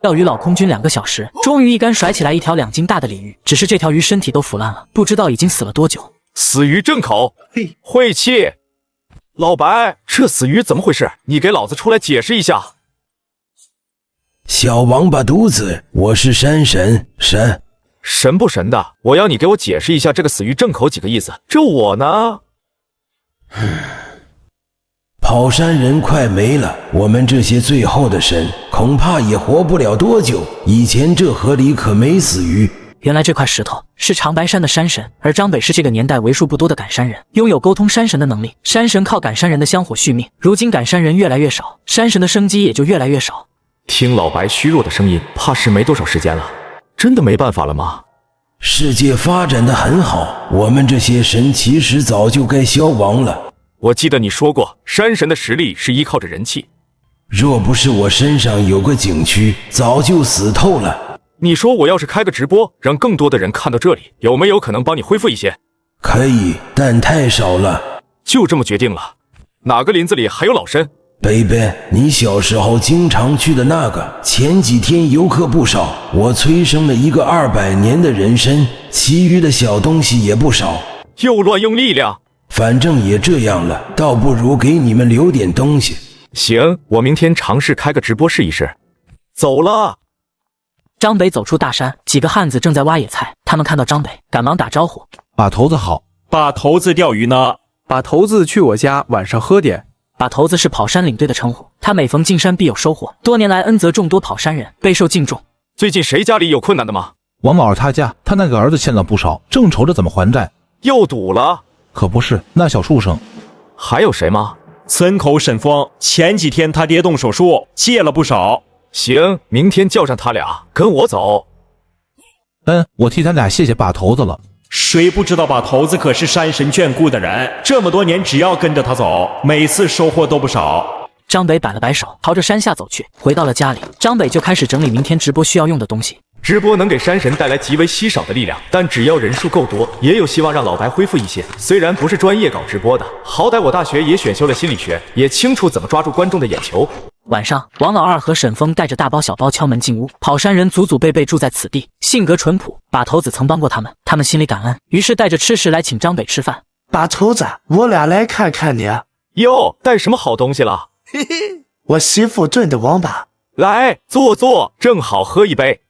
钓鱼老空军2个小时，终于一竿甩起来一条2斤大的鲤鱼，只是这条鱼身体都腐烂了，不知道已经死了多久。死鱼正口，嘿，晦气！老白，这死鱼怎么回事？你给老子出来解释一下！小王八犊子，我是山神，神不神的？我要你给我解释一下这个死鱼正口几个意思。这我呢？跑山人快没了，我们这些最后的神恐怕也活不了多久。以前这河里可没死鱼。原来这块石头是长白山的山神，而张北是这个年代为数不多的赶山人，拥有沟通山神的能力。山神靠赶山人的香火续命，如今赶山人越来越少，山神的生机也就越来越少。听老白虚弱的声音，怕是没多少时间了。真的没办法了吗？世界发展得很好，我们这些神其实早就该消亡了。我记得你说过，山神的实力是依靠着人气。若不是我身上有个景区，早就死透了。你说我要是开个直播，让更多的人看到这里，有没有可能帮你恢复一些？可以，但太少了。就这么决定了？哪个林子里还有老参？贝贝，你小时候经常去的那个，前几天游客不少，我催生了一个200年的人参，其余的小东西也不少。又乱用力量。反正也这样了，倒不如给你们留点东西。行，我明天尝试开个直播试一试。走了。张北走出大山，几个汉子正在挖野菜，他们看到张北，赶忙打招呼：“把头子好。”“把头子钓鱼呢。”“把头子去我家，晚上喝点。”把头子是跑山领队的称呼，他每逢进山必有收获，多年来恩泽众多跑山人，备受敬重。最近谁家里有困难的吗？王老二他家，他那个儿子欠了不少，正愁着怎么还债。又赌了？可不是，那小畜生。还有谁吗？村口沈峰，前几天他爹动手术，借了不少。行，明天叫上他俩跟我走。我替他俩谢谢把头子了。谁不知道把头子可是山神眷顾的人，这么多年只要跟着他走，每次收获都不少。张北摆了摆手，朝着山下走去。回到了家里，张北就开始整理明天直播需要用的东西。直播能给山神带来极为稀少的力量，但只要人数够多，也有希望让老白恢复一些。虽然不是专业搞直播的，好歹我大学也选修了心理学，也清楚怎么抓住观众的眼球。晚上，王老二和沈峰带着大包小包敲门进屋。跑山人祖祖辈辈住在此地，性格淳朴。把头子曾帮过他们，他们心里感恩，于是带着吃食来请张北吃饭。把头子，我俩来看看你。哟，带什么好东西了？嘿嘿，我媳妇炖的王八。来，坐，正好喝一杯。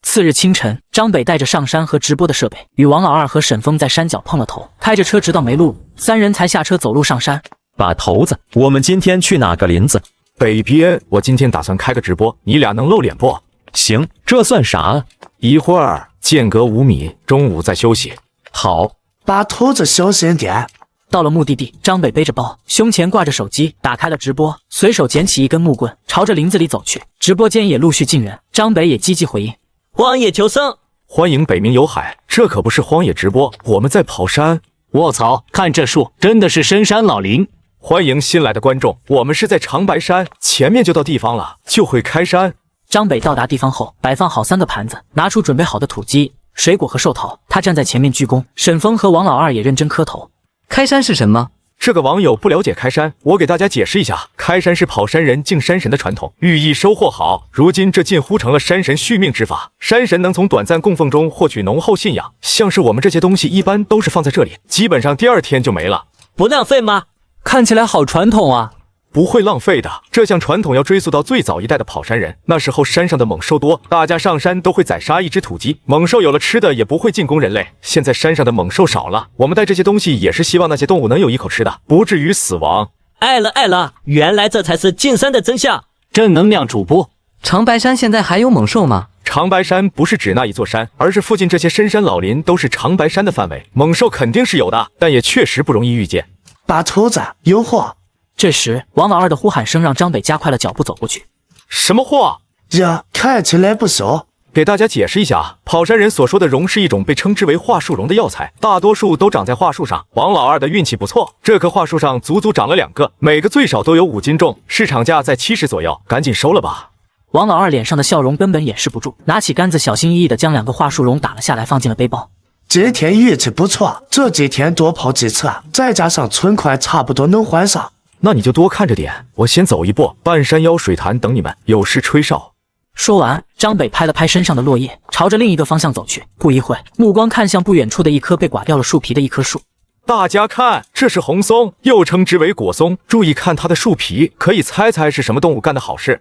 次日清晨，张北带着上山和直播的设备，与王老二和沈峰在山脚碰了头，开着车直到没路，三人才下车走路上山。把头子，我们今天去哪个林子？北边。我今天打算开个直播，你俩能露脸不？行，这算啥？一会儿间隔5米，中午再休息。好。把头子小心点。到了目的地，张北背着包，胸前挂着手机，打开了直播，随手捡起一根木棍，朝着林子里走去。直播间也陆续进人，张北也积极回应。荒野求生，欢迎北冥有海，这可不是荒野直播，我们在跑山。卧槽，看这树，真的是深山老林。欢迎新来的观众，我们是在长白山，前面就到地方了，就会开山。张北到达地方后，摆放好3个盘子，拿出准备好的土鸡、水果和寿桃，他站在前面鞠躬。沈峰和王老二也认真磕头。开山是什么？这个网友不了解开山，我给大家解释一下。开山是跑山人敬山神的传统，寓意收获好。如今这近乎成了山神续命之法，山神能从短暂供奉中获取浓厚信仰。像是我们这些东西一般都是放在这里，基本上第2天就没了。不浪费吗？看起来好传统啊。不会浪费的，这项传统要追溯到最早一代的跑山人。那时候山上的猛兽多，大家上山都会宰杀一只土鸡，猛兽有了吃的也不会进攻人类。现在山上的猛兽少了，我们带这些东西也是希望那些动物能有一口吃的，不至于死亡。爱了，原来这才是进山的真相。正能量主播，长白山现在还有猛兽吗？长白山不是指那一座山，而是附近这些深山老林都是长白山的范围。猛兽肯定是有的，但也确实不容易遇见。把头子，有货。这时，王老二的呼喊声让张北加快了脚步走过去。什么货？呀，看起来不熟。给大家解释一下，跑山人所说的榕是一种被称之为桦树榕的药材，大多数都长在桦树上。王老二的运气不错，这棵桦树上足足长了2个，每个最少都有5斤重，市场价在70左右，赶紧收了吧。王老二脸上的笑容根本掩饰不住，拿起杆子小心翼翼地将2个桦树榕打了下来，放进了背包。今天运气不错，这几天多跑几次，再加上存款，差不多能还上。那你就多看着点，我先走一步，半山腰水潭等你们，有事吹哨。说完，张北拍了拍身上的落叶，朝着另一个方向走去。不一会，目光看向不远处的一棵被刮掉了树皮的一棵树。大家看，这是红松，又称之为果松。注意看它的树皮，可以猜猜是什么动物干的好事。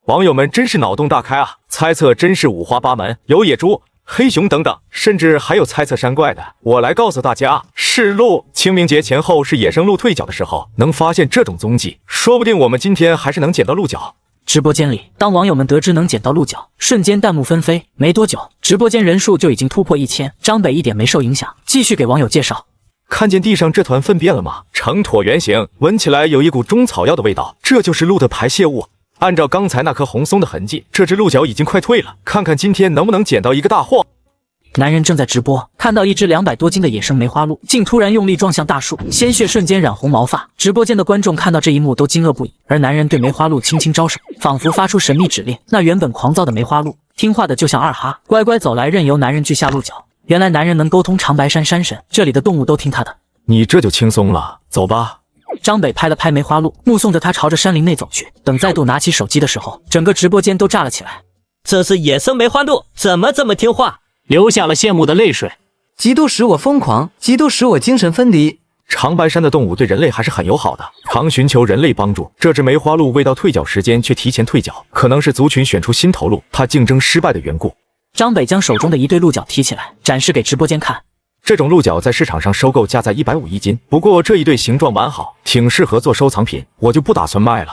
网友们真是脑洞大开啊！猜测真是五花八门，有野猪、黑熊等等，甚至还有猜测山怪的。我来告诉大家，是鹿。清明节前后是野生鹿退角的时候，能发现这种踪迹，说不定我们今天还是能捡到鹿角。直播间里，当网友们得知能捡到鹿角，瞬间弹幕纷飞。没多久，直播间人数就已经突破1000。张北一点没受影响，继续给网友介绍。看见地上这团粪便了吗？呈椭圆形，闻起来有一股中草药的味道，这就是鹿的排泄物。按照刚才那棵红松的痕迹，这只鹿角已经快退了。看看今天能不能捡到一个大货。男人正在直播，看到一只200多斤的野生梅花鹿，竟突然用力撞向大树，鲜血瞬间染红毛发。直播间的观众看到这一幕都惊愕不已，而男人对梅花鹿轻轻招手，仿佛发出神秘指令。那原本狂躁的梅花鹿，听话的就像二哈，乖乖走来，任由男人锯下鹿角。原来男人能沟通长白山山神，这里的动物都听他的。你这就轻松了，走吧。张北拍了拍梅花鹿，目送着他朝着山林内走去。等再度拿起手机的时候，整个直播间都炸了起来。这是野生梅花鹿，怎么这么听话？流下了羡慕的泪水。嫉妒使我疯狂，嫉妒使我精神分离。长白山的动物对人类还是很友好的，常寻求人类帮助。这只梅花鹿未到退角时间却提前退角，可能是族群选出新头鹿，它竞争失败的缘故。张北将手中的一对鹿角提起来，展示给直播间看。这种鹿角在市场上收购价在150一斤，不过这一对形状完好，挺适合做收藏品，我就不打算卖了。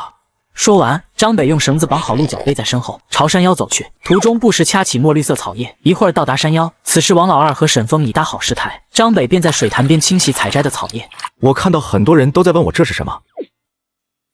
说完，张北用绳子绑好鹿角背在身后，朝山腰走去，途中不时掐起墨绿色草叶。一会儿到达山腰，此时王老二和沈峰已搭好石台，张北便在水潭边清洗采摘的草叶。我看到很多人都在问我这是什么，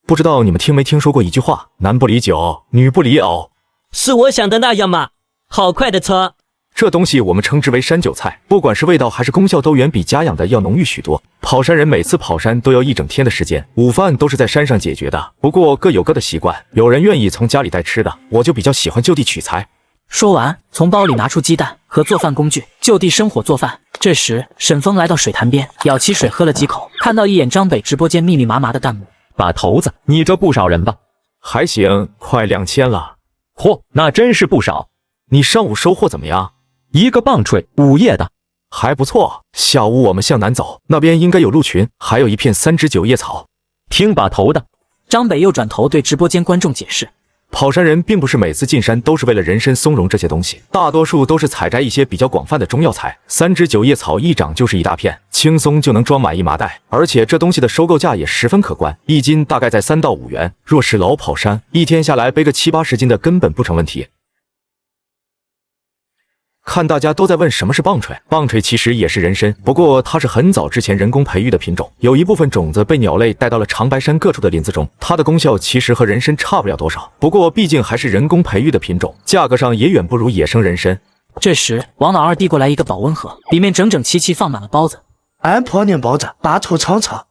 不知道你们听没听说过一句话，男不离酒，女不离藕。是我想的那样吗？好快的车。这东西我们称之为山韭菜，不管是味道还是功效都远比家养的要浓郁许多。跑山人每次跑山都要一整天的时间，午饭都是在山上解决的。不过各有各的习惯，有人愿意从家里带吃的，我就比较喜欢就地取材。说完，从包里拿出鸡蛋和做饭工具，就地生火做饭。这时，沈峰来到水潭边，舀起水喝了几口，看到一眼张北直播间密密麻麻的弹幕。把头子，你这不少人吧？还行，快2000了。嚯，那真是不少。你上午收获怎么样？1个棒槌，5叶的，还不错。下午我们向南走，那边应该有鹿群，还有一片3枝9叶草。听把头的。张北又转头对直播间观众解释。跑山人并不是每次进山都是为了人参、松茸这些东西，大多数都是采摘一些比较广泛的中药材。3枝9叶草一长就是一大片，轻松就能装满一麻袋。而且这东西的收购价也十分可观，一斤大概在3到5元。若是老跑山，一天下来背个70、80斤的根本不成问题。看大家都在问什么是棒槌，棒槌其实也是人参，不过它是很早之前人工培育的品种，有一部分种子被鸟类带到了长白山各处的林子中，它的功效其实和人参差不了多少，不过毕竟还是人工培育的品种，价格上也远不如野生人参。这时，王老二递过来一个保温盒，里面整整齐齐放满了包子。俺婆娘包子，拔出尝尝。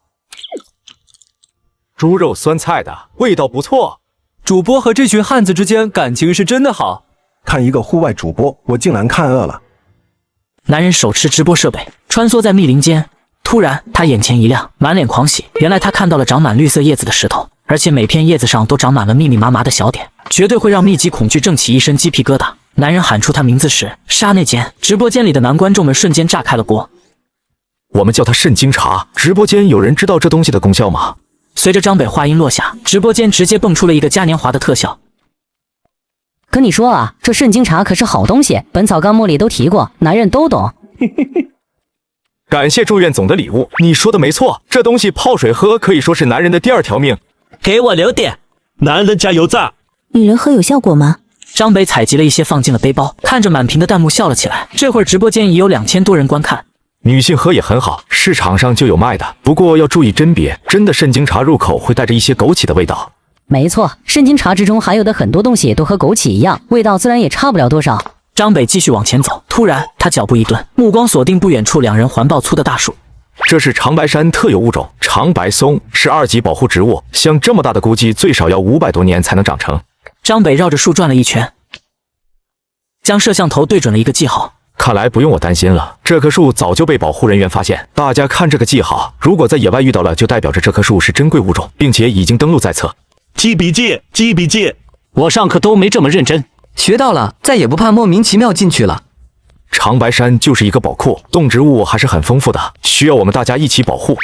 猪肉酸菜的，味道不错。主播和这群汉子之间感情是真的好。看一个户外主播，我竟然看饿了。男人手持直播设备，穿梭在密林间。突然，他眼前一亮，满脸狂喜。原来他看到了长满绿色叶子的石头，而且每片叶子上都长满了密密麻麻的小点，绝对会让密集恐惧症起一身鸡皮疙瘩。男人喊出他名字时，刹那间，直播间里的男观众们瞬间炸开了锅。我们叫它肾精茶。直播间有人知道这东西的功效吗？随着张北话音落下，直播间直接蹦出了一个嘉年华的特效。跟你说啊，这肾精茶可是好东西，《本草纲目》里都提过，男人都懂。感谢祝愿总的礼物，你说的没错，这东西泡水喝可以说是男人的第2条命。给我留点，男人加油站。女人喝有效果吗？张北采集了一些放进了背包，看着满屏的弹幕笑了起来。这会儿直播间已有2000多人观看。女性喝也很好，市场上就有卖的，不过要注意甄别，真的肾精茶入口会带着一些枸杞的味道。没错，肾精茶之中含有的很多东西都和枸杞一样，味道自然也差不了多少。张北继续往前走，突然他脚步一顿，目光锁定不远处2人环抱粗的大树。这是长白山特有物种长白松，是2级保护植物，像这么大的估计最少要500多年才能长成。张北绕着树转了一圈，将摄像头对准了一个记号。看来不用我担心了，这棵树早就被保护人员发现。大家看这个记号，如果在野外遇到了，就代表着这棵树是珍贵物种，并且已经登录在册。记笔记，记笔记。我上课都没这么认真。学到了，再也不怕莫名其妙进去了。长白山就是一个宝库，动植物还是很丰富的，需要我们大家一起保护。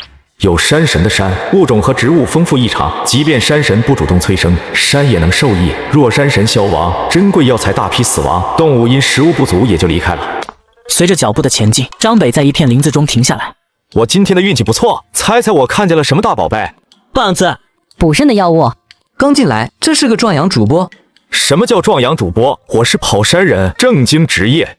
有山神的山，物种和植物丰富异常，即便山神不主动催生，山也能受益。若山神消亡，珍贵药材大批死亡，动物因食物不足也就离开了。随着脚步的前进，张北在一片林子中停下来。我今天的运气不错，猜猜我看见了什么大宝贝？棒子，补肾的药物。刚进来，这是个壮阳主播。什么叫壮阳主播？我是跑山人，正经职业。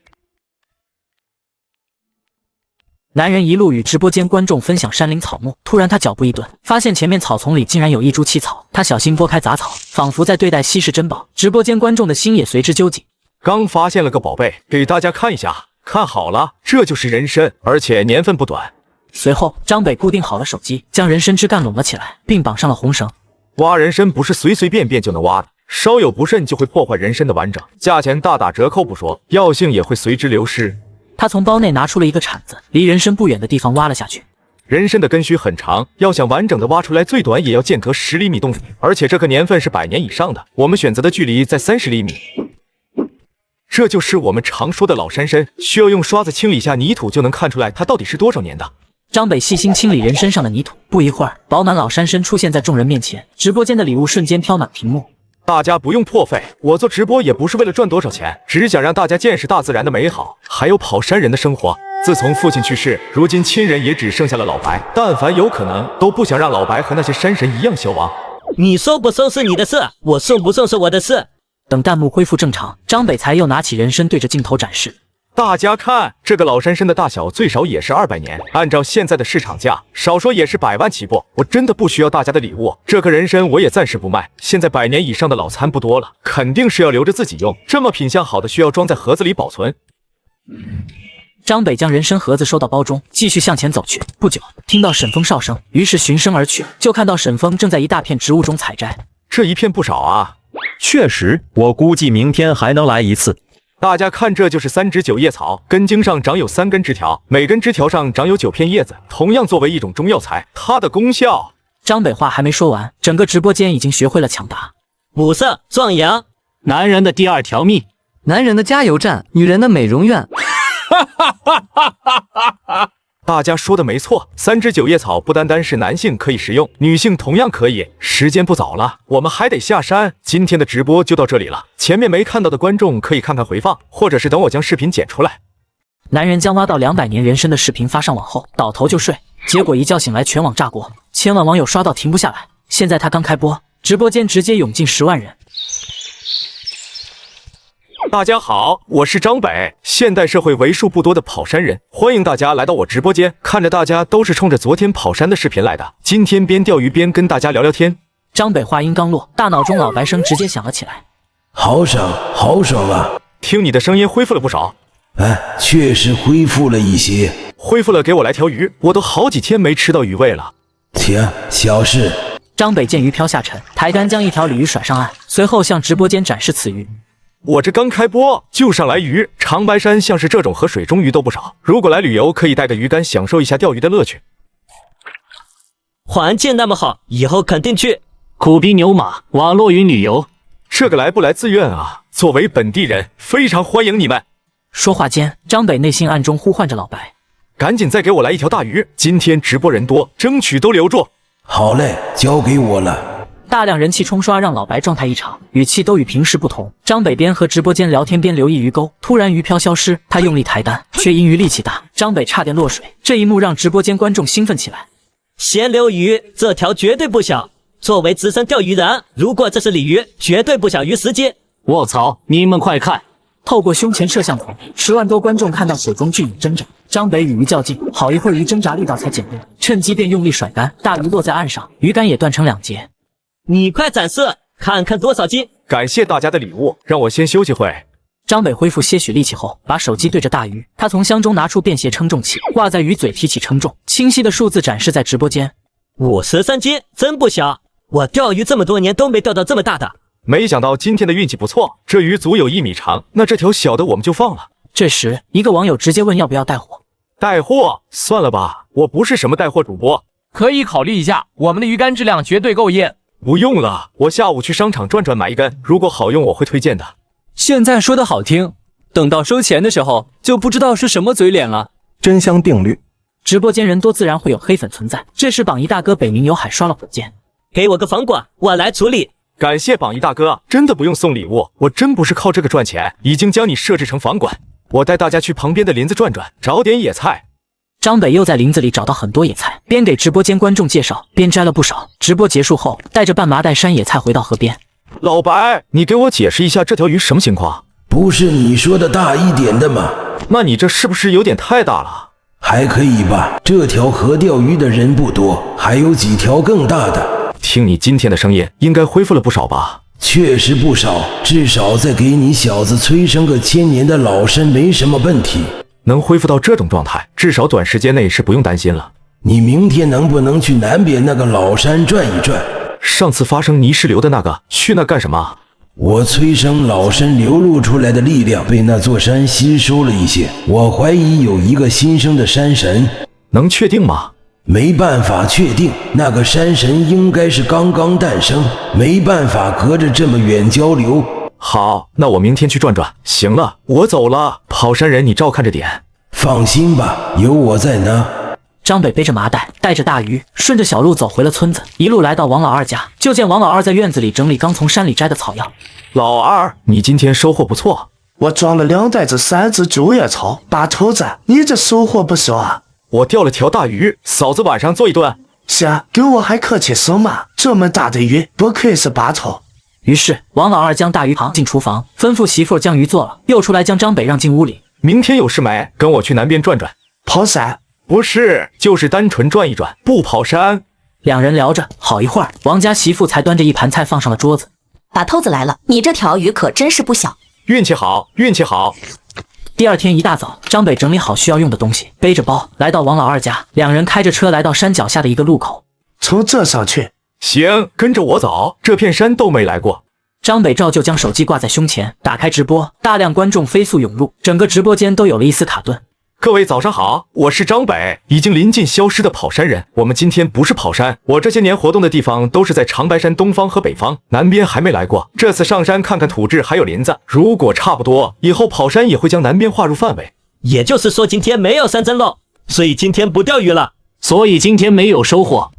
男人一路与直播间观众分享山林草木，突然他脚步一顿，发现前面草丛里竟然有一株葺草。他小心拨开杂草，仿佛在对待稀世珍宝。直播间观众的心也随之揪紧。刚发现了个宝贝，给大家看一下。看好了，这就是人参，而且年份不短。随后，张北固定好了手机，将人参枝干拢了起来，并绑上了红绳。挖人参不是随随便便就能挖的，稍有不慎就会破坏人参的完整，价钱大打折扣不说，药性也会随之流失。他从包内拿出了一个铲子，离人参不远的地方挖了下去。人参的根须很长，要想完整的挖出来，最短也要间隔10厘米洞。而且这个年份是100年以上的，我们选择的距离在30厘米。这就是我们常说的老山参，需要用刷子清理下泥土就能看出来它到底是多少年的。张北细心清理人参上的泥土，不一会儿，饱满老山参出现在众人面前。直播间的礼物瞬间飘满屏幕。大家不用破费，我做直播也不是为了赚多少钱，只想让大家见识大自然的美好，还有跑山人的生活。自从父亲去世，如今亲人也只剩下了老白，但凡有可能，都不想让老白和那些山神一样消亡。你送不送是你的事，我送不送是我的事。等弹幕恢复正常，张北才又拿起人参对着镜头展示。大家看，这个老山参的大小最少也是200年，按照现在的市场价，少说也是100万起步。我真的不需要大家的礼物，这个人参我也暂时不卖。现在100年以上的老参不多了，肯定是要留着自己用。这么品相好的，需要装在盒子里保存。张北将人参盒子收到包中，继续向前走去。不久，听到沈风哨声，于是循声而去，就看到沈风正在一大片植物中采摘。这一片不少啊。确实，我估计明天还能来一次。大家看，这就是3枝9叶草，根茎上长有3根枝条，每根枝条上长有9片叶子，同样作为一种中药材，它的功效……张北话还没说完，整个直播间已经学会了抢答。补肾壮阳，男人的第2条命，男人的加油站，女人的美容院。大家说的没错，3枝9叶草不单单是男性可以食用，女性同样可以。时间不早了，我们还得下山。今天的直播就到这里了，前面没看到的观众可以看看回放，或者是等我将视频剪出来。男人将挖到200年人参的视频发上网后，倒头就睡，结果一觉醒来全网炸锅，千万网友刷到停不下来。现在他刚开播，直播间直接涌进10万人。大家好，我是张北，现代社会为数不多的跑山人，欢迎大家来到我直播间。看着大家都是冲着昨天跑山的视频来的，今天边钓鱼边跟大家聊聊天。张北话音刚落，大脑中老白声直接响了起来。好爽，好爽啊！听你的声音恢复了不少。确实恢复了一些。恢复了，给我来条鱼，我都好几天没吃到鱼味了。停，小事。张北见鱼漂下沉，抬竿将一条鲤鱼甩上岸，随后向直播间展示此鱼。我这刚开播就上来鱼，长白山像是这种河水中鱼都不少。如果来旅游，可以带个鱼竿，享受一下钓鱼的乐趣。环境那么好，以后肯定去。苦逼牛马，网络云旅游，这个来不来自愿啊？作为本地人，非常欢迎你们。说话间，张北内心暗中呼唤着老白，赶紧再给我来一条大鱼，今天直播人多，争取都留住。好嘞，交给我了。大量人气冲刷让老白状态异常，语气都与平时不同。张北边和直播间聊天边留意鱼钩，突然鱼漂消失，他用力抬竿，却因鱼力气大，张北差点落水。这一幕让直播间观众兴奋起来。闲流鱼，这条绝对不小。作为资深钓鱼人，如果这是鲤鱼，绝对不小于10斤。卧槽！你们快看！透过胸前摄像头，10万多观众看到水中巨影挣扎，张北与鱼较劲，好一会儿鱼挣扎力道才减弱，趁机便用力甩竿，大鱼落在岸上，鱼竿也断成2截。你快展示，看看多少斤！感谢大家的礼物，让我先休息会。张北恢复些许力气后，把手机对着大鱼，他从箱中拿出便携称重器，挂在鱼嘴提起称重，清晰的数字展示在直播间。53斤，真不小。我钓鱼这么多年都没钓到这么大的。没想到今天的运气不错，这鱼足有1米长，那这条小的我们就放了。这时，一个网友直接问要不要带货。带货？算了吧，我不是什么带货主播。可以考虑一下，我们的鱼竿质量绝对够硬。不用了，我下午去商场转转买一根，如果好用我会推荐的。现在说的好听，等到收钱的时候就不知道是什么嘴脸了。真香定律，直播间人多自然会有黑粉存在，这时榜一大哥北冥有海刷了火箭，给我个房管，我来处理。感谢榜一大哥，真的不用送礼物，我真不是靠这个赚钱，已经将你设置成房管，我带大家去旁边的林子转转，找点野菜。张北又在林子里找到很多野菜，边给直播间观众介绍，边摘了不少。直播结束后，带着半麻袋山野菜回到河边。老白，你给我解释一下这条鱼什么情况？不是你说的大一点的吗？那你这是不是有点太大了？还可以吧，这条河钓鱼的人不多，还有几条更大的。听你今天的声音，应该恢复了不少吧？确实不少，至少再给你小子催生个1000年的老参没什么问题。能恢复到这种状态，至少短时间内是不用担心了。你明天能不能去南边那个老山转一转？上次发生泥石流的那个，去那干什么？我催生老参流露出来的力量被那座山吸收了一些，我怀疑有一个新生的山神。能确定吗？没办法确定，那个山神应该是刚刚诞生，没办法隔着这么远交流。好，那我明天去转转。行了，我走了。跑山人你照看着点。放心吧，有我在呢。张北背着麻袋，带着大鱼，顺着小路走回了村子，一路来到王老二家，就见王老二在院子里整理刚从山里摘的草药。老二，你今天收获不错。我装了2袋子3只竹叶草，把头子，你这收获不小啊！我钓了条大鱼，嫂子晚上做一顿。是，跟我还客气什么？这么大的鱼，不愧是拔草。于是王老二将大鱼扛进厨房，吩咐媳妇将鱼做了，又出来将张北让进屋里。明天有事没？跟我去南边转转。跑山？不是，就是单纯转一转，不跑山。两人聊着好一会儿，王家媳妇才端着一盘菜放上了桌子。把头子来了，你这条鱼可真是不小。运气好，运气好。第二天一大早，张北整理好需要用的东西，背着包来到王老二家。两人开着车来到山脚下的一个路口。从这上去？行，跟着我走，这片山都没来过。张北照旧将手机挂在胸前，打开直播，大量观众飞速涌入，整个直播间都有了一丝卡顿。各位早上好，我是张北，已经临近消失的跑山人。我们今天不是跑山，我这些年活动的地方都是在长白山东方和北方，南边还没来过。这次上山看看土质还有林子，如果差不多，以后跑山也会将南边划入范围。也就是说今天没有山珍肉，所以今天不钓鱼了，所以今天没有收获。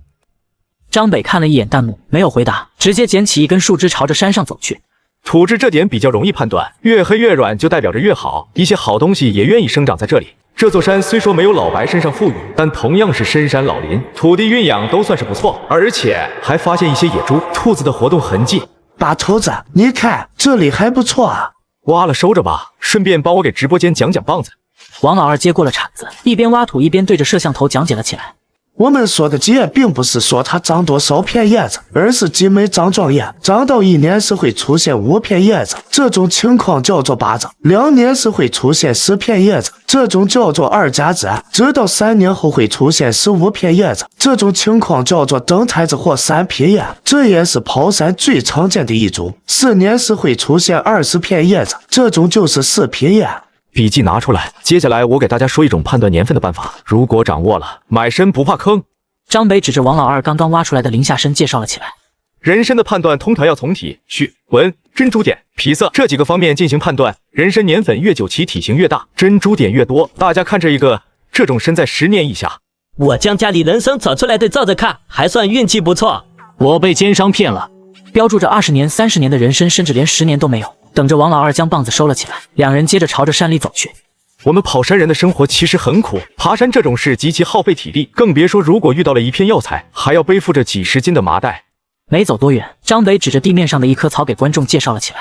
张北看了一眼弹幕，没有回答，直接捡起一根树枝朝着山上走去。土质这点比较容易判断，越黑越软就代表着越好，一些好东西也愿意生长在这里。这座山虽说没有老白身上富裕，但同样是深山老林，土地蕴养都算是不错，而且还发现一些野猪、兔子的活动痕迹。把头子，你看这里还不错啊，挖了收着吧，顺便帮我给直播间讲讲棒子。王老二接过了铲子，一边挖土一边对着摄像头讲解了起来。我们说的结并不是说它长多少片叶子，而是集没长壮叶，长到1年时会出现5片叶子，这种情况叫做把子；2年时会出现10片叶子，这种叫做二夹子；直到3年后会出现15片叶子，这种情况叫做等胎子或3片叶，这也是跑山最常见的一种。4年时会出现20片叶子，这种就是4片叶。笔记拿出来，接下来我给大家说一种判断年份的办法，如果掌握了，买参不怕坑。张北指着王老二刚刚挖出来的林下参介绍了起来。人参的判断通常要从体、序、纹、珍珠点、皮色这几个方面进行判断，人参年粉越久其体型越大，珍珠点越多。大家看这一个，这种参在10年以下。我将家里人参找出来的照着看，还算运气不错。我被奸商骗了，标注着20年、30年的人参，甚至连10年都没有。等着王老二将棒子收了起来，两人接着朝着山里走去。我们跑山人的生活其实很苦，爬山这种事极其耗费体力，更别说如果遇到了一片药材，还要背负着几10斤的麻袋。没走多远，张北指着地面上的一棵草给观众介绍了起来。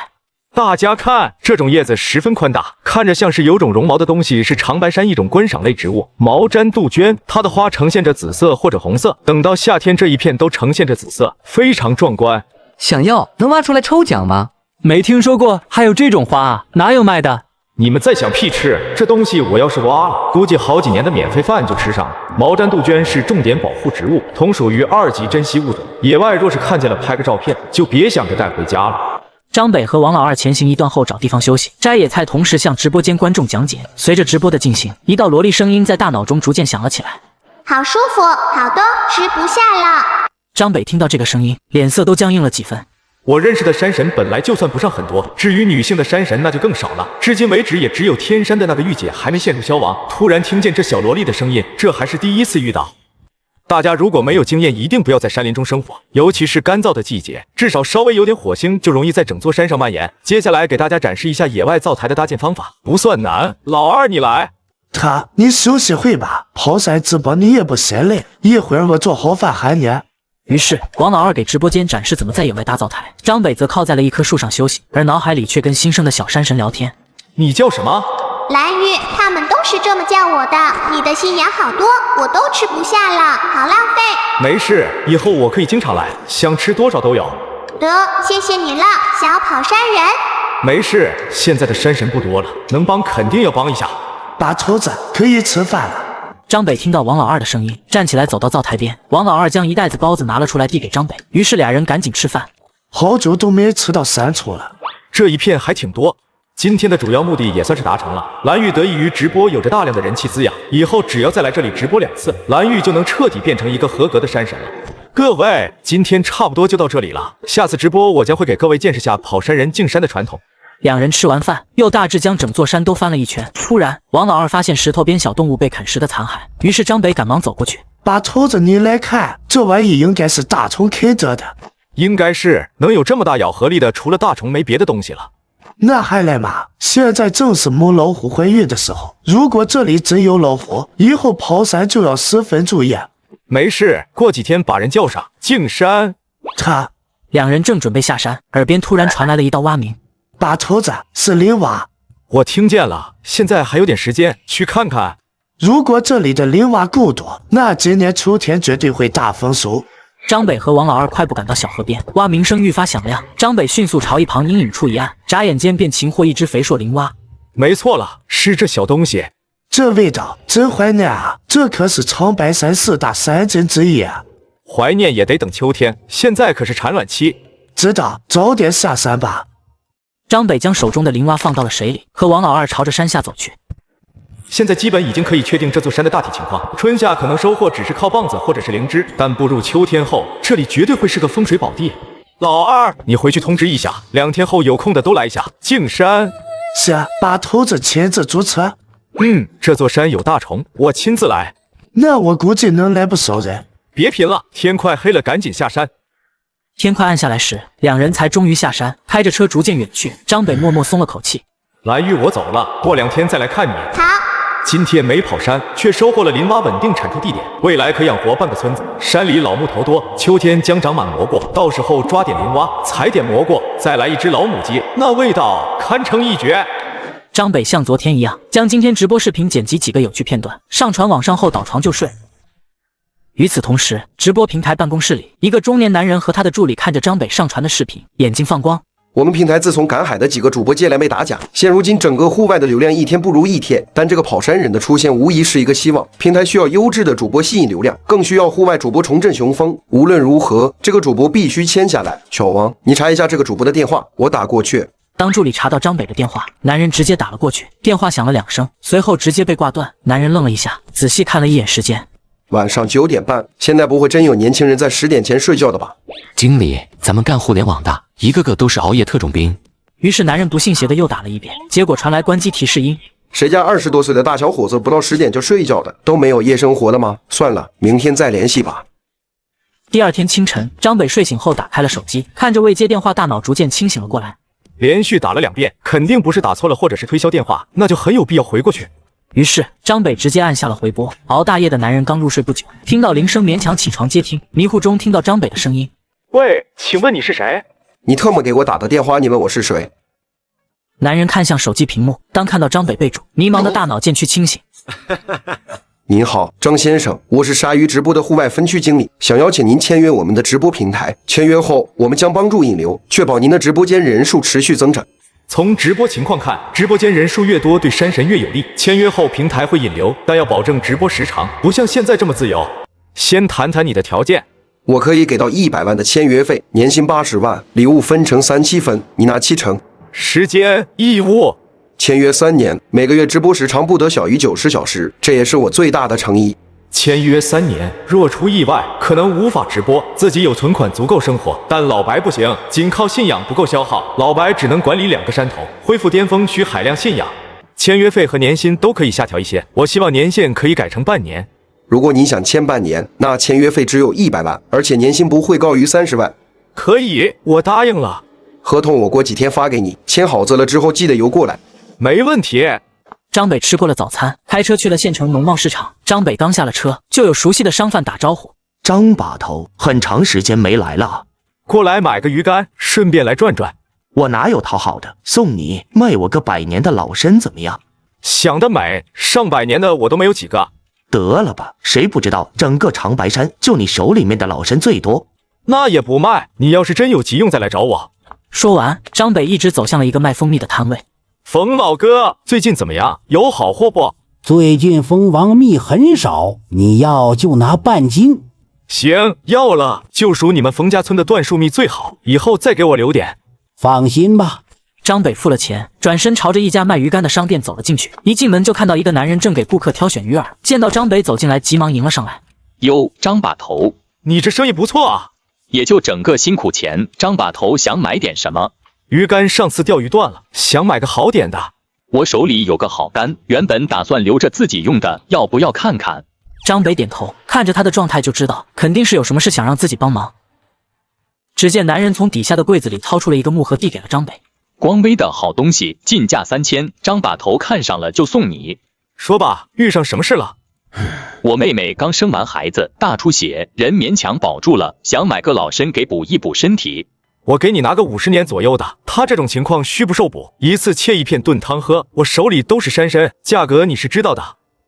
大家看，这种叶子十分宽大，看着像是有种绒毛的东西，是长白山一种观赏类植物——毛毡杜鹃。它的花呈现着紫色或者红色，等到夏天这一片都呈现着紫色，非常壮观。想要能挖出来抽奖吗？没听说过还有这种花啊，哪有卖的？你们在想屁吃？这东西我要是挖了，估计好几年的免费饭就吃上了。毛毡杜鹃是重点保护植物，同属于2级珍稀物种。野外若是看见了，拍个照片，就别想着带回家了。张北和王老二前行一段后找地方休息，摘野菜，同时向直播间观众讲解。随着直播的进行，一道萝莉声音在大脑中逐渐响了起来：好舒服，好多，吃不下了。张北听到这个声音，脸色都僵硬了几分。我认识的山神本来就算不上很多，至于女性的山神那就更少了。至今为止也只有天山的那个御姐还没陷入消亡。突然听见这小萝莉的声音，这还是第一次遇到。大家如果没有经验，一定不要在山林中生活，尤其是干燥的季节，至少稍微有点火星就容易在整座山上蔓延。接下来给大家展示一下野外灶台的搭建方法，不算难。老二你来。你休息会吧，跑山直播你也不嫌累，一会儿我做好饭喊你。于是王老二给直播间展示怎么在野外搭灶台，张北则靠在了一棵树上休息，而脑海里却跟新生的小山神聊天。你叫什么？蓝玉，他们都是这么叫我的。你的新芽好多，我都吃不下了，好浪费。没事，以后我可以经常来，想吃多少都有。得，谢谢你了，小跑山人。没事，现在的山神不多了，能帮肯定要帮一下。把头子可以吃饭了。张北听到王老二的声音，站起来走到灶台边。王老二将一袋子包子拿了出来递给张北，于是俩人赶紧吃饭。好久都没吃到3处了，这一片还挺多。今天的主要目的也算是达成了。蓝玉得益于直播有着大量的人气滋养，以后只要再来这里直播2次，蓝玉就能彻底变成一个合格的山神了。各位，今天差不多就到这里了，下次直播我将会给各位见识下跑山人进山的传统。两人吃完饭，又大致将整座山都翻了一圈。突然，王老二发现石头边小动物被啃食的残骸，于是张北赶忙走过去。把头子你来看，这玩意应该是大虫啃着的。应该是，能有这么大咬合力的，除了大虫没别的东西了。那还来嘛？现在正是母老虎怀孕的时候，如果这里真有老虎，以后跑山就要十分注意。没事，过几天把人叫上进山。两人正准备下山，耳边突然传来了一道蛙鸣。把头子，是林蛙。我听见了，现在还有点时间，去看看。如果这里的林蛙够多，那今年秋天绝对会大丰收。张北和王老二快步赶到小河边，蛙鸣声愈发响亮。张北迅速朝一旁阴影处一按，眨眼间便擒获一只肥硕林蛙。没错了，是这小东西。这味道真怀念啊！这可是长白山4大山珍之一啊。怀念也得等秋天，现在可是产卵期。知道，早点下山吧。张北将手中的林蛙放到了水里，和王老二朝着山下走去。现在基本已经可以确定这座山的大体情况，春夏可能收获只是靠棒子或者是灵芝，但步入秋天后，这里绝对会是个风水宝地。老二，你回去通知一下，2天后有空的都来一下净山。是啊，把头子亲自主持。这座山有大虫，我亲自来。那我估计能来不少人。别贫了，天快黑了，赶紧下山。天快暗下来时，两人才终于下山，开着车逐渐远去。张北默默松了口气。蓝玉，我走了，过2天再来看你。好。今天没跑山，却收获了林蛙稳定产出地点，未来可养活半个村子。山里老木头多，秋天将长满蘑菇，到时候抓点林蛙，采点蘑菇，再来一只老母鸡，那味道堪称一绝。张北像昨天一样，将今天直播视频剪辑几个有趣片段，上传网上后倒床就睡。与此同时，直播平台办公室里，一个中年男人和他的助理看着张北上传的视频，眼睛放光。我们平台自从赶海的几个主播接连被打假，现如今整个户外的流量一天不如一天。但这个跑山人的出现无疑是一个希望，平台需要优质的主播吸引流量，更需要户外主播重振雄风。无论如何，这个主播必须签下来。小王，你查一下这个主播的电话，我打过去。当助理查到张北的电话，男人直接打了过去，电话响了2声，随后直接被挂断。男人愣了一下，仔细看了一眼时间。晚上9点半，现在不会真有年轻人在10点前睡觉的吧？经理，咱们干互联网的，一个个都是熬夜特种兵。于是男人不信邪的又打了一遍，结果传来关机提示音。谁家20多岁的大小伙子不到10点就睡觉的，都没有夜生活的吗？算了，明天再联系吧。第2天清晨，张北睡醒后打开了手机，看着未接电话，大脑逐渐清醒了过来。连续打了2遍，肯定不是打错了或者是推销电话，那就很有必要回过去。于是张北直接按下了回拨。熬大夜的男人刚入睡不久，听到铃声勉强起床接听，迷糊中听到张北的声音：喂，请问你是谁？你特么给我打的电话，你问我是谁？男人看向手机屏幕，当看到张北备注，迷茫的大脑渐趋清醒。您好，张先生，我是鲨鱼直播的户外分区经理，想邀请您签约我们的直播平台。签约后，我们将帮助引流，确保您的直播间人数持续增长。从直播情况看，直播间人数越多，对山神越有利。签约后，平台会引流，但要保证直播时长，不像现在这么自由。先谈谈你的条件。我可以给到100万的签约费，年薪80万，礼物分成3-7分，你拿7成。时间义务。签约3年，每个月直播时长不得小于90小时，这也是我最大的诚意。签约3年，若出意外，可能无法直播，自己有存款足够生活。但老白不行，仅靠信仰不够消耗，老白只能管理2个山头，恢复巅峰需海量信仰。签约费和年薪都可以下调一些，我希望年限可以改成半年。如果你想签半年，那签约费只有100万，而且年薪不会高于30万。可以，我答应了。合同我过几天发给你，签好字了之后记得邮过来。没问题。张北吃过了早餐，开车去了县城农贸市场。张北刚下了车，就有熟悉的商贩打招呼：“张把头，很长时间没来了，过来买个鱼竿，顺便来转转。”我哪有讨好的，送你卖我个100年的老参怎么样？想得美，上100年的我都没有几个。得了吧，谁不知道整个长白山就你手里面的老参最多？那也不卖，你要是真有急用再来找我。说完，张北一直走向了一个卖蜂蜜的摊位。冯老哥，最近怎么样？有好货不？最近蜂王蜜很少，你要就拿半斤。行，要了，就属你们冯家村的椴树蜜最好，以后再给我留点。放心吧。张北付了钱，转身朝着一家卖鱼竿的商店走了进去。一进门就看到一个男人正给顾客挑选鱼饵，见到张北走进来，急忙迎了上来。哟，张把头，你这生意不错啊。也就整个辛苦钱，张把头想买点什么？鱼竿上次钓鱼断了，想买个好点的。我手里有个好竿，原本打算留着自己用的，要不要看看？张北点头，看着他的状态就知道，肯定是有什么事想让自己帮忙。只见男人从底下的柜子里掏出了一个木盒，递给了张北。光威的好东西，进价3000，张把头看上了就送你。说吧，遇上什么事了？我妹妹刚生完孩子，大出血，人勉强保住了，想买个老参给补一补身体。我给你拿个50年左右的，他这种情况虚不受补，一次切1片炖汤喝。我手里都是山参，价格你是知道的。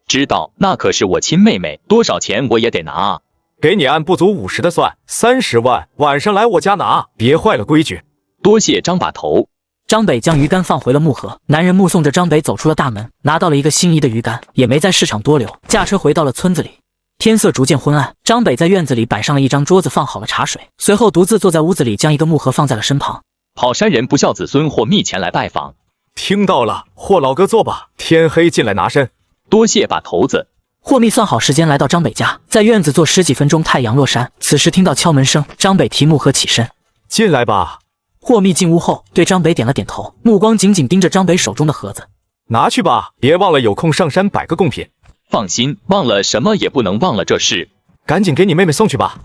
知道，那可是我亲妹妹，多少钱我也得拿啊。给你按不足50的算，30万，晚上来我家拿，别坏了规矩。多谢张把头。张北将鱼竿放回了木盒，男人目送着张北走出了大门，拿到了一个心仪的鱼竿，也没在市场多留，驾车回到了村子里。天色逐渐昏暗，张北在院子里摆上了一张桌子，放好了茶水，随后独自坐在屋子里，将一个木盒放在了身旁。跑山人不孝子孙或蜜前来拜访，听到了，霍老哥坐吧，天黑进来拿参。多谢把头子。霍密算好时间来到张北家，在院子坐10几分钟，太阳落山。此时听到敲门声，张北提木盒起身，进来吧。霍密进屋后对张北点了点头，目光紧紧盯着张北手中的盒子。拿去吧，别忘了有空上山摆个贡品。放心，忘了什么也不能忘了这事。赶紧给你妹妹送去吧。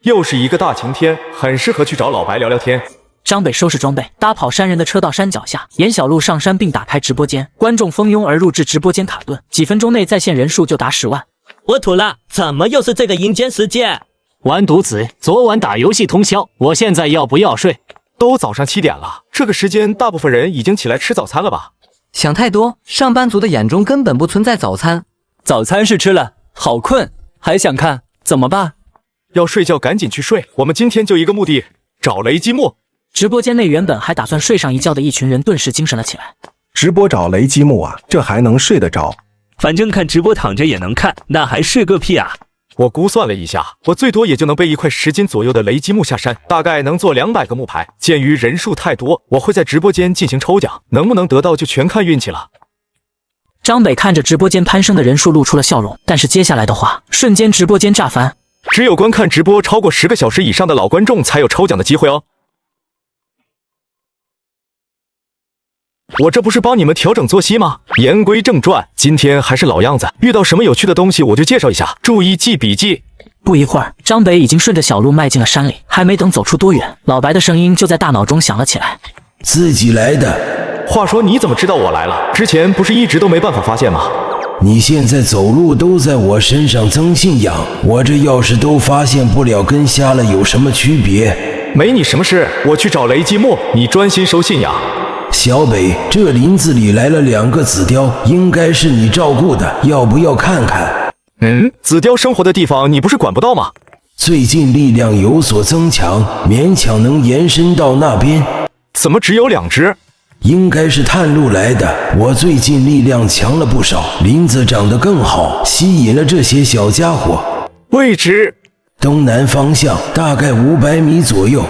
又是一个大晴天，很适合去找老白聊聊天。张北收拾装备，搭跑山人的车到山脚下，沿小路上山，并打开直播间，观众蜂拥而入至直播间卡顿，几分钟内在线人数就达10万。我吐了，怎么又是这个阴间时间？完犊子，昨晚打游戏通宵，我现在要不要睡？都早上7点了，这个时间大部分人已经起来吃早餐了吧？想太多，上班族的眼中根本不存在早餐。早餐是吃了，好困，还想看，怎么办？要睡觉赶紧去睡，我们今天就一个目的，找雷积木。直播间内原本还打算睡上一觉的一群人顿时精神了起来。直播找雷积木啊，这还能睡得着？反正看直播躺着也能看，那还睡个屁啊！我估算了一下，我最多也就能背一块10斤左右的雷积木下山，大概能做200个木牌。鉴于人数太多，我会在直播间进行抽奖，能不能得到就全看运气了。张北看着直播间攀升的人数露出了笑容，但是接下来的话，瞬间直播间炸翻。只有观看直播超过10个小时以上的老观众才有抽奖的机会哦。我这不是帮你们调整作息吗？言归正传，今天还是老样子，遇到什么有趣的东西我就介绍一下，注意记笔记。不一会儿，张北已经顺着小路迈进了山里，还没等走出多远，老白的声音就在大脑中响了起来：“自己来的。话说你怎么知道我来了？之前不是一直都没办法发现吗？你现在走路都在我身上增信仰，我这要是都发现不了，跟瞎了有什么区别？没你什么事，我去找雷积木，你专心收信仰。小北，这林子里来了2个紫貂，应该是你照顾的，要不要看看？紫貂生活的地方你不是管不到吗？最近力量有所增强，勉强能延伸到那边。怎么只有2只？应该是探路来的，我最近力量强了不少，林子长得更好，吸引了这些小家伙。位置？东南方向，大概500米左右。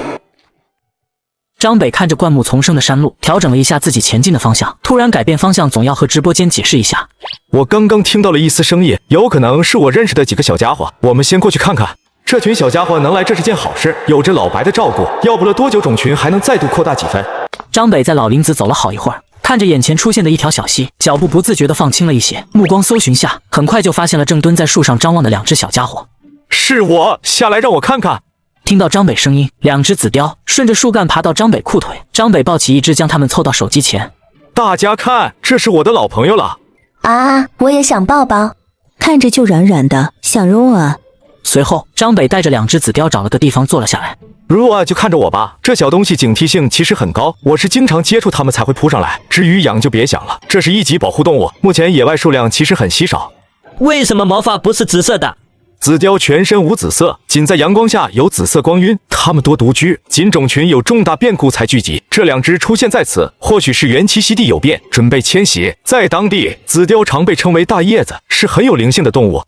张北看着灌木丛生的山路，调整了一下自己前进的方向，突然改变方向，总要和直播间解释一下。我刚刚听到了一丝声音，有可能是我认识的几个小家伙，我们先过去看看。这群小家伙能来，这是件好事，有着老白的照顾，要不了多久，种群还能再度扩大几分。张北在老林子走了好一会儿，看着眼前出现的一条小溪，脚步不自觉地放轻了一些，目光搜寻下，很快就发现了正蹲在树上张望的2只小家伙。是我，下来让我看看。听到张北声音，2只紫貂顺着树干爬到张北裤腿，张北抱起一只，将它们凑到手机前。大家看，这是我的老朋友了。啊，我也想抱抱，看着就软软的，想揉啊。随后，张北带着2只紫貂找了个地方坐了下来。如啊，就看着我吧，这小东西警惕性其实很高，我是经常接触它们才会扑上来。至于养就别想了，这是1级保护动物，目前野外数量其实很稀少。为什么毛发不是紫色的？紫貂全身无紫色，仅在阳光下有紫色光晕。它们多独居，仅种群有重大变故才聚集。这2只出现在此，或许是原栖息地有变，准备迁徙。在当地，紫貂常被称为大叶子，是很有灵性的动物。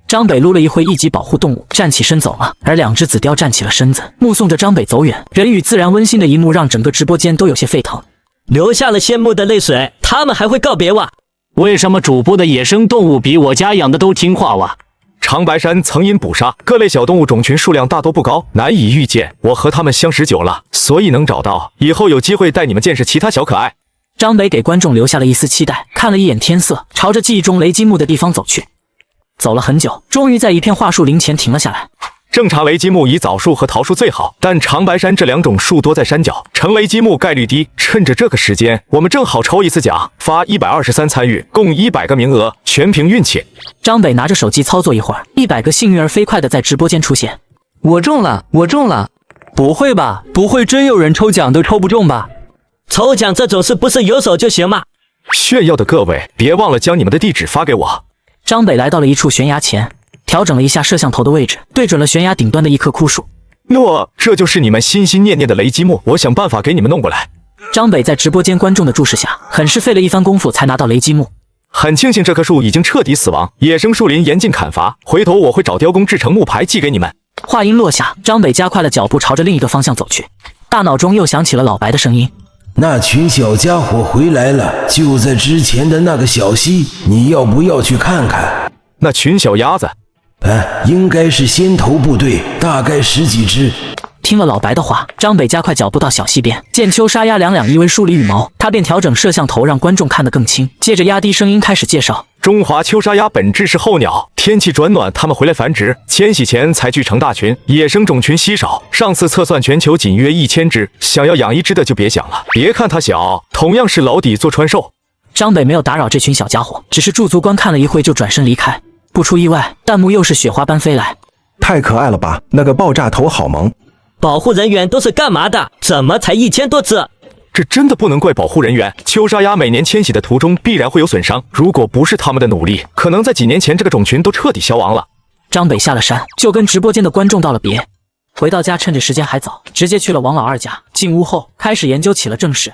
张北撸了一会1级保护动物，站起身走了，而2只紫貂站起了身子，目送着张北走远。人与自然温馨的一幕让整个直播间都有些沸腾，流下了羡慕的泪水。他们还会告别哇？为什么主播的野生动物比我家养的都听话哇？长白山曾因捕杀各类小动物种群数量大都不高，难以预见。我和它们相识久了，所以能找到。以后有机会带你们见识其他小可爱。张北给观众留下了一丝期待，看了一眼天色，朝着记忆中雷击木的地方走去。走了很久，终于在一片桦树林前停了下来。正常雷击木以枣树和桃树最好，但长白山这2种树多在山脚，成雷击木概率低。趁着这个时间，我们正好抽一次奖，发123参与，共100个名额，全凭运气。张北拿着手机操作一会儿，100个幸运儿飞快的在直播间出现。我中了，我中了！不会吧？不会真有人抽奖都抽不中吧？抽奖这种事不是有手就行吗？炫耀的各位，别忘了将你们的地址发给我。张北来到了一处悬崖前，调整了一下摄像头的位置，对准了悬崖顶端的一棵枯树。诺，这就是你们心心念念的雷击木，我想办法给你们弄过来。张北在直播间观众的注视下，很是费了一番功夫才拿到雷击木。很庆幸这棵树已经彻底死亡，野生树林严禁砍伐，回头我会找雕工制成木牌寄给你们。话音落下，张北加快了脚步朝着另一个方向走去，大脑中又响起了老白的声音。那群小家伙回来了，就在之前的那个小溪，你要不要去看看？那群小鸭子，应该是先头部队，大概10几只。听了老白的话，张北加快脚步到小溪边，见秋沙鸭2两依偎梳理羽毛，他便调整摄像头让观众看得更清，接着压低声音开始介绍。中华秋沙鸭本质是候鸟，天气转暖它们回来繁殖，迁徙前才聚成大群，野生种群稀少。上次测算全球仅约1000只，想要养1只的就别想了。别看它小，同样是牢底坐穿兽。张北没有打扰这群小家伙，只是驻足观看了一会就转身离开。不出意外，弹幕又是雪花般飞来。太可爱了吧，那个爆炸头好萌。保护人员都是干嘛的？怎么才1000多只？这真的不能怪保护人员，秋沙鸭每年迁徙的途中必然会有损伤，如果不是他们的努力，可能在几年前这个种群都彻底消亡了。张北下了山，就跟直播间的观众道了别。回到家，趁着时间还早，直接去了王老二家。进屋后，开始研究起了正事。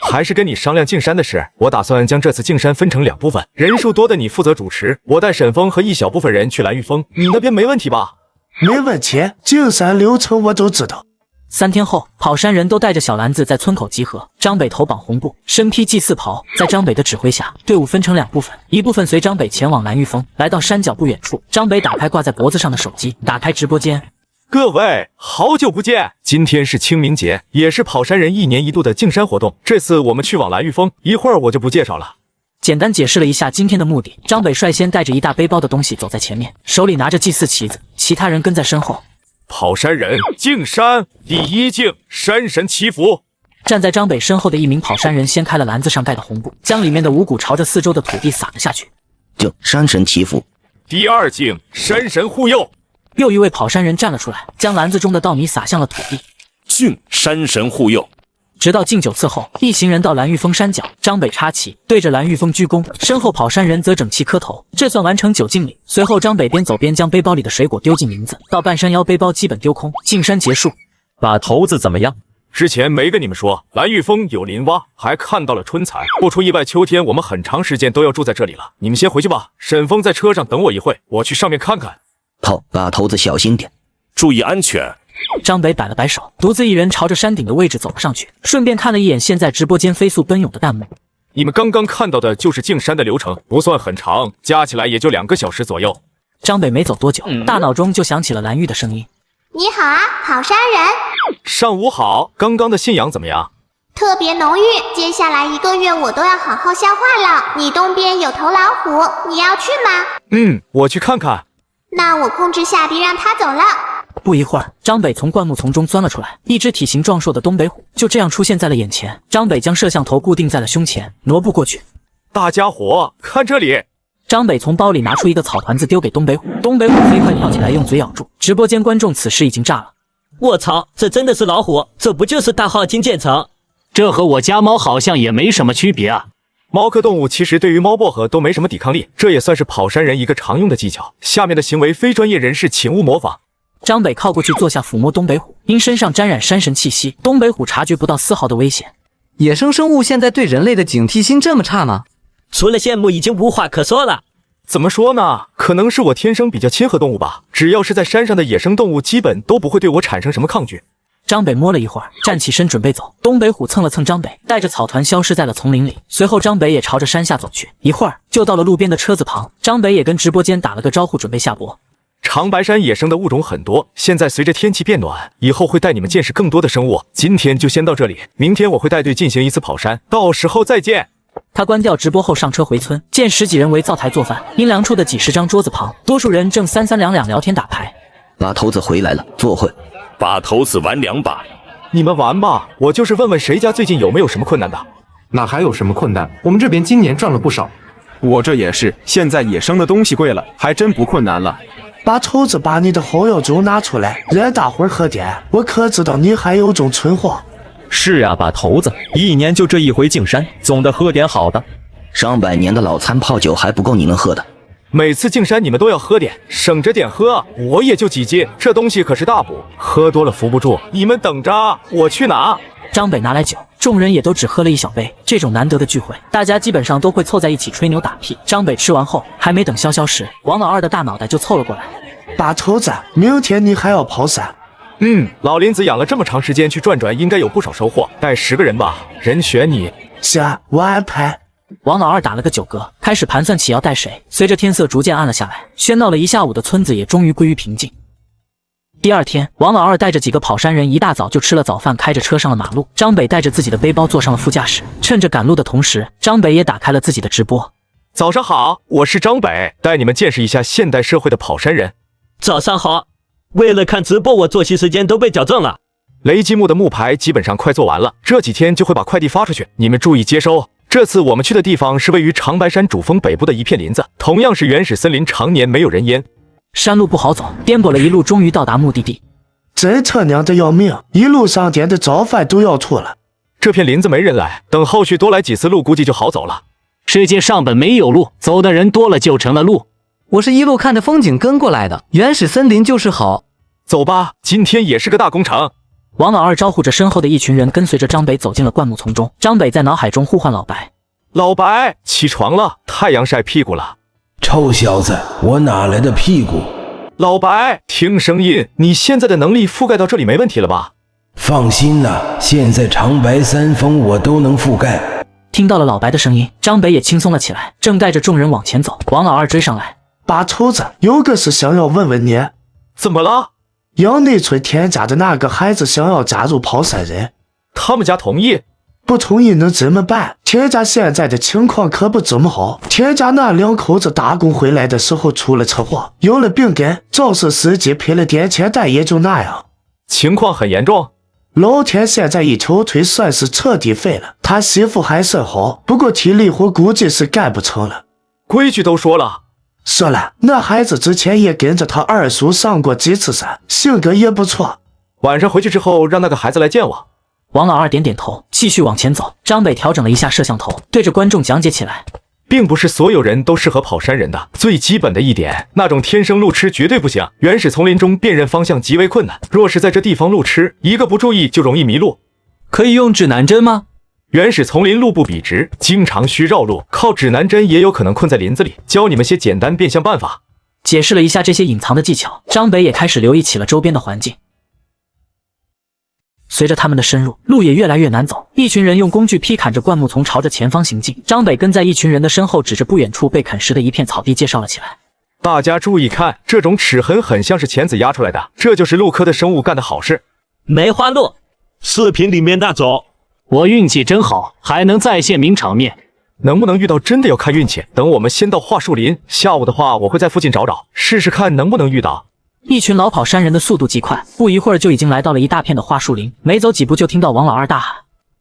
还是跟你商量进山的事，我打算将这次进山分成2部分，人数多的你负责主持，我带沈峰和一小部分人去蓝玉峰，你那边没问题吧？没问题，进山流程我都知道。3天后，跑山人都带着小篮子在村口集合。张北头绑红布，身披祭祀袍，在张北的指挥下，队伍分成2部分，一部分随张北前往蓝玉峰。来到山脚不远处，张北打开挂在脖子上的手机，打开直播间。各位，好久不见！今天是清明节，也是跑山人1年1度的进山活动。这次我们去往蓝玉峰，一会儿我就不介绍了。简单解释了一下今天的目的。张北率先带着一大背包的东西走在前面，手里拿着祭祀旗子，其他人跟在身后。跑山人进山，第1敬山神祈福。站在张北身后的一名跑山人掀开了篮子上盖的红布，将里面的五谷朝着四周的土地撒了下去。敬山神祈福。第2敬山神护佑。又一位跑山人站了出来，将篮子中的稻米撒向了土地。敬山神护佑。直到敬9次后，一行人到蓝玉峰山脚，张北插旗，对着蓝玉峰鞠躬，身后跑山人则整齐磕头，这算完成9敬礼。随后，张北边走边将背包里的水果丢进林子，到半山腰，背包基本丢空，进山结束。把头子怎么样？之前没跟你们说，蓝玉峰有林蛙，还看到了春蚕。不出意外，秋天我们很长时间都要住在这里了。你们先回去吧，沈峰在车上等我一会，我去上面看看。好，把头子小心点，注意安全。张北摆了摆手，独自一人朝着山顶的位置走了上去，顺便看了一眼现在直播间飞速奔涌的弹幕。你们刚刚看到的就是进山的流程，不算很长，加起来也就2个小时左右。张北没走多久，大脑中就响起了蓝玉的声音：“你好啊，跑山人。上午好，刚刚的信仰怎么样？特别浓郁，接下来1个月我都要好好消化了。你东边有头老虎，你要去吗？我去看看。那我控制下逼让他走了。”不一会儿，张北从灌木丛中钻了出来，一只体型壮硕的东北虎就这样出现在了眼前。张北将摄像头固定在了胸前，挪步过去。大家伙，看这里！张北从包里拿出一个草团子丢给东北虎，东北虎飞快跳起来，用嘴咬住。直播间观众此时已经炸了。卧槽，这真的是老虎？这不就是大号金渐层？这和我家猫好像也没什么区别啊。猫科动物其实对于猫薄荷都没什么抵抗力，这也算是跑山人一个常用的技巧。下面的行为非专业人士请勿模仿。张北靠过去坐下抚摸东北虎，因身上沾染山神气息，东北虎察觉不到丝毫的危险。野生生物现在对人类的警惕心这么差吗？除了羡慕已经无话可说了。怎么说呢？可能是我天生比较亲和动物吧，只要是在山上的野生动物基本都不会对我产生什么抗拒。张北摸了一会儿，站起身准备走。东北虎蹭了蹭张北，带着草团消失在了丛林里。随后张北也朝着山下走去，一会儿就到了路边的车子旁。张北也跟直播间打了个招呼，准备下播。长白山野生的物种很多，现在随着天气变暖，以后会带你们见识更多的生物。今天就先到这里，明天我会带队进行一次跑山，到时候再见。他关掉直播后上车回村，见10几人围灶台做饭，阴凉处的几10张桌子旁，多数人正三三两两聊天打牌。把头子回来了，坐会。把头子玩2把。你们玩吧，我就是问问谁家最近有没有什么困难的。哪还有什么困难？我们这边今年赚了不少。我这也是，现在野生的东西贵了，还真不困难了。把头子把你的后药酒拿出来，让大伙儿喝点。我可知道你还有种存货。是啊，把头子1年就这一回进山，总得喝点好的。上百年的老餐泡酒还不够你们喝的。每次进山你们都要喝点，省着点喝。我也就几斤，这东西可是大补，喝多了扶不住。你们等着，我去拿。张北拿来酒，众人也都只喝了1小杯。这种难得的聚会，大家基本上都会凑在一起吹牛打屁。张北吃完后，还没等消消食，王老二的大脑袋就凑了过来。把头子，明天你还要跑山？老林子养了这么长时间，去转转应该有不少收获。带10个人吧，人选你。行，我安排。王老二打了个9嗝，开始盘算起要带谁。随着天色逐渐暗了下来，喧闹了一下午的村子也终于归于平静。第二天，王老二带着几个跑山人一大早就吃了早饭，开着车上了马路。张北带着自己的背包坐上了副驾驶，趁着赶路的同时，张北也打开了自己的直播。早上好，我是张北，带你们见识一下现代社会的跑山人。早上好，为了看直播，我作息时间都被矫正了。雷击木的木牌基本上快做完了，这几天就会把快递发出去，你们注意接收。这次我们去的地方是位于长白山主峰北部的一片林子，同样是原始森林，常年没有人烟。山路不好走，颠簸了一路，终于到达目的地。真他娘的要命，一路上点的早饭都要吐了。这片林子没人来，等后续多来几次路，估计就好走了。世界上本没有路，走的人多了就成了路。我是一路看着风景跟过来的，原始森林就是好。走吧，今天也是个大工程。王老二招呼着身后的一群人，跟随着张北走进了灌木丛中。张北在脑海中呼唤老白：“老白，起床了，太阳晒屁股了。”臭小子，我哪来的屁股？老白，听声音，你现在的能力覆盖到这里没问题了吧？放心啦，现在长白山峰我都能覆盖。听到了老白的声音，张北也轻松了起来，正带着众人往前走。王老二追上来：“把头子，有个事想要问问你。”怎么了？杨内村田家的那个孩子想要加入跑山人，他们家同意？不同意能怎么办？田家现在的情况可不怎么好，田家那2口子打工回来的时候出了车祸，有了病根，肇事司机赔了点钱，但也就那样。情况很严重。老田现在一条腿算是彻底废了，他媳妇还算好，不过体力活估计是干不成了。规矩都说了。说了，那孩子之前也跟着他二叔上过几次山，性格也不错。晚上回去之后，让那个孩子来见我。王老二点点头，继续往前走。张北调整了一下摄像头，对着观众讲解起来。并不是所有人都适合跑山人的，最基本的一点，那种天生路痴绝对不行。原始丛林中辨认方向极为困难，若是在这地方路痴，一个不注意就容易迷路。可以用指南针吗？原始丛林路不笔直，经常需绕路，靠指南针也有可能困在林子里。教你们些简单变相办法。解释了一下这些隐藏的技巧，张北也开始留意起了周边的环境。随着他们的深入，路也越来越难走。一群人用工具劈砍着灌木丛，朝着前方行进。张北跟在一群人的身后，指着不远处被啃食的一片草地介绍了起来。大家注意看，这种齿痕很像是钳子压出来的，这就是陆科的生物干的好事。梅花鹿，视频里面那种。我运气真好，还能再现名场面。能不能遇到真的要看运气。等我们先到桦树林，下午的话我会在附近找找，试试看能不能遇到。一群老跑山人的速度极快，不一会儿就已经来到了一大片的桦树林。没走几步就听到王老二大喊：“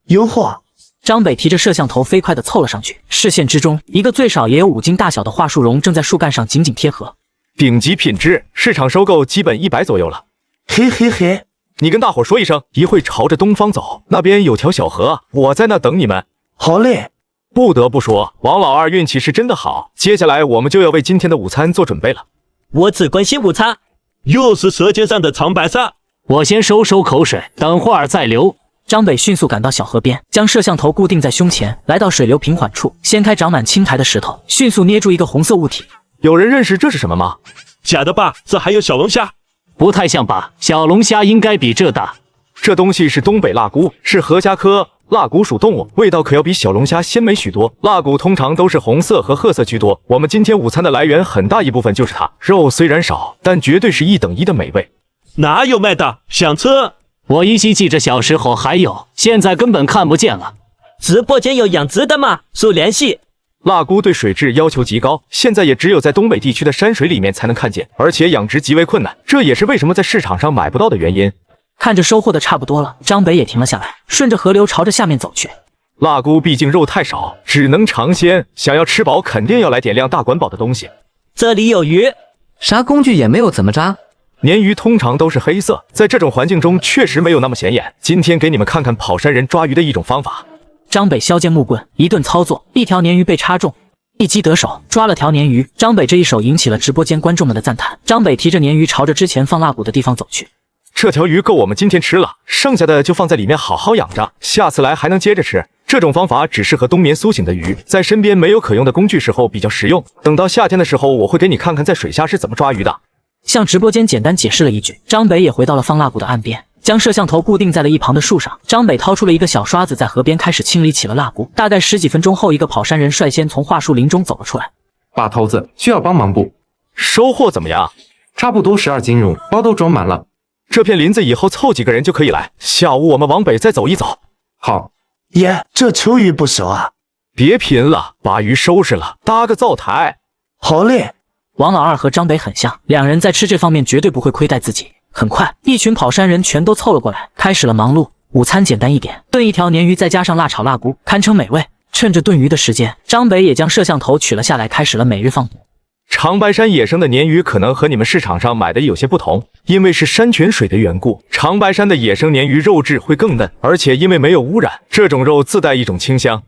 有货！”张北提着摄像头飞快地凑了上去，视线之中，一个最少也有5斤大小的桦树茸正在树干上紧紧贴合，顶级品质，市场收购基本100左右了。嘿嘿嘿，你跟大伙说一声，一会朝着东方走，那边有条小河，我在那等你们。好嘞。不得不说，王老二运气是真的好。接下来我们就要为今天的午餐做准备了。我只关心午餐。又是舌尖上的长白山。我先收口水，等会儿再流。张北迅速赶到小河边，将摄像头固定在胸前，来到水流平缓处，掀开长满青苔的石头，迅速捏住一个红色物体。有人认识这是什么吗？假的吧？这还有小龙虾？不太像吧？小龙虾应该比这大。这东西是东北蜡菇，是河虾科蜡菇属动物，味道可要比小龙虾鲜美许多。蜡菇通常都是红色和褐色居多，我们今天午餐的来源很大一部分就是它。肉虽然少，但绝对是1等1的美味。哪有卖的？想吃？我依稀记着小时候还有，现在根本看不见了。直播间有养殖的吗？速联系。蜡菇对水质要求极高，现在也只有在东北地区的山水里面才能看见，而且养殖极为困难，这也是为什么在市场上买不到的原因。看着收获的差不多了，张北也停了下来，顺着河流朝着下面走去。蜡菇毕竟肉太少，只能尝鲜，想要吃饱肯定要来点量大管饱的东西。这里有鱼。啥工具也没有，怎么扎？鲶鱼通常都是黑色，在这种环境中确实没有那么显眼。今天给你们看看跑山人抓鱼的一种方法。张北削尖木棍，一顿操作，一条鲶鱼被插中，一击得手，抓了条鲶鱼。张北这一手引起了直播间观众们的赞叹。张北提着鲶鱼朝着之前放蜡骨的地方走去。这条鱼够我们今天吃了，剩下的就放在里面好好养着，下次来还能接着吃。这种方法只适合冬眠苏醒的鱼，在身边没有可用的工具时候比较实用。等到夏天的时候，我会给你看看在水下是怎么抓鱼的。向直播间简单解释了一句，张北也回到了放蜡骨的岸边，将摄像头固定在了一旁的树上。张北掏出了一个小刷子，在河边开始清理起了蜡骨。大概10几分钟后，一个跑山人率先从桦树林中走了出来。把头子，需要帮忙不？收获怎么样？差不多12斤肉，包都装满了。这片林子以后凑几个人就可以来，下午我们往北再走一走。好。爷，这秋鱼不熟啊。别贫了，把鱼收拾了，搭个灶台。好嘞。王老二和张北很像，两人在吃这方面绝对不会亏待自己。很快，一群跑山人全都凑了过来，开始了忙碌。午餐简单一点，炖一条鲶鱼，再加上辣炒辣菇，堪称美味。趁着炖鱼的时间，张北也将摄像头取了下来，开始了每日放捕。长白山野生的鲶鱼可能和你们市场上买的有些不同，因为是山泉水的缘故，长白山的野生鲶鱼肉质会更嫩，而且因为没有污染，这种肉自带一种清香。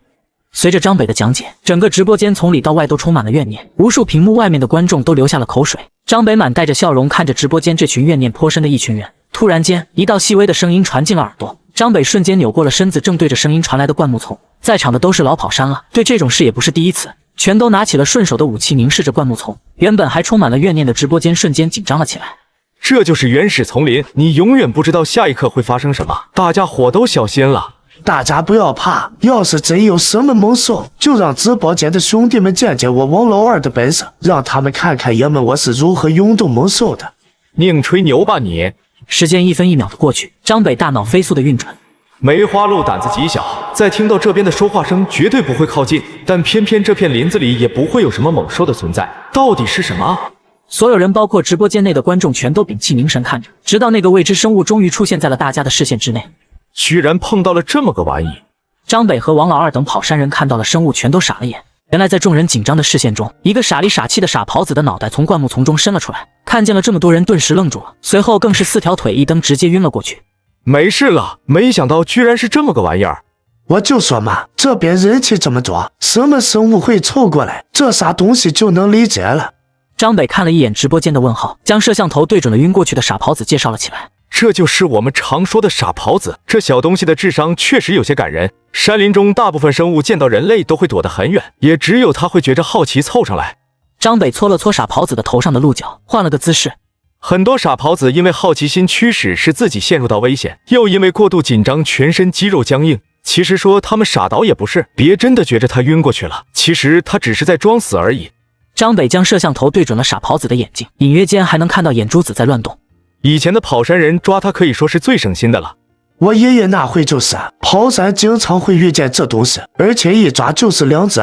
随着张北的讲解，整个直播间从里到外都充满了怨念，无数屏幕外面的观众都流下了口水。张北满带着笑容看着直播间这群怨念颇深的一群人。突然间，一道细微的声音传进了耳朵，张北瞬间扭过了身子，正对着声音传来的灌木丛。在场的都是老跑山了，对这种事也不是第一次，全都拿起了顺手的武器，凝视着灌木丛。原本还充满了怨念的直播间瞬间紧张了起来。这就是原始丛林，你永远不知道下一刻会发生什么，大家伙都小心了。大家不要怕，要是真有什么猛兽，就让直播间的兄弟们见见我王老二的本事，让他们看看爷们我是如何勇斗猛兽的。宁吹牛吧你！时间1分1秒的过去，张北大脑飞速的运转。梅花鹿胆子极小，在听到这边的说话声绝对不会靠近，但偏偏这片林子里也不会有什么猛兽的存在，到底是什么？所有人，包括直播间内的观众，全都屏气凝神看着，直到那个未知生物终于出现在了大家的视线之内。居然碰到了这么个玩意！张北和王老二等跑山人看到了生物，全都傻了眼。原来在众人紧张的视线中，一个傻里傻气的傻狍子的脑袋从灌木丛中伸了出来，看见了这么多人，顿时愣住了，随后更是4条腿一蹬，直接晕了过去。没事了，没想到居然是这么个玩意儿。我就说嘛，这边人气这么多，什么生物会凑过来？这啥东西就能理解了。张北看了一眼直播间的问号，将摄像头对准了晕过去的傻狍子，介绍了起来。这就是我们常说的傻狍子，这小东西的智商确实有些感人。山林中大部分生物见到人类都会躲得很远，也只有它会觉着好奇凑上来。张北搓了搓傻狍子的头上的鹿角，换了个姿势。很多傻狍子因为好奇心驱使，使自己陷入到危险，又因为过度紧张，全身肌肉僵硬。其实说他们傻倒也不是，别真的觉着他晕过去了，其实他只是在装死而已。张北将摄像头对准了傻狍子的眼睛，隐约间还能看到眼珠子在乱动。以前的跑山人抓他可以说是最省心的了。我爷爷那会就是跑山经常会遇见这东西，而且一抓就是2只。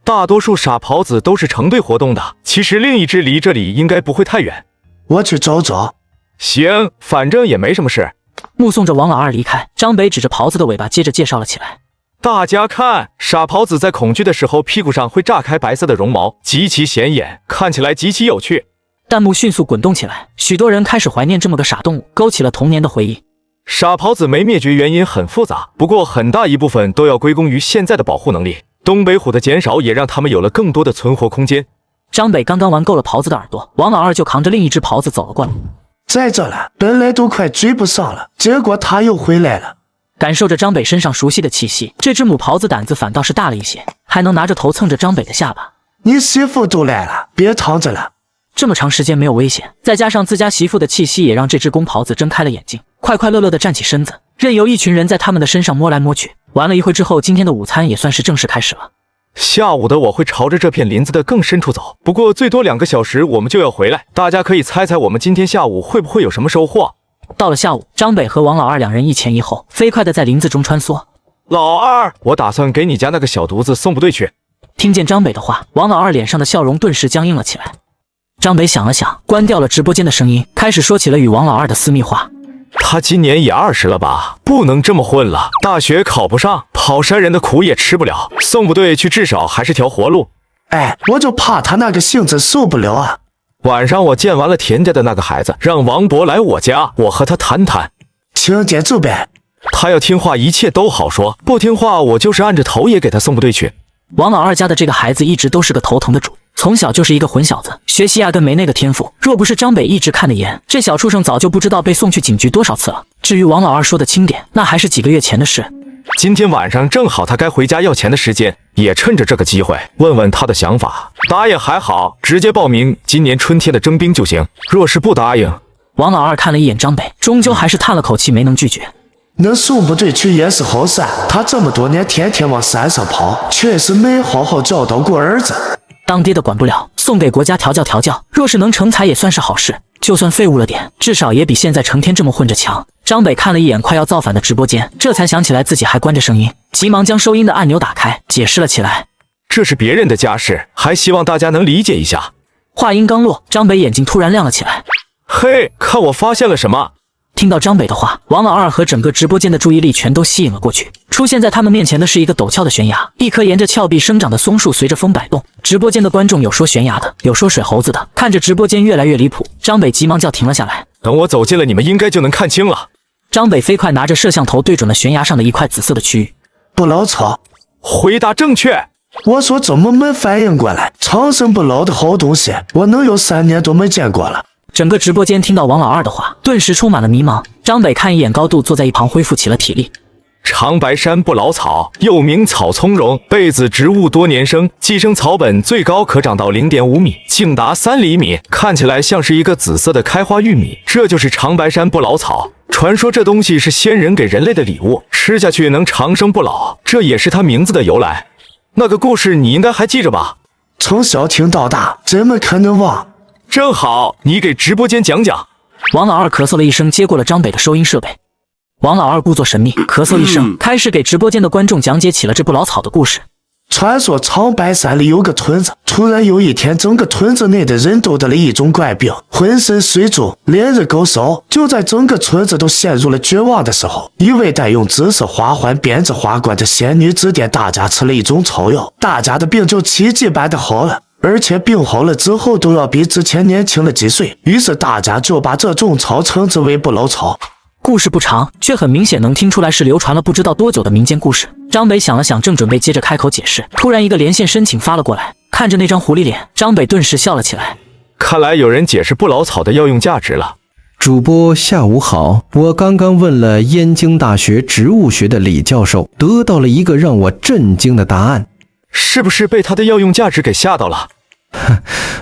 大多数傻狍子都是成队活动的，其实另一只离这里应该不会太远。我去找找。行，反正也没什么事。目送着王老二离开，张北指着狍子的尾巴接着介绍了起来。大家看，傻狍子在恐惧的时候屁股上会炸开白色的绒毛，极其显眼，看起来极其有趣。弹幕迅速滚动起来，许多人开始怀念这么个傻动物，勾起了童年的回忆。傻狍子没灭绝原因很复杂，不过很大一部分都要归功于现在的保护能力。东北虎的减少也让他们有了更多的存活空间。张北刚刚玩够了狍子的耳朵，王老二就扛着另一只狍子走了过来。在这了，本来都快追不上了，结果他又回来了。感受着张北身上熟悉的气息，这只母狍子胆子反倒是大了一些，还能拿着头蹭着张北的下巴。你媳妇都来了，别躺着了。这么长时间没有危险，再加上自家媳妇的气息，也让这只公狍子睁开了眼睛，快快乐乐地站起身子，任由一群人在他们的身上摸来摸去。玩了一会之后，今天的午餐也算是正式开始了。下午的我会朝着这片林子的更深处走，不过最多2个小时我们就要回来。大家可以猜猜我们今天下午会不会有什么收获？到了下午，张北和王老二两人一前一后，飞快地在林子中穿梭。老二，我打算给你家那个小犊子送部队去。听见张北的话，王老二脸上的笑容顿时僵硬了起来。张北想了想，关掉了直播间的声音，开始说起了与王老二的私密话。他今年也20了吧，不能这么混了，大学考不上，跑山人的苦也吃不了，送部队去至少还是条活路。哎，我就怕他那个性子受不了啊。晚上我见完了田家的那个孩子，让王博来我家，我和他谈谈。请节奏呗。他要听话，一切都好说；不听话，我就是按着头也给他送部队去。王老二家的这个孩子一直都是个头疼的主，从小就是一个混小子，学习压根没那个天赋。若不是张北一直看得严，这小畜生早就不知道被送去警局多少次了。至于王老二说的轻点，那还是几个月前的事。今天晚上正好他该回家要钱的时间，也趁着这个机会问问他的想法。答应还好，直接报名今年春天的征兵就行。若是不答应，王老二看了一眼张北，终究还是叹了口气，没能拒绝。能送部队去也是好事，他这么多年天天往山上跑，确实没好好教导过儿子。当爹的管不了，送给国家调教调教，若是能成才也算是好事。就算废物了点，至少也比现在成天这么混着强。张北看了一眼快要造反的直播间，这才想起来自己还关着声音，急忙将收音的按钮打开，解释了起来。这是别人的家事，还希望大家能理解一下。话音刚落，张北眼睛突然亮了起来。嘿，看我发现了什么！听到张北的话，王老二和整个直播间的注意力全都吸引了过去。出现在他们面前的是一个陡峭的悬崖，一棵沿着峭壁生长的松树随着风摆动。直播间的观众有说悬崖的，有说水猴子的。看着直播间越来越离谱，张北急忙叫停了下来。等我走近了，你们应该就能看清了。张北飞快拿着摄像头对准了悬崖上的一块紫色的区域。不老草，回答正确。我说怎么没反应过来？长生不老的好东西，我能有3年都没见过了。整个直播间听到王老二的话，顿时充满了迷茫。张北看一眼高度，坐在一旁恢复起了体力。长白山不老草，又名草葱蓉，被子植物，多年生，寄生草本最高可长到0.5米，径达3厘米，看起来像是一个紫色的开花玉米，这就是长白山不老草。传说这东西是先人给人类的礼物，吃下去能长生不老，这也是它名字的由来。那个故事你应该还记着吧？从小听到大，怎么可能忘？正好，你给直播间讲讲。王老二咳嗽了一声，接过了张北的收音设备。王老二故作神秘，咳嗽一声，开始给直播间的观众讲解起了这不老草的故事。传说长白山里有个村子，突然有一天，整个村子内的人都得了一种怪病，浑身水肿，连日高烧。就在整个村子都陷入了绝望的时候，一位带用紫色花环、编着花冠的仙女指点大家吃了一种草药，大家的病就奇迹般的好了。而且病好了之后都要比之前年轻了几岁，于是大家就把这种草称之为不老草。故事不长，却很明显能听出来是流传了不知道多久的民间故事。张北想了想，正准备接着开口解释，突然一个连线申请发了过来。看着那张狐狸脸，张北顿时笑了起来。看来有人解释不老草的药用价值了。主播下午好，我刚刚问了燕京大学植物学的李教授，得到了一个让我震惊的答案。是不是被他的药用价值给吓到了？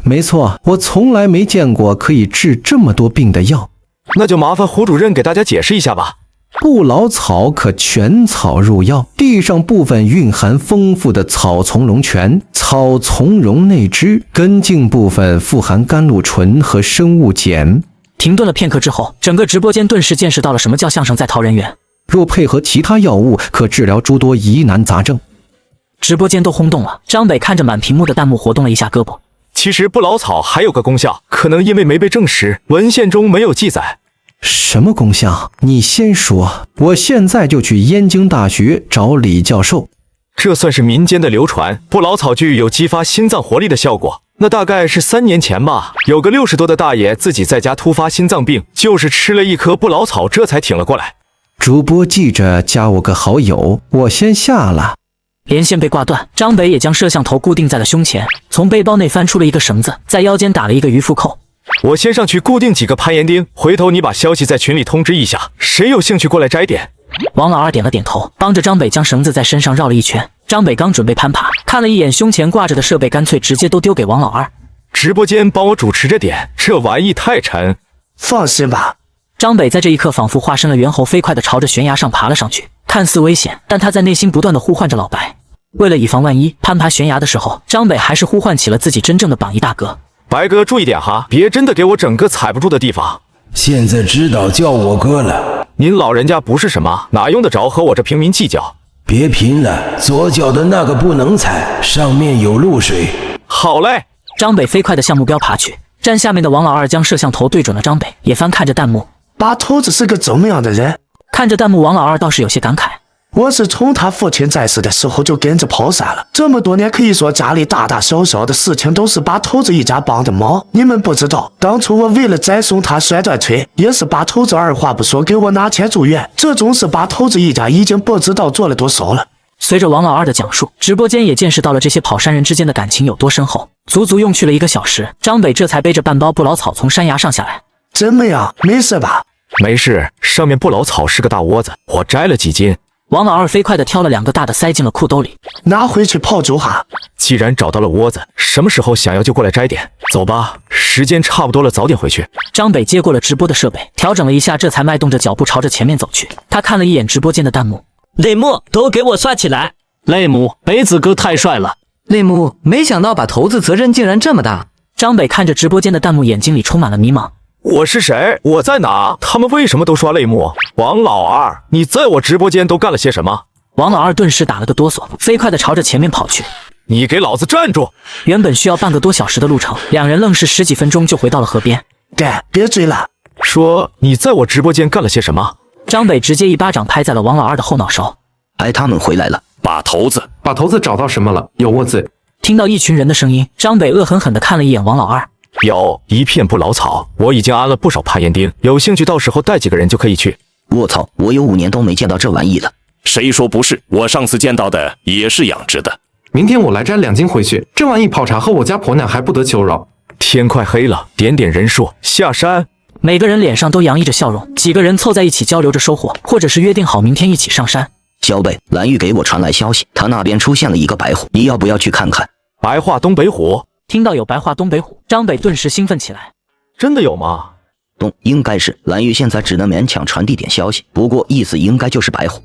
没错，我从来没见过可以治这么多病的药。那就麻烦胡主任给大家解释一下吧。不老草可全草入药，地上部分蕴含丰富的草丛龙醛，草丛溶内汁，根茎部分富含甘露醇和生物碱。停顿了片刻之后，整个直播间顿时见识到了什么叫相声在逃人员。若配合其他药物，可治疗诸多疑难杂症。直播间都轰动了，张北看着满屏幕的弹幕，活动了一下胳膊。其实不老草还有个功效，可能因为没被证实，文献中没有记载。什么功效？你先说，我现在就去燕京大学找李教授。这算是民间的流传，不老草具有激发心脏活力的效果。那大概是3年前吧，有个60多的大爷自己在家突发心脏病，就是吃了一颗不老草，这才挺了过来。主播记着加我个好友，我先下了。连线被挂断，张北也将摄像头固定在了胸前，从背包内翻出了一个绳子，在腰间打了一个渔夫扣。我先上去固定几个攀岩钉，回头你把消息在群里通知一下，谁有兴趣过来摘点。王老二点了点头，帮着张北将绳子在身上绕了一圈。张北刚准备攀爬，看了一眼胸前挂着的设备，干脆直接都丢给王老二。直播间帮我主持着点，这玩意太沉。放心吧。张北在这一刻仿佛化身了猿猴，飞快地朝着悬崖上爬了上去，看似危险，但他在内心不断地呼唤着老白。为了以防万一，攀爬悬崖的时候，张北还是呼唤起了自己真正的榜一大哥。白哥注意点哈，别真的给我整个踩不住的地方。现在知道叫我哥了。您老人家不是什么，哪用得着和我这平民计较？别贫了，左脚的那个不能踩，上面有露水。好嘞。张北飞快地向目标爬去，站下面的王老二将摄像头对准了张北，也翻看着弹幕。把头子是个怎么样的人？看着弹幕，王老二倒是有些感慨。我是从他父亲在世的时候就跟着跑山了，这么多年可以说家里大大小小的事情都是把头子一家帮的忙。你们不知道，当初我为了再送他摔断腿，也是把头子二话不说给我拿钱住院，这种事把头子一家已经不知道做了多少了。随着王老二的讲述，直播间也见识到了这些跑山人之间的感情有多深厚。足足用去了1个小时，张北这才背着半包不老草从山崖上下来。怎么样，没事吧？没事，上面不老草是个大窝子，我摘了几斤。王老二飞快地挑了2个大的塞进了裤兜里，拿回去泡酒哈。既然找到了窝子，什么时候想要就过来摘点。走吧，时间差不多了，早点回去。张北接过了直播的设备，调整了一下，这才迈动着脚步朝着前面走去。他看了一眼直播间的弹幕，泪目都给我刷起来！泪目，北子哥太帅了！泪目，没想到把头子责任竟然这么大。张北看着直播间的弹幕，眼睛里充满了迷茫。我是谁？我在哪？他们为什么都刷泪目？王老二，你在我直播间都干了些什么？王老二顿时打了个哆嗦，飞快地朝着前面跑去。你给老子站住！原本需要半个多小时的路程，两人愣是10几分钟就回到了河边。干，别追了！说你在我直播间干了些什么？张北直接一巴掌拍在了王老二的后脑勺。哎，他们回来了。把头子找到什么了？有窝子。听到一群人的声音，张北恶狠狠地看了一眼王老二。有一片不老草，我已经安了不少攀岩钉，有兴趣到时候带几个人就可以去。卧槽，我有5年都没见到这玩意了。谁说不是？我上次见到的也是养殖的。明天我来摘2斤回去，这玩意泡茶和我家婆娘还不得求饶。天快黑了，点人数下山。每个人脸上都洋溢着笑容，几个人凑在一起交流着收获，或者是约定好明天一起上山。小北，蓝玉给我传来消息，他那边出现了一个白虎，你要不要去看看？白化东北虎。听到有白化东北虎，张北顿时兴奋起来。真的有吗？应该是。蓝玉现在只能勉强传递点消息，不过意思应该就是白虎。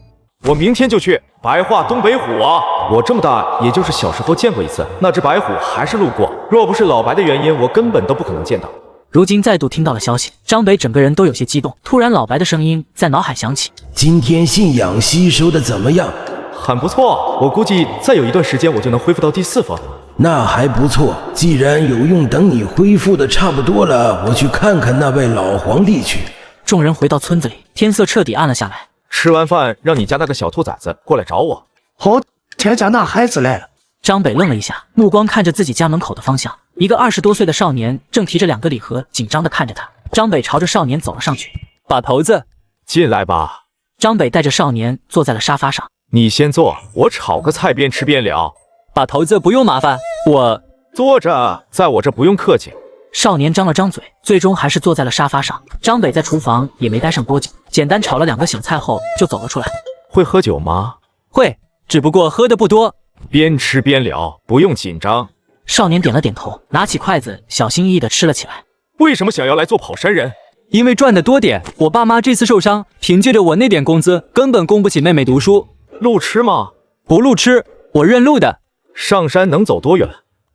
我明天就去。白化东北虎啊！我这么大，也就是小时候见过一次，那只白虎还是路过，若不是老白的原因，我根本都不可能见到。如今再度听到了消息，张北整个人都有些激动。突然老白的声音在脑海响起：今天信仰吸收的怎么样？很不错，我估计再有一段时间我就能恢复到第4分。那还不错，既然有用，等你恢复的差不多了，我去看看那位老皇帝去。众人回到村子里，天色彻底暗了下来。吃完饭，让你家那个小兔崽子过来找我。好，天家那孩子来了。张北愣了一下，目光看着自己家门口的方向，一个20多岁的少年正提着2个礼盒，紧张地看着他。张北朝着少年走了上去。把头子，进来吧。张北带着少年坐在了沙发上。你先坐，我炒个菜边吃边聊。把头子不用麻烦，我坐着，在我这不用客气。少年张了张嘴，最终还是坐在了沙发上。张北在厨房也没待上多久，简单炒了2个小菜后就走了出来。会喝酒吗？会，只不过喝的不多。边吃边聊，不用紧张。少年点了点头，拿起筷子小心翼翼地吃了起来。为什么想要来做跑山人？因为赚得多点。我爸妈这次受伤，凭借着我那点工资，根本供不起妹妹读书。路痴吗？不路痴，我认路的。上山能走多远？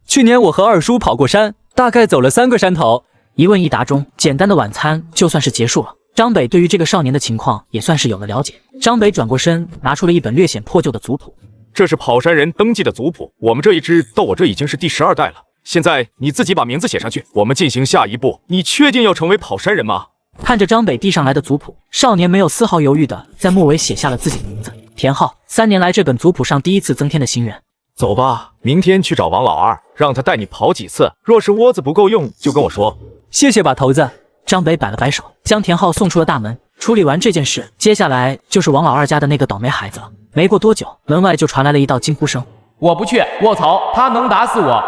去年我和二叔跑过山，大概走了3个山头。一问一答中，简单的晚餐就算是结束了。张北对于这个少年的情况也算是有了了解。张北转过身，拿出了一本略显破旧的族谱。这是跑山人登记的族谱，我们这一支到我这已经是第12代了。现在你自己把名字写上去，我们进行下一步。你确定要成为跑山人吗？看着张北递上来的族谱，少年没有丝毫犹豫的在末尾写下了自己的名字，田浩。3年来这本族谱上第一次增添的心愿。走吧，明天去找王老二，让他带你跑几次。若是窝子不够用，就跟我说。谢谢把头子。张北摆了摆手，将田浩送出了大门。处理完这件事，接下来就是王老二家的那个倒霉孩子了。没过多久，门外就传来了一道惊呼声：“我不去！卧槽，他能打死我！”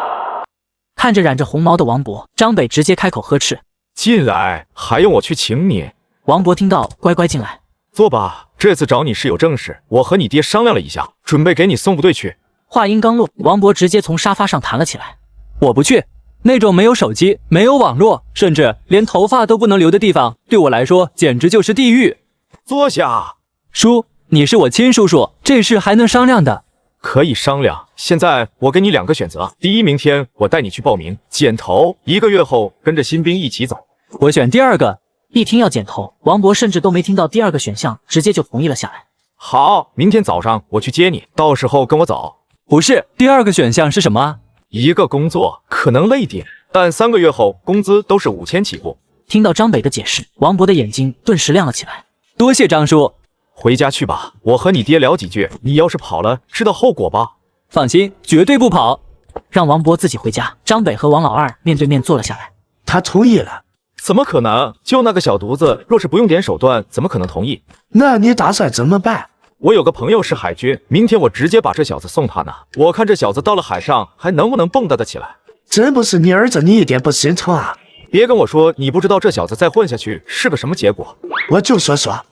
看着染着红毛的王博，张北直接开口呵斥：“进来，还用我去请你？”王博听到，乖乖进来。坐吧，这次找你是有正事，我和你爹商量了一下，准备给你送部队去。话音刚落，王博直接从沙发上弹了起来。我不去，那种没有手机、没有网络，甚至连头发都不能留的地方，对我来说简直就是地狱。坐下。叔，你是我亲叔叔，这事还能商量的。可以商量。现在我给你2个选择：第一，明天我带你去报名剪头，1个月后跟着新兵一起走。我选第2个。一听要剪头，王博甚至都没听到第2个选项，直接就同意了下来。好，明天早上我去接你，到时候跟我走。不是，第2个选项是什么啊？一个工作可能累点，但3个月后工资都是5000起步。听到张北的解释，王博的眼睛顿时亮了起来。多谢张叔。回家去吧，我和你爹聊几句，你要是跑了，知道后果吧？放心，绝对不跑。让王博自己回家。张北和王老二面对面坐了下来。他同意了。怎么可能？就那个小犊子，若是不用点手段，怎么可能同意？那你打算怎么办？我有个朋友是海军，明天我直接把这小子送他呢。我看这小子到了海上还能不能蹦跶得起来。真不是你儿子，你一点不心疼啊！别跟我说你不知道这小子再混下去是个什么结果。我就说说。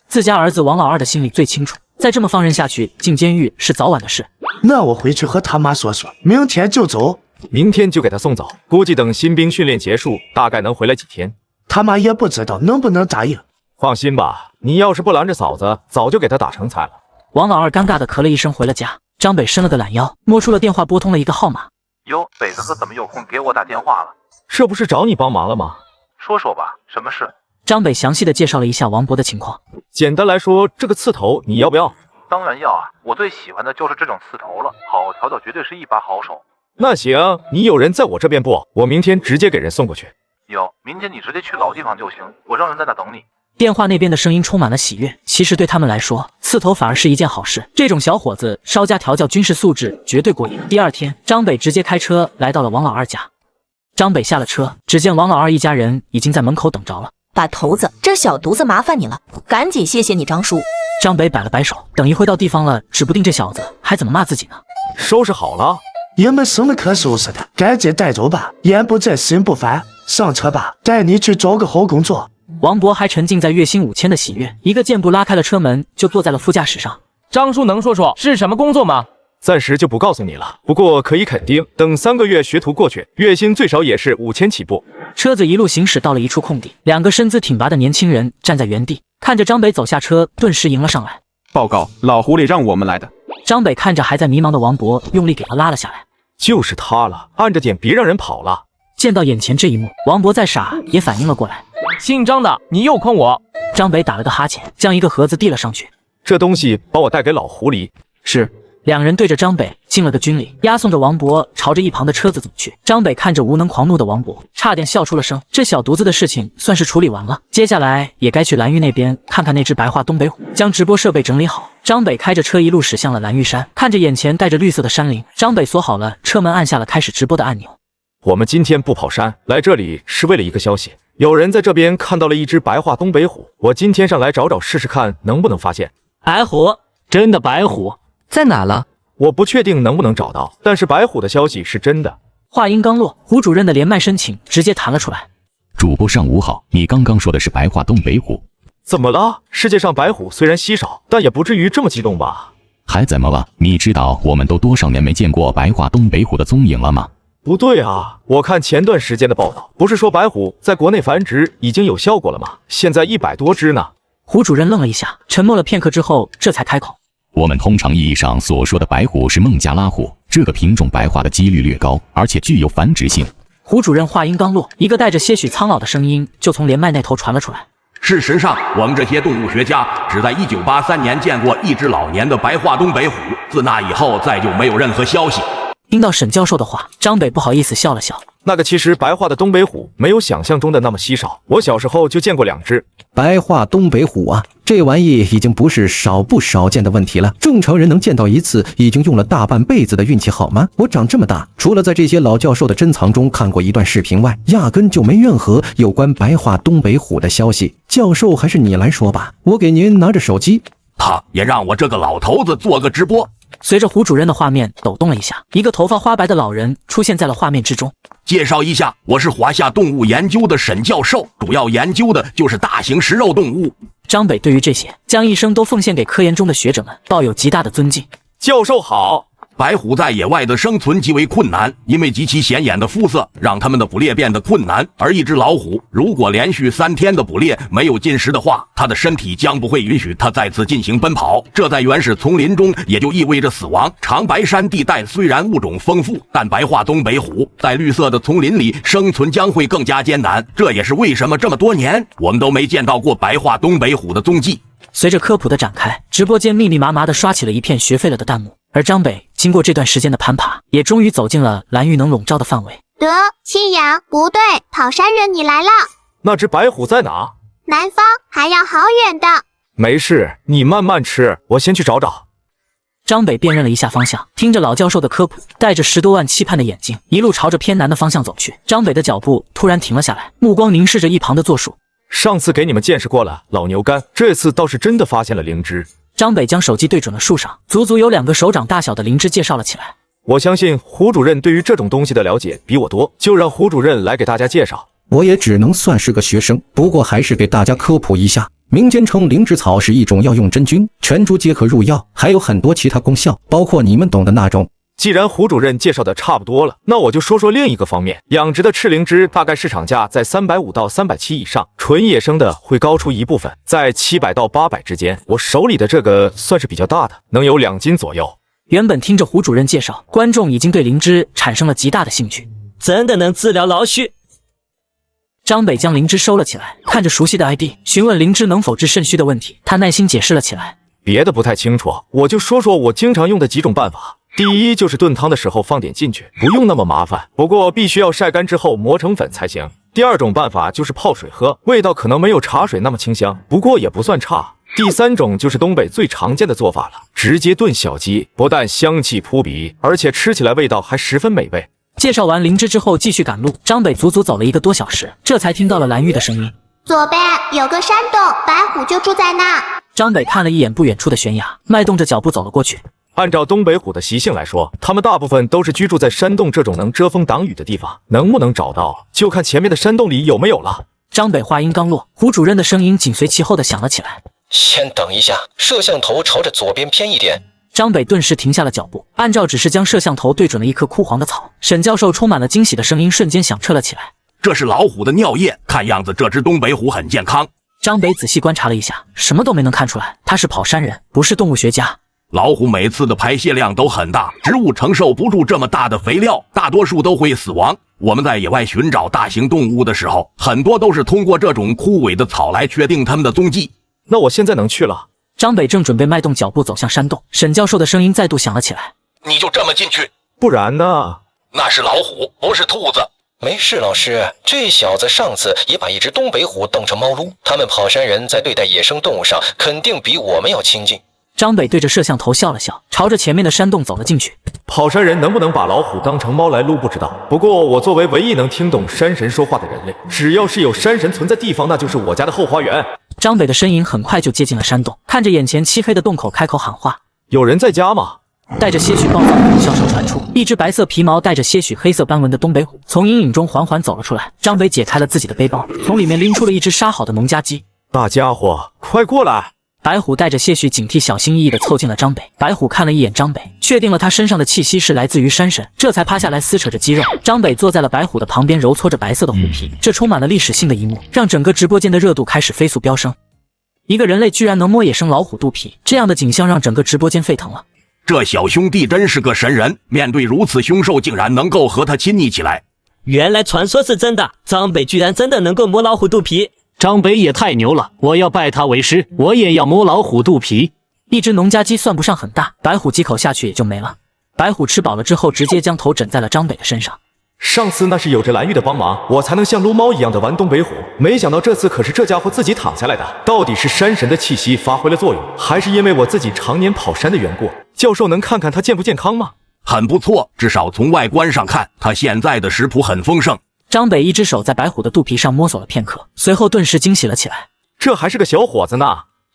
自家儿子王老二的心里最清楚，再这么放任下去，进监狱是早晚的事。那我回去和他妈说说，明天就走。明天就给他送走，估计等新兵训练结束，大概能回来几天。他妈也不知道能不能答应。放心吧，你要是不拦着嫂子，早就给他打成才了。王老二尴尬的咳了一声回了家。张北伸了个懒腰，摸出了电话，拨通了一个号码。哟，北子哥怎么有空给我打电话了？这不是找你帮忙了吗？说说吧，什么事？张北详细的介绍了一下王博的情况。简单来说，这个刺头你要不要？当然要啊，我最喜欢的就是这种刺头了，好调教绝对是一把好手。那行，你有人在我这边不？我明天直接给人送过去。有，明天你直接去老地方就行，我让人在那等你。电话那边的声音充满了喜悦。其实对他们来说，刺头反而是一件好事。这种小伙子稍加调教，军事素质绝对过硬。第2天，张北直接开车来到了王老二家。张北下了车，只见王老二一家人已经在门口等着了。把头子，这小犊子麻烦你了，赶紧谢谢你张叔。张北摆了摆手，等一会到地方了，指不定这小子还怎么骂自己呢。收拾好了。也没什么可收拾的，赶紧带走吧，眼不见心不烦。上车吧，带你去找个好工作。王博还沉浸在月薪5000的喜悦，一个箭步拉开了车门，就坐在了副驾驶上。张叔能说说是什么工作吗？暂时就不告诉你了，不过可以肯定，等3个月学徒过去，月薪最少也是5000起步。车子一路行驶到了一处空地，2个身姿挺拔的年轻人站在原地，看着张北走下车，顿时迎了上来。报告，老狐狸让我们来的。张北看着还在迷茫的王博，用力给他拉了下来。就是他了，按着点，别让人跑了。见到眼前这一幕，王博再傻也反应了过来。姓张的，你又诓我！张北打了个哈欠，将一个盒子递了上去。这东西帮我带给老狐狸。是。2人对着张北敬了个军礼，押送着王博朝着一旁的车子走去。张北看着无能狂怒的王博，差点笑出了声。这小犊子的事情算是处理完了，接下来也该去蓝玉那边看看那只白化东北虎。将直播设备整理好，张北开着车一路驶向了蓝玉山。看着眼前带着绿色的山林，张北锁好了车门，按下了开始直播的按钮。我们今天不跑山，来这里是为了一个消息，有人在这边看到了一只白化东北虎，我今天上来找找试试看能不能发现。白虎？真的白虎？在哪了？我不确定能不能找到，但是白虎的消息是真的。话音刚落，胡主任的连麦申请直接弹了出来。主播上午好，你刚刚说的是白化东北虎？怎么了？世界上白虎虽然稀少，但也不至于这么激动吧？还怎么了？你知道我们都多少年没见过白化东北虎的踪影了吗？不对啊，我看前段时间的报道，不是说白虎在国内繁殖已经有效果了吗？现在100多只呢。胡主任愣了一下，沉默了片刻之后，这才开口。我们通常意义上所说的白虎是孟加拉虎，这个品种白化的几率略高，而且具有繁殖性。胡主任话音刚落，一个带着些许苍老的声音就从连麦那头传了出来。事实上，我们这些动物学家只在1983年见过一只老年的白化东北虎，自那以后再就没有任何消息。听到沈教授的话，张北不好意思笑了笑。那个其实白化的东北虎没有想象中的那么稀少，我小时候就见过2只。白化东北虎啊，这玩意已经不是少不少见的问题了。正常人能见到一次，已经用了大半辈子的运气，好吗？我长这么大，除了在这些老教授的珍藏中看过一段视频外，压根就没任何有关白化东北虎的消息。教授，还是你来说吧，我给您拿着手机。他也让我这个老头子做个直播。随着胡主任的画面抖动了一下，一个头发花白的老人出现在了画面之中。介绍一下，我是华夏动物研究的沈教授，主要研究的就是大型食肉动物。张北对于这些将一生都奉献给科研中的学者们抱有极大的尊敬。教授好。白虎在野外的生存极为困难，因为极其显眼的肤色让它们的捕猎变得困难。而一只老虎如果连续3天的捕猎没有进食的话，它的身体将不会允许它再次进行奔跑，这在原始丛林中也就意味着死亡。长白山地带虽然物种丰富，但白化东北虎在绿色的丛林里生存将会更加艰难，这也是为什么这么多年我们都没见到过白化东北虎的踪迹。随着科普的展开，直播间密密麻麻地刷起了一片学废了的弹幕。而张北经过这段时间的攀爬，也终于走进了蓝玉能笼罩的范围。得，青阳，不对，跑山人你来了。那只白虎在哪？南方，还要好远的。没事，你慢慢吃，我先去找找。张北辨认了一下方向，听着老教授的科普，带着10多万期盼的眼睛，一路朝着偏南的方向走去。张北的脚步突然停了下来，目光凝视着一旁的座树。上次给你们见识过了老牛肝，这次倒是真的发现了灵芝。张北将手机对准了树上，足足有2个手掌大小的灵芝介绍了起来。我相信胡主任对于这种东西的了解比我多，就让胡主任来给大家介绍。我也只能算是个学生，不过还是给大家科普一下。民间称灵芝草是一种药用真菌，全株皆可入药，还有很多其他功效，包括你们懂的那种。既然胡主任介绍的差不多了，那我就说说另一个方面。养殖的赤灵芝大概市场价在350到370以上，纯野生的会高出一部分，在700到800之间。我手里的这个算是比较大的，能有2斤左右。原本听着胡主任介绍，观众已经对灵芝产生了极大的兴趣。真的能治疗老虚？张北将灵芝收了起来，看着熟悉的 ID， 询问灵芝能否治肾虚的问题。他耐心解释了起来。别的不太清楚，我就说说我经常用的几种办法。第一就是炖汤的时候放点进去，不用那么麻烦，不过必须要晒干之后磨成粉才行。第2种办法就是泡水喝，味道可能没有茶水那么清香，不过也不算差。第3种就是东北最常见的做法了，直接炖小鸡，不但香气扑鼻，而且吃起来味道还十分美味。介绍完灵芝之后，继续赶路。张北足足走了1个多小时，这才听到了蓝玉的声音。左边有个山洞，白虎就住在那。张北看了一眼不远处的悬崖，迈动着脚步走了过去。按照东北虎的习性来说，它们大部分都是居住在山洞这种能遮风挡雨的地方，能不能找到，就看前面的山洞里有没有了。张北话音刚落，胡主任的声音紧随其后的响了起来。先等一下，摄像头朝着左边偏一点。张北顿时停下了脚步，按照指示将摄像头对准了一棵枯黄的草。沈教授充满了惊喜的声音瞬间响彻了起来。这是老虎的尿液，看样子这只东北虎很健康。张北仔细观察了一下，什么都没能看出来，他是跑山人，不是动物学家。老虎每次的排泄量都很大，植物承受不住这么大的肥料，大多数都会死亡。我们在野外寻找大型动物的时候，很多都是通过这种枯萎的草来确定它们的踪迹。那我现在能去了。张北正准备迈动脚步走向山洞，沈教授的声音再度响了起来。你就这么进去？不然呢？那是老虎，不是兔子。没事，老师，这小子上次也把一只东北虎当成猫撸。他们跑山人在对待野生动物上肯定比我们要亲近。张北对着摄像头笑了笑，朝着前面的山洞走了进去。跑山人能不能把老虎当成猫来撸不知道，不过我作为唯一能听懂山神说话的人类，只要是有山神存在地方，那就是我家的后花园。张北的身影很快就接近了山洞，看着眼前漆黑的洞口开口喊话：有人在家吗？带着些许暴躁的冷笑声传出，一只白色皮毛带着些许黑色斑纹的东北虎从阴影中缓缓走了出来。张北解开了自己的背包，从里面拎出了一只杀好的农家鸡。大家伙，快过来！白虎带着些许警惕，小心翼翼地凑近了张北。白虎看了一眼张北，确定了他身上的气息是来自于山神，这才趴下来撕扯着肌肉。张北坐在了白虎的旁边，揉搓着白色的虎皮。这充满了历史性的一幕，让整个直播间的热度开始飞速飙升。一个人类居然能摸野生老虎肚皮，这样的景象让整个直播间沸腾了。这小兄弟真是个神人，面对如此凶兽，竟然能够和他亲昵起来。原来传说是真的，张北居然真的能够摸老虎肚皮。张北也太牛了，我要拜他为师，我也要摸老虎肚皮。一只农家鸡算不上很大，白虎几口下去也就没了。白虎吃饱了之后，直接将头枕在了张北的身上。上次那是有着蓝玉的帮忙，我才能像撸猫一样的玩东北虎，没想到这次可是这家伙自己躺下来的。到底是山神的气息发挥了作用，还是因为我自己常年跑山的缘故？教授能看看他健不健康吗？很不错，至少从外观上看，他现在的食谱很丰盛。张北一只手在白虎的肚皮上摸索了片刻，随后顿时惊喜了起来。这还是个小伙子呢。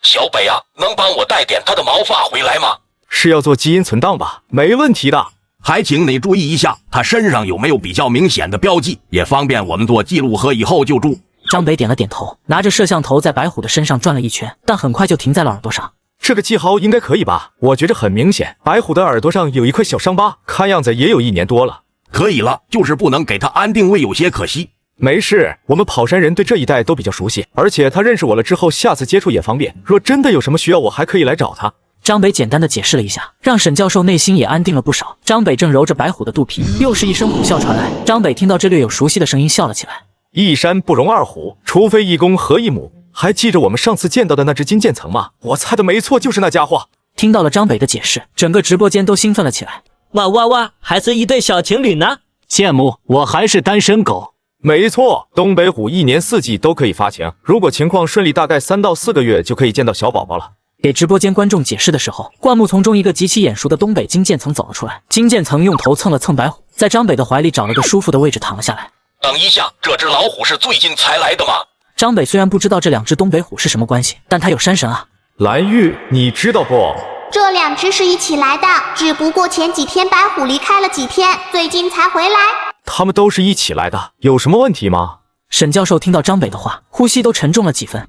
小北啊，能帮我带点他的毛发回来吗？是要做基因存档吧？没问题的。还请你注意一下，他身上有没有比较明显的标记，也方便我们做记录和以后救助。张北点了点头，拿着摄像头在白虎的身上转了一圈，但很快就停在了耳朵上。这个记号应该可以吧？我觉着很明显，白虎的耳朵上有一块小伤疤，看样子也有1年多了。可以了，就是不能给他安定位，有些可惜。没事，我们跑山人对这一带都比较熟悉，而且他认识我了之后，下次接触也方便。若真的有什么需要，我还可以来找他。张北简单的解释了一下，让沈教授内心也安定了不少。张北正揉着白虎的肚皮，又是一声虎啸传来。张北听到这略有熟悉的声音，笑了起来。一山不容二虎，除非一公和一母。还记着我们上次见到的那只金渐层吗？我猜的没错，就是那家伙。听到了张北的解释，整个直播间都兴奋了起来。哇哇哇，还是一对小情侣呢！羡慕，我还是单身狗。没错，东北虎1年4季都可以发情，如果情况顺利，大概3到4个月就可以见到小宝宝了。给直播间观众解释的时候，灌木丛中一个极其眼熟的东北金渐层走了出来。金渐层用头蹭了蹭白虎，在张北的怀里找了个舒服的位置躺了下来。等一下，这只老虎是最近才来的吗？张北虽然不知道这2只东北虎是什么关系，但他有山神啊。蓝玉，你知道不？这2只是一起来的，只不过前几天白虎离开了几天，最近才回来。他们都是一起来的，有什么问题吗？沈教授听到张北的话，呼吸都沉重了几分。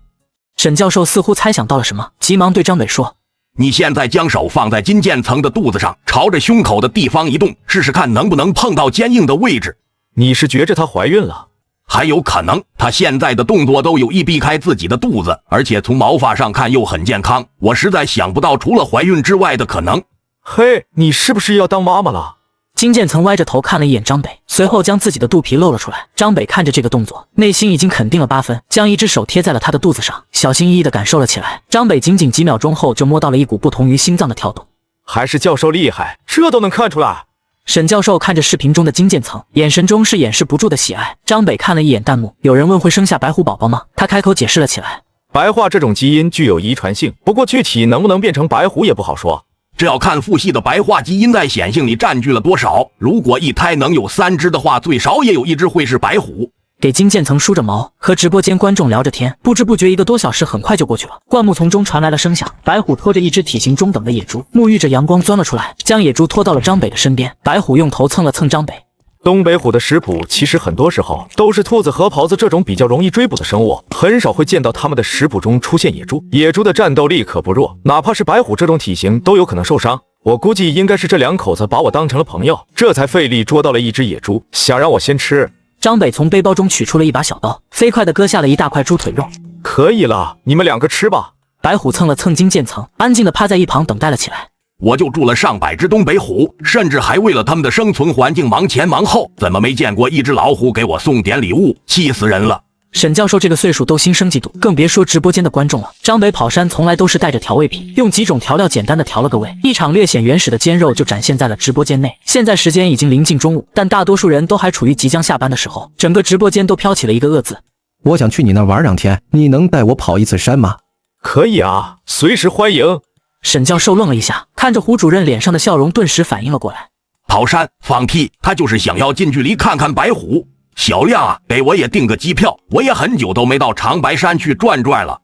沈教授似乎猜想到了什么，急忙对张北说：“你现在将手放在金渐层的肚子上，朝着胸口的地方移动，试试看能不能碰到坚硬的位置。”你是觉着她怀孕了？还有可能，她现在的动作都有意避开自己的肚子，而且从毛发上看又很健康，我实在想不到除了怀孕之外的可能。嘿，你是不是要当妈妈了？金渐层歪着头看了一眼张北，随后将自己的肚皮露了出来。张北看着这个动作，内心已经肯定了8分，将一只手贴在了他的肚子上，小心翼翼地感受了起来。张北仅仅几秒钟后就摸到了一股不同于心脏的跳动。还是教授厉害，这都能看出来。沈教授看着视频中的金渐层，眼神中是掩饰不住的喜爱。张北看了一眼弹幕，有人问会生下白虎宝宝吗？他开口解释了起来。白化这种基因具有遗传性，不过具体能不能变成白虎也不好说。这要看父系的白化基因在显性里占据了多少。如果一胎能有3只的话，最少也有1只会是白虎。给金渐层梳着毛，和直播间观众聊着天，不知不觉1个多小时很快就过去了。灌木丛中传来了声响，白虎拖着一只体型中等的野猪，沐浴着阳光钻了出来，将野猪拖到了张北的身边。白虎用头蹭了蹭张北。东北虎的食谱其实很多时候都是兔子和狍子这种比较容易追捕的生物，很少会见到它们的食谱中出现野猪。野猪的战斗力可不弱，哪怕是白虎这种体型都有可能受伤。我估计应该是这2口子把我当成了朋友，这才费力捉到了一只野猪，想让我先吃。张北从背包中取出了一把小刀，飞快地割下了一大块猪腿肉。可以了，你们2个吃吧。白虎蹭了蹭金渐层，安静地趴在一旁等待了起来。我就住了上百只东北虎，甚至还为了他们的生存环境忙前忙后，怎么没见过一只老虎给我送点礼物？气死人了！沈教授这个岁数都心生嫉妒，更别说直播间的观众了。张北跑山从来都是带着调味品，用几种调料简单的调了个味，一场略显原始的煎肉就展现在了直播间内。现在时间已经临近中午，但大多数人都还处于即将下班的时候，整个直播间都飘起了一个恶字。我想去你那玩2天，你能带我跑1次山吗？可以啊，随时欢迎。沈教授愣了一下，看着胡主任脸上的笑容，顿时反应了过来。跑山放屁，他就是想要近距离看看白虎。小亮啊，给我也订个机票，我也很久都没到长白山去转转了。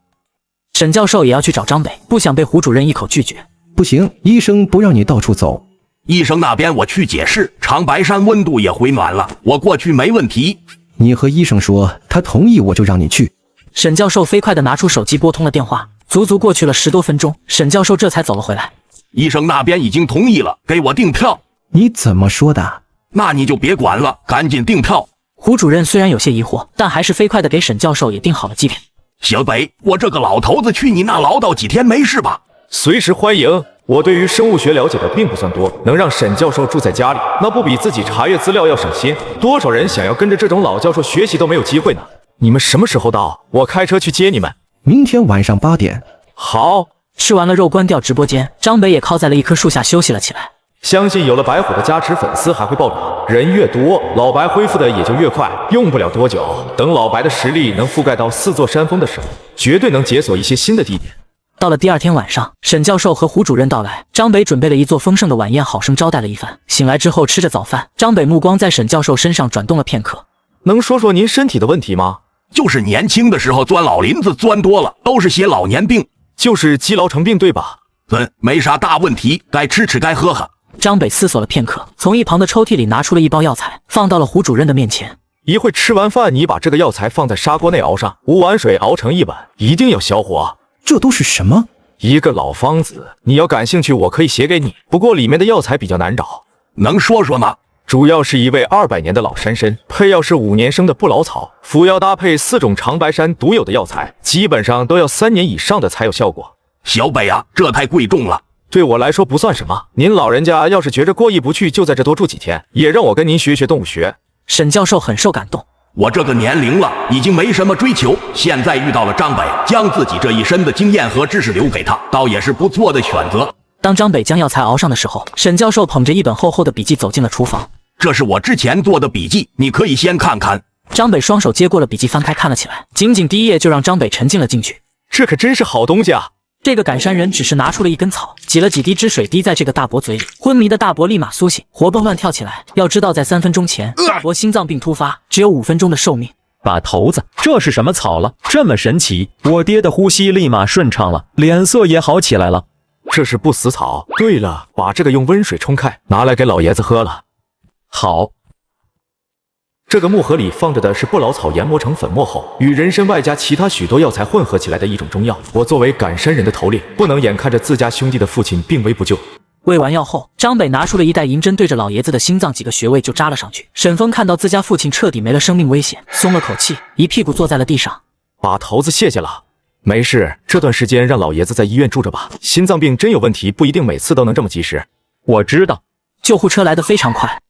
沈教授也要去找张北，不想被胡主任一口拒绝。不行，医生不让你到处走。医生那边我去解释，长白山温度也回暖了，我过去没问题。你和医生说，他同意我就让你去。沈教授飞快地拿出手机拨通了电话。足足过去了10多分钟，沈教授这才走了回来。医生那边已经同意了，给我订票。你怎么说的？那你就别管了，赶紧订票。胡主任虽然有些疑惑，但还是飞快地给沈教授也订好了机票。小北，我这个老头子去你那唠叨几天没事吧？随时欢迎。我对于生物学了解的并不算多，能让沈教授住在家里，那不比自己查阅资料要省心？多少人想要跟着这种老教授学习都没有机会呢？你们什么时候到？我开车去接你们。明天晚上8点。好。吃完了肉，关掉直播间，张北也靠在了一棵树下休息了起来。相信有了白虎的加持，粉丝还会暴涨，人越多，老白恢复的也就越快。用不了多久，等老白的实力能覆盖到4座山峰的时候，绝对能解锁一些新的地点。到了第2天晚上，沈教授和胡主任到来，张北准备了一座丰盛的晚宴，好生招待了一番。醒来之后吃着早饭，张北目光在沈教授身上转动了片刻。能说说您身体的问题吗？就是年轻的时候钻老林子钻多了，都是些老年病，就是积劳成病，对吧？没啥大问题，该吃吃该喝喝。张北思索了片刻，从一旁的抽屉里拿出了一包药材，放到了胡主任的面前。一会吃完饭，你把这个药材放在砂锅内熬上，5碗水熬成1碗，一定要消火。这都是什么？一个老方子，你要感兴趣，我可以写给你。不过里面的药材比较难找，能说说吗？主要是一味200年的老山参，配药是5年生的不老草，辅药搭配4种长白山独有的药材，基本上都要3年以上的才有效果。小北啊，这太贵重了。对我来说不算什么，您老人家要是觉着过意不去，就在这多住几天，也让我跟您学学动物学。沈教授很受感动。我这个年龄了，已经没什么追求，现在遇到了张北，将自己这一身的经验和知识留给他，倒也是不错的选择。当张北将药材熬上的时候，沈教授捧着一本厚厚的笔记走进了厨房。这是我之前做的笔记，你可以先看看。张北双手接过了笔记，翻开看了起来，仅仅第1页就让张北沉浸了进去。这可真是好东西啊！这个赶山人只是拿出了一根草，挤了几滴汁水滴在这个大伯嘴里，昏迷的大伯立马苏醒，活蹦乱跳起来。要知道，在3分钟前，大伯心脏病突发，只有5分钟的寿命。把头子，这是什么草了？这么神奇！我爹的呼吸立马顺畅了，脸色也好起来了。这是不死草。对了，把这个用温水冲开，拿来给老爷子喝了。好。这个木盒里放着的是不老草研磨成粉末后，与人参外加其他许多药材混合起来的一种中药。我作为赶山人的头领，不能眼看着自家兄弟的父亲病危不救。喂完药后，张北拿出了一袋银针，对着老爷子的心脏几个穴位就扎了上去。沈峰看到自家父亲彻底没了生命危险，松了口气，一屁股坐在了地上。把头子谢谢了。没事，这段时间让老爷子在医院住着吧。心脏病真有问题，不一定每次都能这么及时。我知道。救护车来得非常快。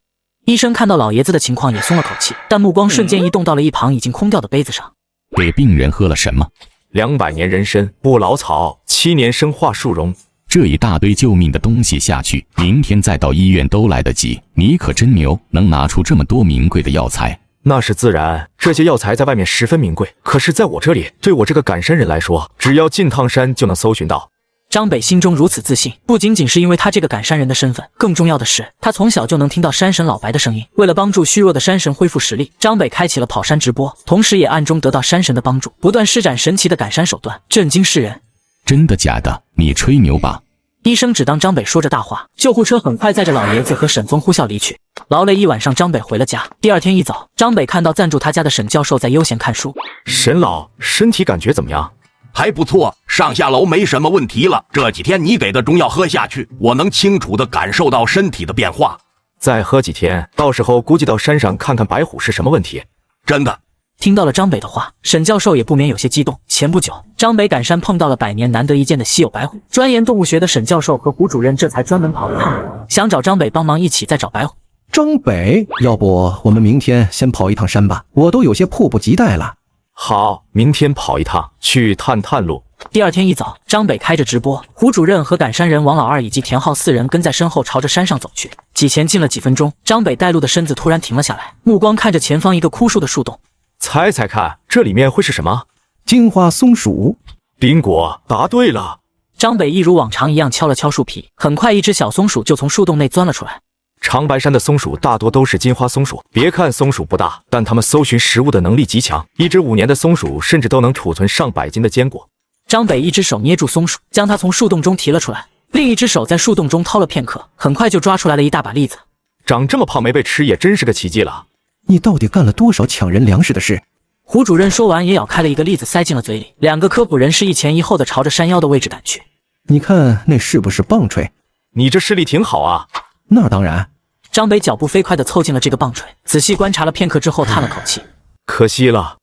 医生看到老爷子的情况也松了口气，但目光瞬间移动到了一旁已经空掉的杯子上。给病人喝了什么？200年人参、不老草、7年生化树茸，这一大堆救命的东西下去，明天再到医院都来得及。你可真牛，能拿出这么多名贵的药材。那是自然，这些药材在外面十分名贵，可是在我这里，对我这个赶山人来说，只要进趟山就能搜寻到。张北心中如此自信，不仅仅是因为他这个赶山人的身份，更重要的是，他从小就能听到山神老白的声音。为了帮助虚弱的山神恢复实力，张北开启了跑山直播，同时也暗中得到山神的帮助，不断施展神奇的赶山手段，震惊世人。真的假的？你吹牛吧？医生只当张北说着大话。救护车很快载着老爷子和沈峰呼啸离去。劳累一晚上，张北回了家。第2天一早，张北看到暂住他家的沈教授在悠闲看书。沈老，身体感觉怎么样？还不错，上下楼没什么问题了。这几天你给的中药喝下去，我能清楚地感受到身体的变化。再喝几天，到时候估计到山上看看白虎是什么问题。真的。听到了张北的话，沈教授也不免有些激动。前不久，张北赶山碰到了100年难得一见的稀有白虎，钻研动物学的沈教授和胡主任这才专门跑一趟，想找张北帮忙一起再找白虎。张北，要不我们明天先跑一趟山吧？我都有些迫不及待了。好，明天跑一趟，去探探路。第2天一早，张北开着直播，胡主任和赶山人王老二以及田浩4人跟在身后朝着山上走去。挤前进了几分钟，张北带路的身子突然停了下来，目光看着前方一个枯树的树洞。猜猜看，这里面会是什么？金花松鼠。宾果，答对了。张北一如往常一样敲了敲树皮，很快一只小松鼠就从树洞内钻了出来。长白山的松鼠大多都是金花松鼠，别看松鼠不大，但它们搜寻食物的能力极强。一只5年的松鼠甚至都能储存上百斤的坚果。张北一只手捏住松鼠，将它从树洞中提了出来，另一只手在树洞中掏了片刻，很快就抓出来了一大把栗子。长这么胖没被吃也真是个奇迹了。你到底干了多少抢人粮食的事？胡主任说完，也咬开了一个栗子塞进了嘴里。两个科普人士一前一后的朝着山腰的位置赶去。你看那是不是棒槌？你这视力挺好啊。那当然。张北脚步飞快地凑近了这个棒槌，仔细观察了片刻之后，叹了口气：可惜了。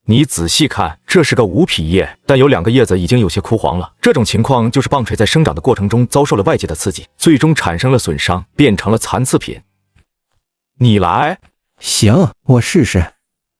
你仔细看，这是个无皮叶，但有2个叶子已经有些枯黄了。这种情况就是棒槌在生长的过程中遭受了外界的刺激，最终产生了损伤，变成了残次品。你来。行，我试试。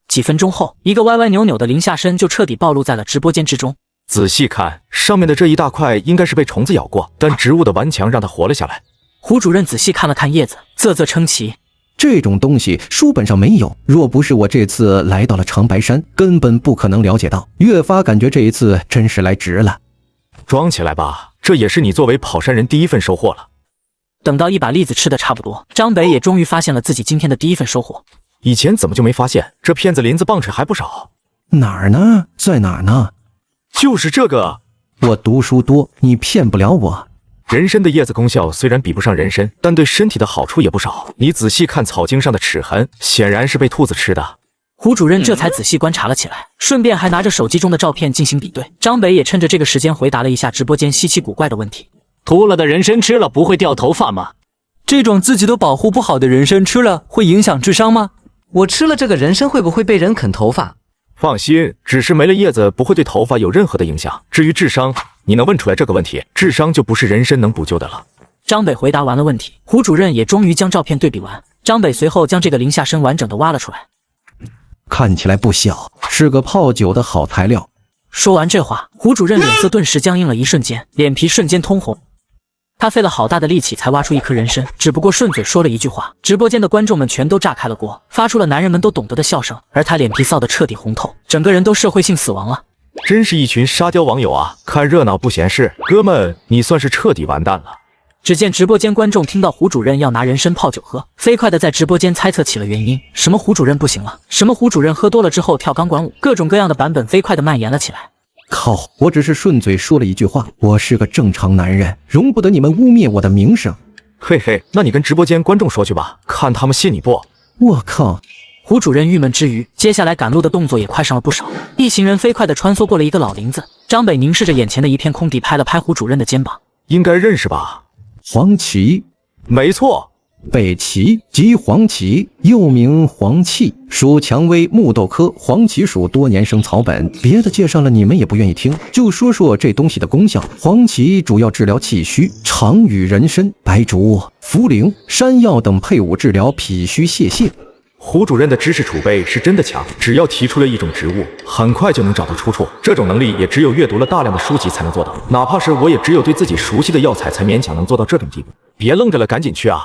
几分钟后，一个歪歪扭扭的鳞下身就彻底暴露在了直播间之中。仔细看，上面的这一大块应该是被虫子咬过，但植物的顽强让它活了下来。胡主任仔细看了看叶子，啧啧称奇。这种东西书本上没有，若不是我这次来到了长白山，根本不可能了解到。越发感觉这一次真是来值了。装起来吧，这也是你作为跑山人第一份收获了。等到一把栗子吃的差不多，张北也终于发现了自己今天的第一份收获。以前怎么就没发现？这片子林子棒槌还不少。哪儿呢？在哪儿呢？就是这个。我读书多，你骗不了我。人参的叶子功效虽然比不上人参，但对身体的好处也不少。你仔细看草茎上的齿痕，显然是被兔子吃的。胡主任这才仔细观察了起来，顺便还拿着手机中的照片进行比对。张北也趁着这个时间回答了一下直播间稀奇古怪的问题。秃了的人参吃了不会掉头发吗？这种自己都保护不好的人参吃了会影响智商吗？我吃了这个人参会不会被人啃头发？放心，只是没了叶子不会对头发有任何的影响。至于智商，你能问出来这个问题，智商就不是人参能补救的了。张北回答完了问题，胡主任也终于将照片对比完。张北随后将这个鳞下身完整的挖了出来，看起来不小，是个泡酒的好材料。说完这话，胡主任脸色顿时僵硬了一瞬间，脸皮瞬间通红。他费了好大的力气才挖出一颗人参，只不过顺嘴说了一句话，直播间的观众们全都炸开了锅，发出了男人们都懂得的笑声，而他脸皮臊得彻底红透，整个人都社会性死亡了。真是一群沙雕网友啊，看热闹不嫌事。哥们，你算是彻底完蛋了。只见直播间观众听到胡主任要拿人参泡酒喝，飞快的在直播间猜测起了原因，什么胡主任不行了，什么胡主任喝多了之后跳钢管舞，各种各样的版本飞快的蔓延了起来。靠！我只是顺嘴说了一句话，我是个正常男人，容不得你们污蔑我的名声。嘿嘿，那你跟直播间观众说去吧，看他们信你不？我靠！胡主任郁闷之余，接下来赶路的动作也快上了不少。一行人飞快地穿梭过了一个老林子，张北凝视着眼前的一片空地，拍了拍胡主任的肩膀：“应该认识吧？”黄芪，没错。北芪即黄芪，又名黄芪，属蔷薇木豆科黄芪属多年生草本。别的介绍了你们也不愿意听，就说说这东西的功效。黄芪主要治疗气虚，常与人参、白术、茯苓、山药等配伍治疗脾虚泄泻。胡主任的知识储备是真的强，只要提出了一种植物，很快就能找到出处。这种能力也只有阅读了大量的书籍才能做到，哪怕是我也只有对自己熟悉的药材才勉强能做到这种地步。别愣着了，赶紧去啊！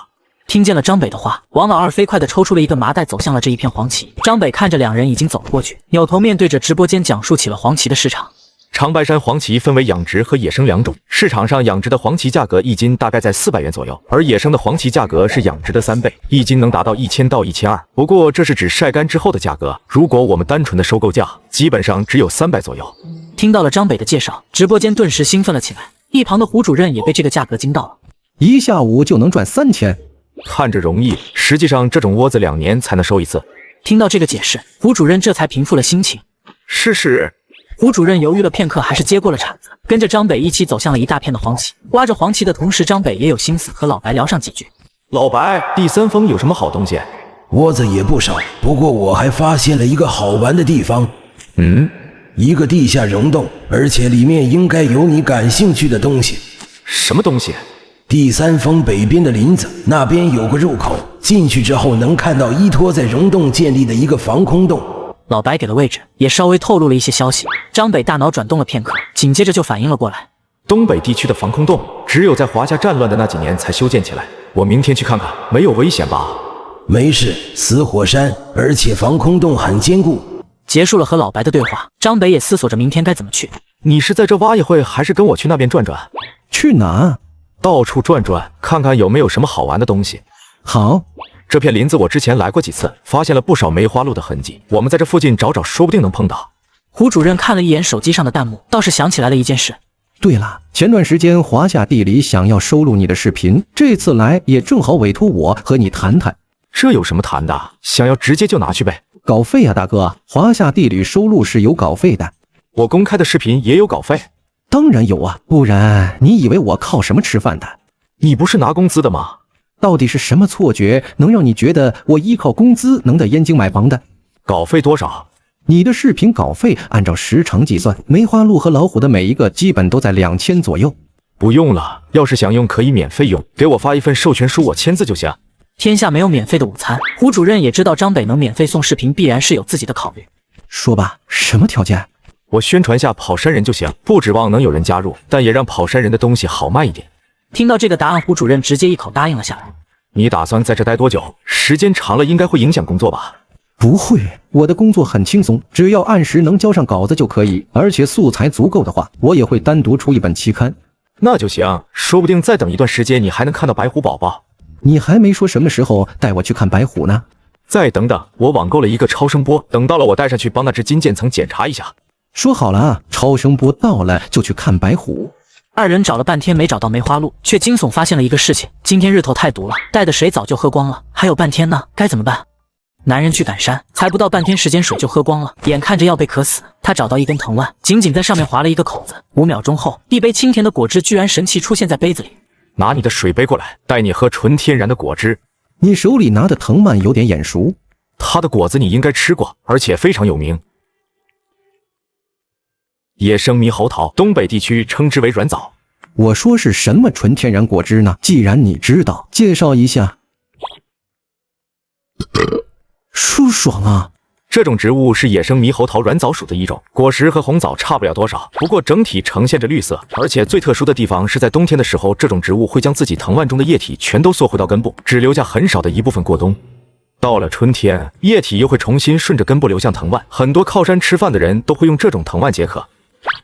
听见了张北的话，王老二飞快地抽出了一个麻袋，走向了这一片黄芪。张北看着两人已经走了过去，扭头面对着直播间讲述起了黄芪的市场。长白山黄芪分为养殖和野生2种，市场上养殖的黄芪价格1斤大概在400元左右，而野生的黄芪价格是养殖的3倍，1斤能达到1000到1200。不过这是指晒干之后的价格，如果我们单纯的收购价，基本上只有300左右。听到了张北的介绍，直播间顿时兴奋了起来，一旁的胡主任也被这个价格惊到了。一下午就能赚3000，看着容易，实际上这种窝子2年才能收一次。听到这个解释，胡主任这才平复了心情。是。胡主任犹豫了片刻，还是接过了铲子，跟着张北一起走向了一大片的黄芪。挖着黄芪的同时，张北也有心思和老白聊上几句。老白，第3峰有什么好东西？窝子也不少，不过我还发现了一个好玩的地方。一个地下溶洞，而且里面应该有你感兴趣的东西。什么东西？第3峰北边的林子，那边有个入口，进去之后能看到依托在溶洞建立的一个防空洞。老白给了位置，也稍微透露了一些消息。张北大脑转动了片刻，紧接着就反应了过来。东北地区的防空洞，只有在华夏战乱的那几年才修建起来。我明天去看看，没有危险吧？没事，死火山，而且防空洞很坚固。结束了和老白的对话，张北也思索着明天该怎么去。你是在这挖一会，还是跟我去那边转转？去哪？到处转转，看看有没有什么好玩的东西。好。这片林子我之前来过几次，发现了不少梅花鹿的痕迹。我们在这附近找找，说不定能碰到。胡主任看了一眼手机上的弹幕，倒是想起来了一件事。对了，前段时间华夏地理想要收录你的视频，这次来也正好委托我和你谈谈。这有什么谈的？想要直接就拿去呗。稿费啊，大哥，华夏地理收录是有稿费的。我公开的视频也有稿费？当然有啊，不然你以为我靠什么吃饭的？你不是拿工资的吗？到底是什么错觉能让你觉得我依靠工资能在燕京买房的？稿费多少？你的视频稿费按照时长计算，梅花鹿和老虎的每一个基本都在2000左右。不用了，要是想用可以免费用，给我发一份授权书，我签字就行。天下没有免费的午餐，胡主任也知道张北能免费送视频，必然是有自己的考虑。说吧，什么条件？我宣传下跑山人就行，不指望能有人加入，但也让跑山人的东西好卖一点。听到这个答案，胡主任直接一口答应了下来。你打算在这待多久？时间长了应该会影响工作吧？不会，我的工作很轻松，只要按时能交上稿子就可以，而且素材足够的话，我也会单独出一本期刊。那就行，说不定再等一段时间，你还能看到白虎宝宝。你还没说什么时候带我去看白虎呢？再等等，我网购了一个超声波，等到了我带上去帮那只金渐层检查一下。说好了啊，超声波到了就去看白虎。二人找了半天没找到梅花鹿，却惊悚发现了一个事情：今天日头太毒了，带的水早就喝光了，还有半天呢，该怎么办？男人去赶山，才不到半天时间，水就喝光了，眼看着要被渴死。他找到一根藤蔓，紧紧在上面划了一个口子。5秒钟后，一杯清甜的果汁居然神奇出现在杯子里。拿你的水杯过来，带你喝纯天然的果汁。你手里拿的藤蔓有点眼熟，它的果子你应该吃过，而且非常有名。野生猕猴桃，东北地区称之为软枣。我说是什么纯天然果汁呢？既然你知道，介绍一下。舒爽啊！这种植物是野生猕猴桃软枣属的一种，果实和红枣差不了多少，不过整体呈现着绿色。而且最特殊的地方是在冬天的时候，这种植物会将自己藤蔓中的液体全都缩回到根部，只留下很少的一部分过冬。到了春天，液体又会重新顺着根部流向藤蔓，很多靠山吃饭的人都会用这种藤蔓解渴。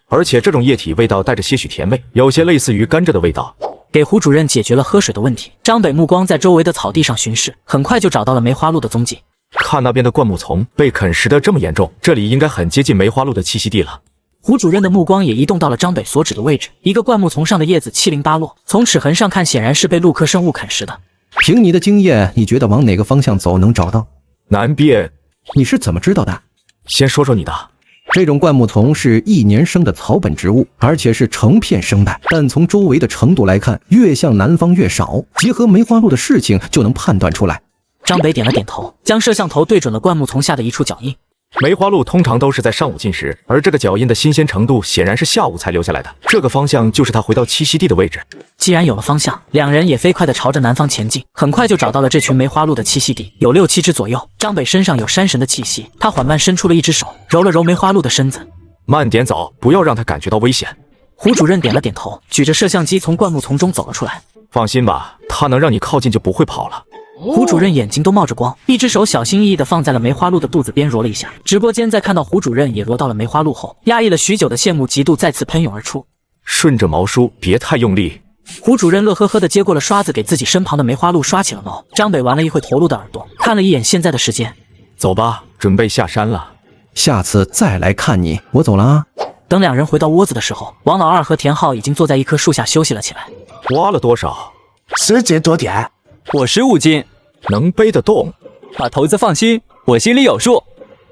而且这种液体味道带着些许甜味，有些类似于甘蔗的味道。给胡主任解决了喝水的问题，张北目光在周围的草地上巡视，很快就找到了梅花鹿的踪迹。看那边的灌木丛被啃食得这么严重，这里应该很接近梅花鹿的栖息地了。胡主任的目光也移动到了张北所指的位置，一个灌木丛上的叶子七零八落，从齿痕上看显然是被鹿科生物啃食的。凭你的经验，你觉得往哪个方向走能找到？南边。你是怎么知道的？先说说你的。这种灌木丛是1年生的草本植物，而且是成片生的，但从周围的程度来看，越向南方越少。结合梅花鹿的事情就能判断出来。张北点了点头，将摄像头对准了灌木丛下的一处脚印。梅花鹿通常都是在上午进食，而这个脚印的新鲜程度显然是下午才留下来的。这个方向就是它回到栖息地的位置。既然有了方向，两人也飞快地朝着南方前进，很快就找到了这群梅花鹿的栖息地，有6、7只左右。张北身上有山神的气息，他缓慢伸出了一只手，揉了揉梅花鹿的身子。慢点走，不要让它感觉到危险。胡主任点了点头，举着摄像机从灌木丛中走了出来。放心吧，它能让你靠近就不会跑了。胡主任眼睛都冒着光，一只手小心翼翼地放在了梅花鹿的肚子边揉了一下。直播间在看到胡主任也揉到了梅花鹿后，压抑了许久的羡慕嫉妒再次喷涌而出。顺着毛梳，别太用力。胡主任乐呵呵地接过了刷子，给自己身旁的梅花鹿刷起了毛。张北玩了一会头鹿的耳朵，看了一眼现在的时间，走吧，准备下山了。下次再来看你，我走了啊。等两人回到窝子的时候，王老二和田浩已经坐在一棵树下休息了起来。挖了多少？10斤多点。我15斤，能背得动。把头子放心，我心里有数。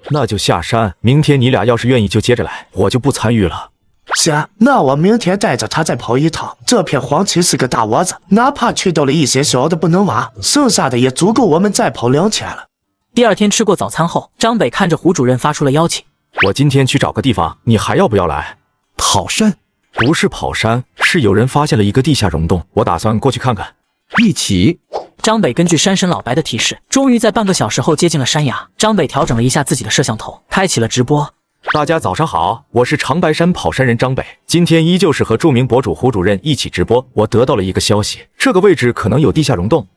那就下山，明天你俩要是愿意就接着来，我就不参与了。行，那我明天带着他再跑一趟。这片黄芪是个大窝子，哪怕去掉了一些小的不能挖，剩下的也足够我们再跑2天了。第二天吃过早餐后，张北看着胡主任发出了邀请。我今天去找个地方，你还要不要来？跑山？不是跑山，是有人发现了一个地下溶洞，我打算过去看看。一起。张北根据山神老白的提示，终于在半个小时后接近了山崖。张北调整了一下自己的摄像头，开启了直播。大家早上好，我是长白山跑山人张北，今天依旧是和著名博主胡主任一起直播。我得到了一个消息，这个位置可能有地下溶洞。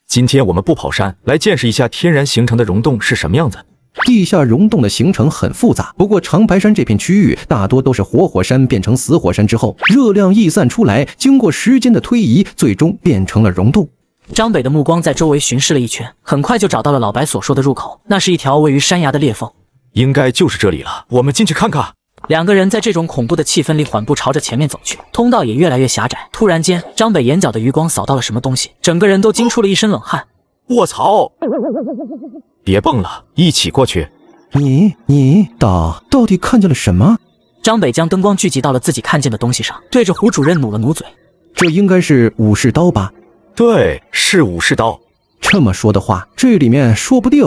今天我们不跑山，来见识一下天然形成的溶洞是什么样子。地下溶洞的形成很复杂，不过长白山这片区域大多都是活火山变成死火山之后，热量逸散出来，经过时间的推移，最终变成了溶洞。张北的目光在周围巡视了一圈，很快就找到了老白所说的入口，那是一条位于山崖的裂缝。应该就是这里了，我们进去看看。两个人在这种恐怖的气氛里缓步朝着前面走去，通道也越来越狭窄。突然间，张北眼角的余光扫到了什么东西，整个人都惊出了一身冷汗。卧槽！别蹦了，一起过去。你到底看见了什么？张北将灯光聚集到了自己看见的东西上，对着胡主任努了努嘴。这应该是武士刀吧？对，是武士刀。这么说的话，这里面说不定……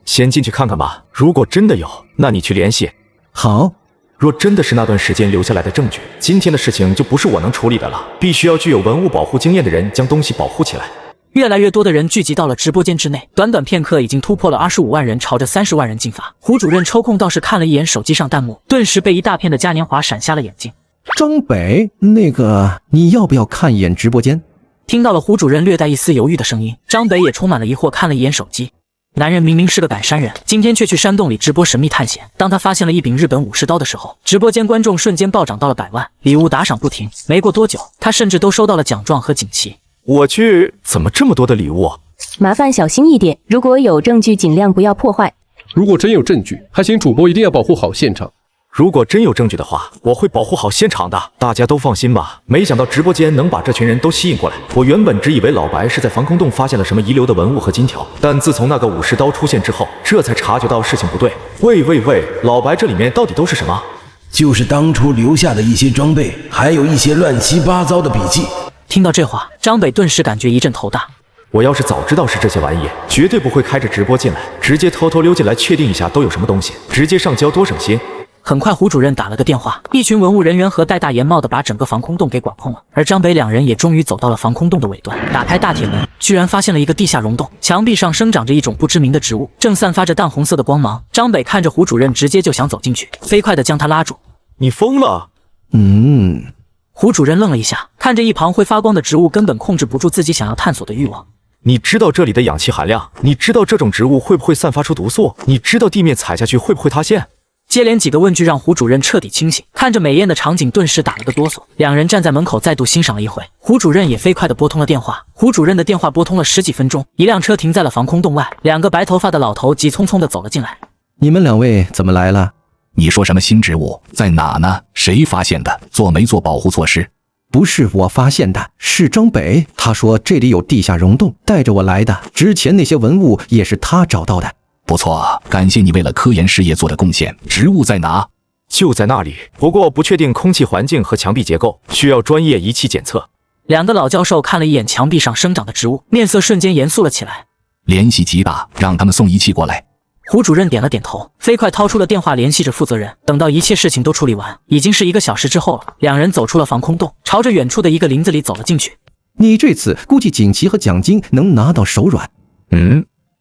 先进去看看吧。如果真的有，那你去联系。好。若真的是那段时间留下来的证据，今天的事情就不是我能处理的了，必须要具有文物保护经验的人将东西保护起来。越来越多的人聚集到了直播间之内，短短片刻已经突破了25万人，朝着30万人进发。胡主任抽空倒是看了一眼手机上弹幕，顿时被一大片的嘉年华闪瞎了眼睛。张北，那个，你要不要看一眼直播间？听到了胡主任略带一丝犹豫的声音，张北也充满了疑惑，看了一眼手机。男人明明是个赶山人，今天却去山洞里直播神秘探险。当他发现了一柄日本武士刀的时候，直播间观众瞬间暴涨到了100万，礼物打赏不停。没过多久，他甚至都收到了奖状和锦旗。我去，怎么这么多的礼物？麻烦小心一点，如果有证据，尽量不要破坏。如果真有证据，还请主播一定要保护好现场。如果真有证据的话，我会保护好现场的，大家都放心吧。没想到直播间能把这群人都吸引过来。我原本只以为老白是在防空洞发现了什么遗留的文物和金条，但自从那个武士刀出现之后，这才察觉到事情不对。喂，老白，这里面到底都是什么？就是当初留下的一些装备，还有一些乱七八糟的笔记。听到这话，张北顿时感觉一阵头大。我要是早知道是这些玩意，绝对不会开着直播进来，直接偷偷溜进来确定一下都有什么东西，直接上交多省心。很快，胡主任打了个电话，一群文物人员和戴大檐帽的把整个防空洞给管控了。而张北两人也终于走到了防空洞的尾端，打开大铁门，居然发现了一个地下溶洞，墙壁上生长着一种不知名的植物，正散发着淡红色的光芒。张北看着胡主任，直接就想走进去，飞快地将他拉住。你疯了？胡主任愣了一下，看着一旁会发光的植物，根本控制不住自己想要探索的欲望。你知道这里的氧气含量？你知道这种植物会不会散发出毒素？你知道地面踩下去会不会塌陷？接连几个问句让胡主任彻底清醒，看着美艳的场景，顿时打了个哆嗦。两人站在门口再度欣赏了一会，胡主任也飞快地拨通了电话。胡主任的电话拨通了10几分钟，一辆车停在了防空洞外，两个白头发的老头急匆匆地走了进来。你们两位怎么来了？你说什么新植物在哪呢？谁发现的？做没做保护措施？不是我发现的，是张北，他说这里有地下溶洞，带着我来的。之前那些文物也是他找到的。不错，感谢你为了科研事业做的贡献。植物在哪？就在那里，不过不确定空气环境和墙壁结构，需要专业仪器检测。两个老教授看了一眼墙壁上生长的植物，面色瞬间严肃了起来。联系极大，让他们送仪器过来。胡主任点了点头，飞快掏出了电话联系着负责人。等到一切事情都处理完，已经是1个小时之后了。两人走出了防空洞，朝着远处的一个林子里走了进去。你这次估计锦旗和奖金能拿到手软。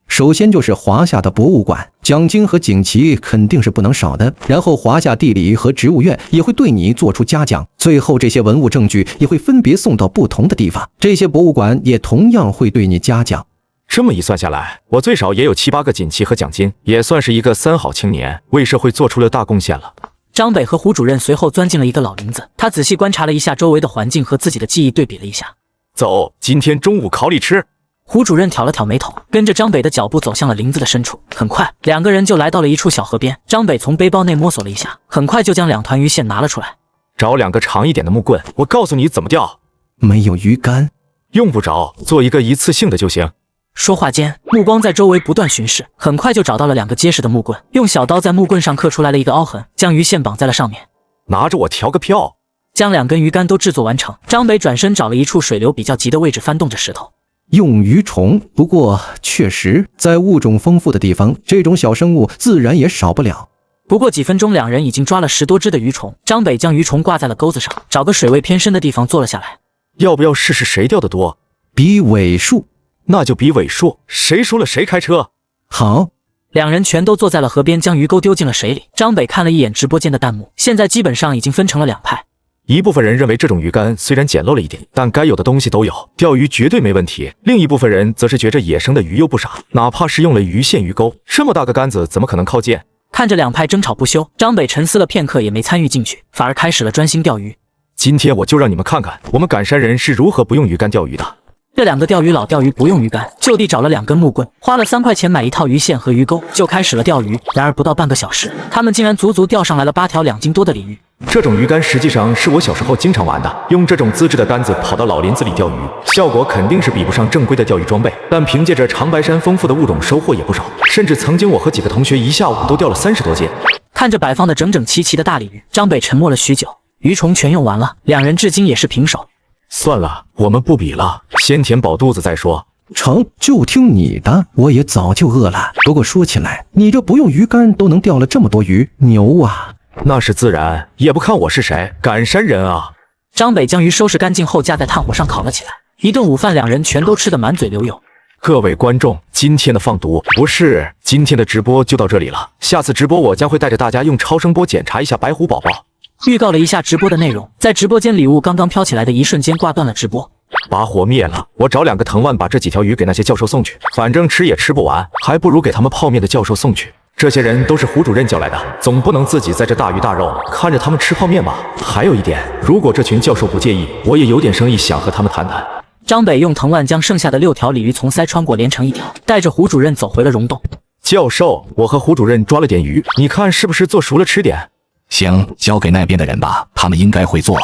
首先就是华夏的博物馆，奖金和锦旗肯定是不能少的。然后华夏地理和植物院也会对你做出嘉奖。最后这些文物证据也会分别送到不同的地方，这些博物馆也同样会对你嘉奖。这么一算下来，我最少也有7、8个锦旗和奖金，也算是一个3好青年，为社会做出了大贡献了。张北和胡主任随后钻进了一个老林子，他仔细观察了一下周围的环境，和自己的记忆对比了一下。走，今天中午烤你吃。胡主任挑了挑眉头，跟着张北的脚步走向了林子的深处。很快，两个人就来到了一处小河边。张北从背包内摸索了一下，很快就将2团鱼线拿了出来。找2个长一点的木棍，我告诉你怎么钓。没有鱼竿，用不着，做一个一次性的就行。说话间，目光在周围不断巡视，很快就找到了2个结实的木棍，用小刀在木棍上刻出来了一个凹痕，将鱼线绑在了上面。拿着我调个票。将2根鱼竿都制作完成，张北转身找了一处水流比较急的位置，翻动着石头。用鱼虫，不过确实在物种丰富的地方，这种小生物自然也少不了。不过几分钟，两人已经抓了10多只的鱼虫。张北将鱼虫挂在了钩子上，找个水位偏深的地方坐了下来。要不要试试谁钓得多？比尾数。那就比尾数，谁输了谁开车。好。两人全都坐在了河边，将鱼钩丢进了水里。张北看了一眼直播间的弹幕，现在基本上已经分成了2派。一部分人认为这种鱼竿虽然简陋了一点，但该有的东西都有，钓鱼绝对没问题。另一部分人则是觉着野生的鱼又不傻，哪怕是用了鱼线鱼钩，这么大个杆子怎么可能靠近？看着2派争吵不休，张北沉思了片刻，也没参与进去，反而开始了专心钓鱼。今天我就让你们看看我们赶山人是如何不用鱼竿钓鱼的。这2个钓鱼老钓鱼不用鱼竿，就地找了2根木棍，花了3块钱买一套鱼线和鱼钩，就开始了钓鱼。然而不到半个小时，他们竟然足足钓上来了8条2斤多的鲤鱼。这种鱼竿实际上是我小时候经常玩的，用这种资质的杆子跑到老林子里钓鱼，效果肯定是比不上正规的钓鱼装备，但凭借着长白山丰富的物种，收获也不少。甚至曾经我和几个同学一下午都钓了30多斤。看着摆放的整整齐齐的大鲤鱼，张北沉默了许久。鱼虫全用完了，两人至今也是平手。算了，我们不比了，先填饱肚子再说。成，就听你的，我也早就饿了。不过说起来，你这不用鱼竿都能钓了这么多鱼，牛啊！那是自然，也不看我是谁，赶山人啊！张北将鱼收拾干净后架在炭火上烤了起来，一顿午饭两人全都吃得满嘴流油。各位观众，今天的放毒不是，今天的直播就到这里了。下次直播我将会带着大家用超声波检查一下白虎宝宝。预告了一下直播的内容，在直播间礼物刚刚飘起来的一瞬间挂断了直播。把火灭了，我找2个藤蔓把这几条鱼给那些教授送去，反正吃也吃不完，还不如给他们泡面的教授送去。这些人都是胡主任叫来的，总不能自己在这大鱼大肉看着他们吃泡面吧？还有一点，如果这群教授不介意，我也有点生意想和他们谈谈。张北用藤蔓将剩下的6条鲤鱼从鳃穿过连成一条，带着胡主任走回了溶洞。教授，我和胡主任抓了点鱼，你看是不是做熟了吃点？行，交给那边的人吧，他们应该会做。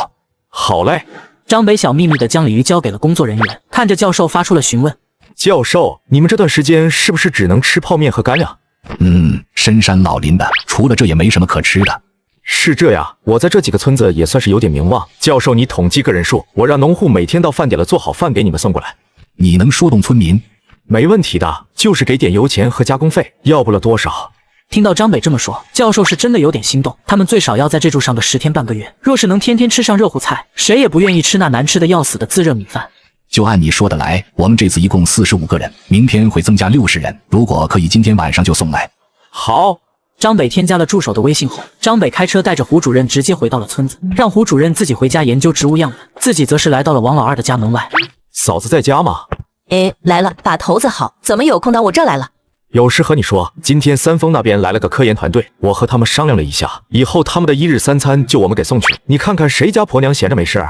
好嘞。张北小秘密地将鲤鱼交给了工作人员，看着教授发出了询问。教授，你们这段时间是不是只能吃泡面和干粮？深山老林的，除了这也没什么可吃的。是这样，我在这几个村子也算是有点名望。教授，你统计个人数，我让农户每天到饭点了做好饭给你们送过来。你能说动村民？没问题的，就是给点油钱和加工费，要不了多少。听到张北这么说，教授是真的有点心动。他们最少要在这住上个10天半个月，若是能天天吃上热乎菜，谁也不愿意吃那难吃的要死的自热米饭。就按你说的来，我们这次一共45个人，明天会增加60人，如果可以，今天晚上就送来。好。张北添加了助手的微信后，张北开车带着胡主任直接回到了村子，让胡主任自己回家研究植物样本，自己则是来到了王老二的家门外。嫂子在家吗？来了，把头子好，怎么有空到我这儿来了？有事和你说，今天三丰那边来了个科研团队，我和他们商量了一下，以后他们的1日3餐就我们给送去，你看看谁家婆娘闲着没事？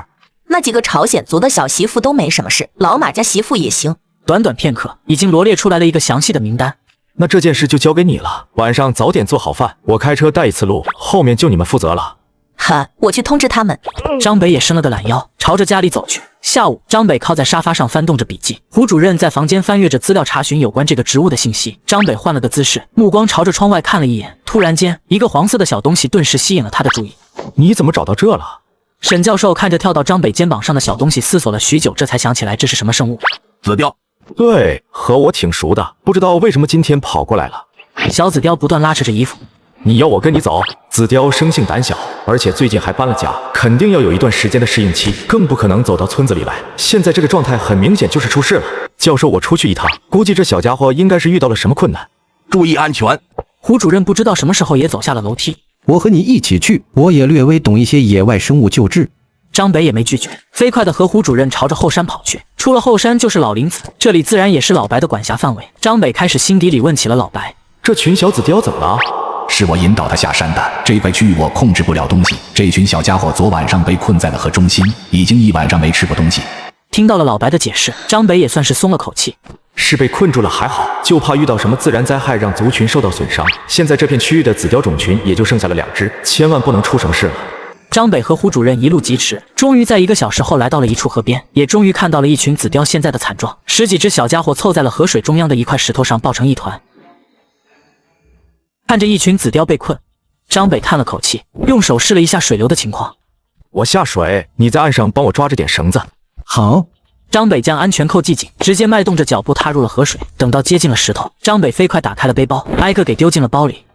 那几个朝鲜族的小媳妇都没什么事，老马家媳妇也行。短短片刻，已经罗列出来了一个详细的名单。那这件事就交给你了，晚上早点做好饭，我开车带一次路，后面就你们负责了。哈，我去通知他们。张北也伸了个懒腰，朝着家里走去。下午，张北靠在沙发上翻动着笔记，胡主任在房间翻阅着资料，查询有关这个植物的信息。张北换了个姿势，目光朝着窗外看了一眼，突然间，一个黄色的小东西顿时吸引了他的注意。你怎么找到这了？沈教授看着跳到张北肩膀上的小东西，思索了许久，这才想起来这是什么生物。紫貂。对，和我挺熟的，不知道为什么今天跑过来了。小紫貂不断拉扯着衣服。你要我跟你走？紫貂生性胆小，而且最近还搬了家，肯定要有一段时间的适应期，更不可能走到村子里来。现在这个状态很明显就是出事了。教授，我出去一趟，估计这小家伙应该是遇到了什么困难，注意安全。胡主任不知道什么时候也走下了楼梯。我和你一起去，我也略微懂一些野外生物救治。张北也没拒绝，飞快地和胡主任朝着后山跑去。出了后山就是老林子，这里自然也是老白的管辖范围。张北开始心底里问起了老白：这群小紫貂怎么了？是我引导他下山的，这块区域我控制不了东西。这群小家伙昨晚上被困在了河中心，已经1晚上没吃过东西。听到了老白的解释，张北也算是松了口气。是被困住了还好，就怕遇到什么自然灾害让族群受到损伤。现在这片区域的紫貂种群也就剩下了2只，千万不能出什么事了。张北和胡主任一路疾驰，终于在1个小时后来到了一处河边，也终于看到了一群紫貂现在的惨状，10几只小家伙凑在了河水中央的一块石头上，抱成一团。看着一群紫貂被困，张北叹了口气，用手试了一下水流的情况。我下水，你在岸上帮我抓着点绳子。好。张北将安全扣系紧，直接迈动着脚步踏入了河水。等到接近了石头，张北飞快打开了背包，挨个给丢进了包里。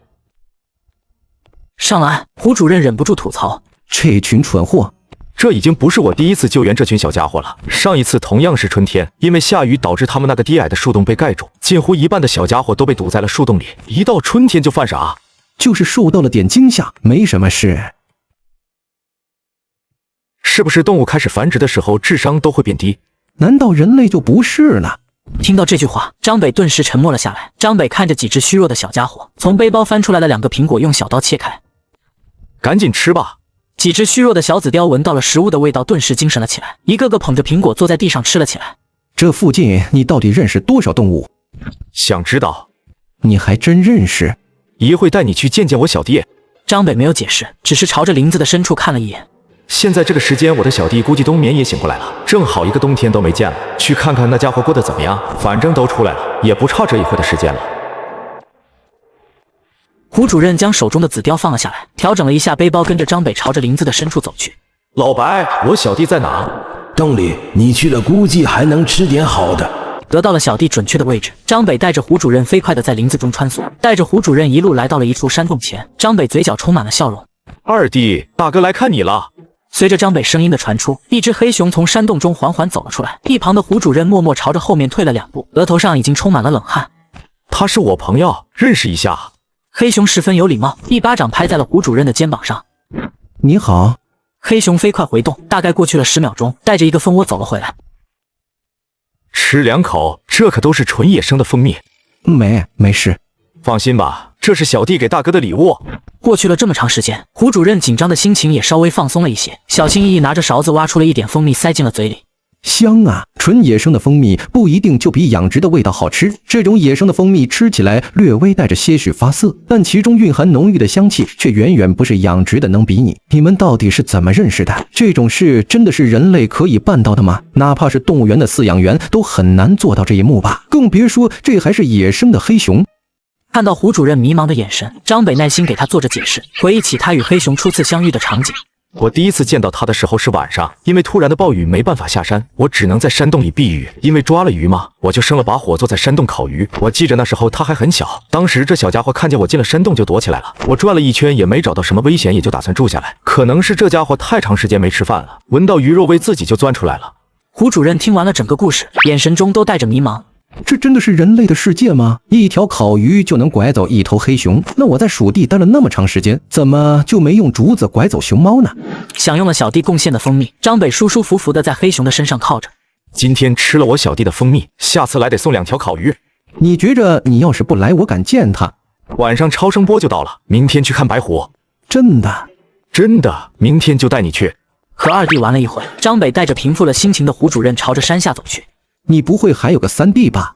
上了岸，胡主任忍不住吐槽：这群蠢货！这已经不是我第一次救援这群小家伙了。上一次同样是春天，因为下雨导致他们那个低矮的树洞被盖住，近乎一半的小家伙都被堵在了树洞里。一到春天就犯傻，就是受到了点惊吓，没什么事。是不是动物开始繁殖的时候智商都会变低？难道人类就不是呢？听到这句话，张北顿时沉默了下来。张北看着几只虚弱的小家伙，从背包翻出来了2个苹果，用小刀切开。赶紧吃吧。几只虚弱的小紫貂闻到了食物的味道，顿时精神了起来，一个个捧着苹果坐在地上吃了起来。这附近你到底认识多少动物？想知道？你还真认识？一会带你去见见我小弟。张北没有解释，只是朝着林子的深处看了一眼。现在这个时间，我的小弟估计冬眠也醒过来了，正好一个冬天都没见了，去看看那家伙过得怎么样。反正都出来了，也不差这一会的时间了。胡主任将手中的紫貂放了下来，调整了一下背包，跟着张北朝着林子的深处走去。老白，我小弟在哪？洞里，你去了估计还能吃点好的。得到了小弟准确的位置，张北带着胡主任飞快地在林子中穿梭，带着胡主任一路来到了一处山洞前。张北嘴角充满了笑容。二弟，大哥来看你了。随着张北声音的传出，一只黑熊从山洞中缓缓走了出来。一旁的胡主任默默朝着后面退了2步，额头上已经充满了冷汗。他是我朋友，认识一下。黑熊十分有礼貌，一巴掌拍在了胡主任的肩膀上。你好。黑熊飞快回动，大概过去了10秒钟，带着一个蜂窝走了回来。吃2口，这可都是纯野生的蜂蜜。没事。放心吧，这是小弟给大哥的礼物。过去了这么长时间，胡主任紧张的心情也稍微放松了一些，小心翼翼拿着勺子挖出了一点蜂蜜塞进了嘴里。香啊！纯野生的蜂蜜不一定就比养殖的味道好吃，这种野生的蜂蜜吃起来略微带着些许发涩，但其中蕴含浓郁的香气却远远不是养殖的能比拟。你们到底是怎么认识的？这种事真的是人类可以办到的吗？哪怕是动物园的饲养员都很难做到这一幕吧，更别说这还是野生的黑熊。看到胡主任迷茫的眼神，张北耐心给他做着解释，回忆起他与黑熊初次相遇的场景。我第一次见到他的时候是晚上，因为突然的暴雨没办法下山，我只能在山洞里避雨。因为抓了鱼嘛，我就生了把火，坐在山洞烤鱼。我记着那时候他还很小，当时这小家伙看见我进了山洞就躲起来了。我转了一圈也没找到什么危险，也就打算住下来。可能是这家伙太长时间没吃饭了，闻到鱼肉味自己就钻出来了。胡主任听完了整个故事，眼神中都带着迷茫。这真的是人类的世界吗？一条烤鱼就能拐走一头黑熊？那我在蜀地待了那么长时间，怎么就没用竹子拐走熊猫呢？享用了小弟贡献的蜂蜜，张北舒舒服服地在黑熊的身上靠着。今天吃了我小弟的蜂蜜，下次来得送2条烤鱼。你觉着你要是不来，我敢见他？晚上超声波就到了，明天去看白虎。真的？真的，明天就带你去。和二弟玩了一会，张北带着平复了心情的胡主任朝着山下走去。你不会还有个3弟吧？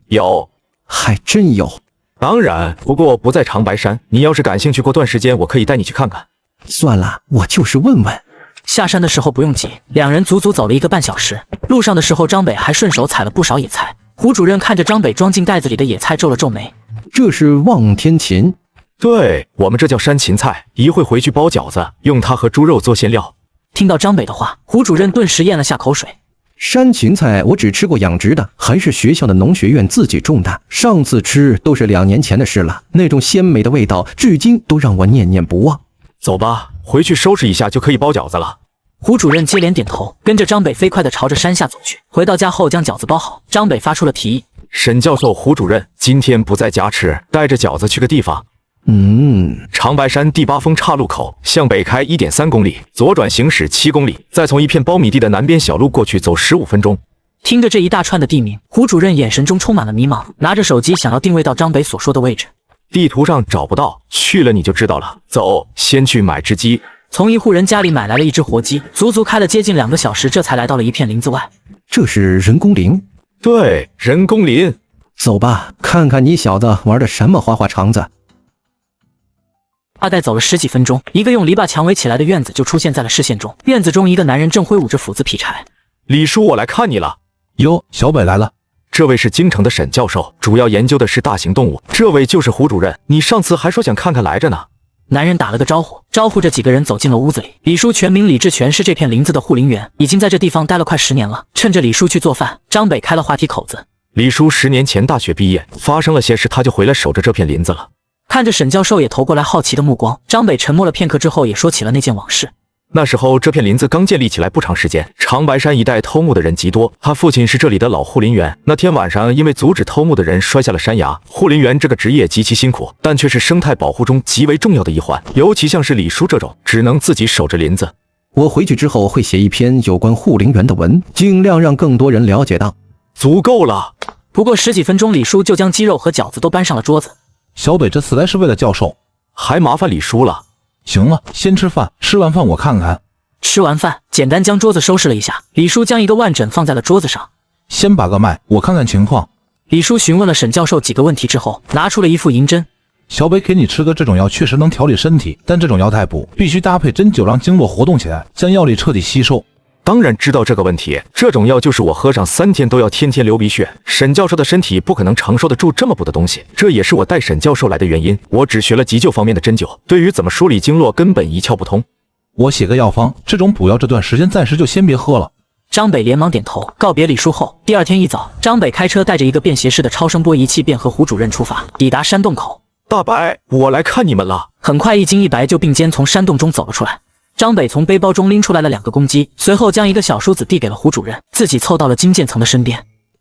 有。还真有。当然，不过不在长白山。你要是感兴趣，过段时间我可以带你去看看。算了，我就是问问。下山的时候不用急，两人足足走了1个半小时。路上的时候，张北还顺手采了不少野菜。胡主任看着张北装进袋子里的野菜，皱了皱眉。这是望天芹。对，我们这叫山芹菜，一会回去包饺子，用它和猪肉做馅料。听到张北的话，胡主任顿时咽了下口水。山芹菜我只吃过养殖的，还是学校的农学院自己种的。上次吃都是2年前的事了，那种鲜美的味道，至今都让我念念不忘。走吧，回去收拾一下就可以包饺子了。胡主任接连点头，跟着张北飞快地朝着山下走去。回到家后，将饺子包好。张北发出了提议：沈教授、胡主任今天不在家吃，带着饺子去个地方。长白山第8峰岔路口，向北开 1.3公里，左转行驶7公里，再从一片苞米地的南边小路过去，走15分钟。听着这一大串的地名，胡主任眼神中充满了迷茫，拿着手机想要定位到张北所说的位置。地图上找不到，去了你就知道了。走，先去买只鸡。从一户人家里买来了一只活鸡，足足开了接近2个小时，这才来到了一片林子外。这是人工林？对，人工林。走吧，看看你小子玩的什么花花肠子。大概走了10几分钟，一个用篱笆墙围起来的院子就出现在了视线中。院子中，一个男人正挥舞着斧子劈柴。李叔，我来看你了。哟，小北来了。这位是京城的沈教授，主要研究的是大型动物。这位就是胡主任，你上次还说想看看来着呢。男人打了个招呼，招呼着几个人走进了屋子里。李叔全名李志全，是这片林子的护林员，已经在这地方待了快10年了。趁着李叔去做饭，张北开了话题口子。李叔10年前大学毕业，发生了些事，他就回来守着这片林子了。看着沈教授也投过来好奇的目光，张北沉默了片刻之后，也说起了那件往事。那时候这片林子刚建立起来不长时间，长白山一带偷墓的人极多，他父亲是这里的老护林员。那天晚上因为阻止偷墓的人摔下了山崖。护林员这个职业极其辛苦，但却是生态保护中极为重要的一环，尤其像是李叔这种只能自己守着林子。我回去之后会写一篇有关护林员的文，尽量让更多人了解到。足够了。不过10几分钟，李叔就将鸡肉和饺子都搬上了桌子。小北这次来是为了教授，还麻烦李叔了。行了，先吃饭，吃完饭我看看。吃完饭，简单将桌子收拾了一下，李叔将一个腕枕放在了桌子上。先把个脉，我看看情况。李叔询问了沈教授几个问题之后，拿出了一副银针。小北给你吃个这种药，确实能调理身体，但这种药太补，必须搭配针灸让经络活动起来，将药力彻底吸收。当然知道这个问题。这种药就是我喝上3天都要天天流鼻血，沈教授的身体不可能承受得住这么补的东西。这也是我带沈教授来的原因。我只学了急救方面的针灸，对于怎么梳理经络根本一窍不通。我写个药方，这种补药这段时间暂时就先别喝了。张北连忙点头，告别李叔后，第二天一早，张北开车带着一个便携式的超声波仪器便和胡主任出发，抵达山洞口。大白，我来看你们了。很快，一惊一白就并肩从山洞中走了出来。张北从背包中拎出来了2个公鸡，随后将一个小梳子递给了胡主任，自己凑到了金渐层的身边。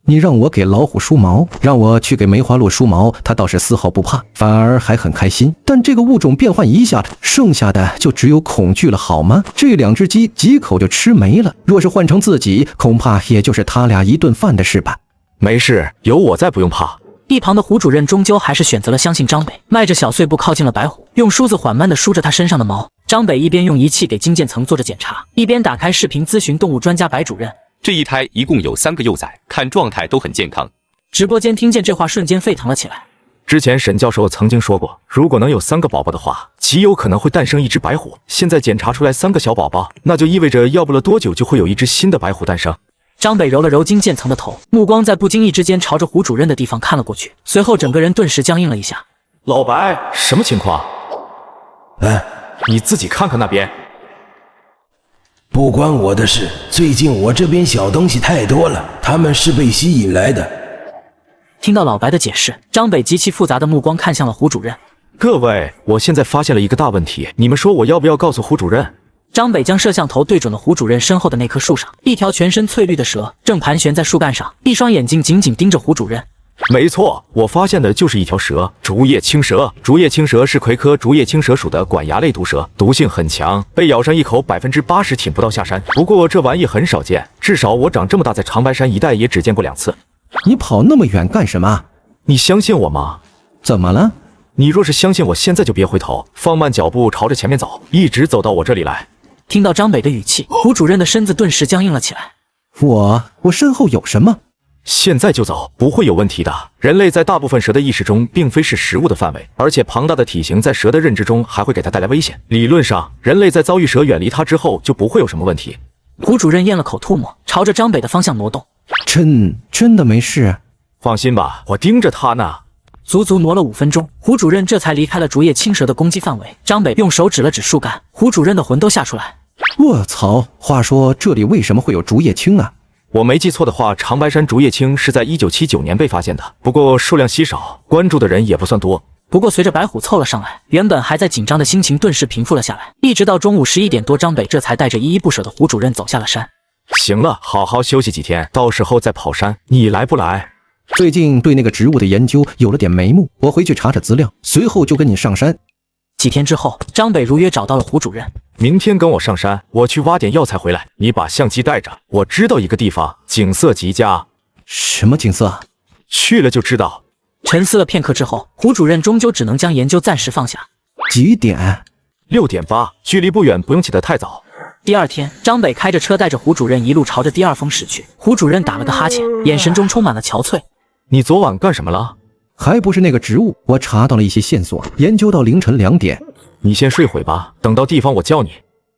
你让我给老虎梳毛，让我去给梅花鹿梳毛，他倒是丝毫不怕，反而还很开心。但这个物种变换一下，剩下的就只有恐惧了，好吗？这2只鸡几口就吃没了，若是换成自己，恐怕也就是他俩一顿饭的事吧。没事，有我在，不用怕。一旁的胡主任终究还是选择了相信张北，迈着小碎步靠近了白虎，用梳子缓慢地梳着他身上的毛。张北一边用仪器给金渐层做着检查，一边打开视频咨询动物专家白主任。这一胎一共有3个幼崽，看状态都很健康。直播间听见这话，瞬间沸腾了起来。之前沈教授曾经说过，如果能有3个宝宝的话，极有可能会诞生一只白虎。现在检查出来3个小宝宝，那就意味着要不了多久就会有一只新的白虎诞生。张北揉了揉金渐层的头，目光在不经意之间朝着胡主任的地方看了过去，随后整个人顿时僵硬了一下。老白，什么情况？你自己看看那边。不关我的事，最近我这边小东西太多了，他们是被吸引来的。听到老白的解释，张北极其复杂的目光看向了胡主任。各位，我现在发现了一个大问题，你们说我要不要告诉胡主任？张北将摄像头对准了胡主任身后的那棵树上，一条全身翠绿的蛇正盘旋在树干上，一双眼睛紧紧盯着胡主任。没错，我发现的就是一条蛇，竹叶青蛇。竹叶青蛇是葵科竹叶青蛇属的管牙类毒蛇，毒性很强，被咬上一口80%挺不到下山。不过这玩意很少见，至少我长这么大在长白山一带也只见过2次。你跑那么远干什么？你相信我吗？怎么了？你若是相信我，现在就别回头，放慢脚步朝着前面走，一直走到我这里来。听到张北的语气，胡主任的身子顿时僵硬了起来。我身后有什么？现在就走，不会有问题的。人类在大部分蛇的意识中并非是食物的范围，而且庞大的体型在蛇的认知中还会给它带来危险。理论上，人类在遭遇蛇远离它之后就不会有什么问题。胡主任咽了口唾沫，朝着张北的方向挪动。真的没事？放心吧，我盯着它呢。足足挪了5分钟，胡主任这才离开了竹叶青蛇的攻击范围。张北用手指了指树干，胡主任的魂都吓出来。卧槽！话说这里为什么会有竹叶青啊？我没记错的话，长白山竹叶青是在1979年被发现的，不过数量稀少，关注的人也不算多。不过随着白虎凑了上来，原本还在紧张的心情顿时平复了下来。一直到中午11点多，张北这才带着依依不舍的胡主任走下了山。行了，好好休息几天，到时候再跑山，你来不来？最近对那个植物的研究有了点眉目，我回去查查资料，随后就跟你上山。几天之后，张北如约找到了胡主任。明天跟我上山，我去挖点药材回来，你把相机带着，我知道一个地方景色极佳。什么景色？去了就知道。沉思了片刻之后，胡主任终究只能将研究暂时放下。几点？6点8，距离不远，不用起得太早。第二天，张北开着车带着胡主任一路朝着第2峰驶去。胡主任打了个哈欠，眼神中充满了憔悴。你昨晚干什么了？还不是那个植物，我查到了一些线索，研究到凌晨2点。你先睡会吧，等到地方我叫你。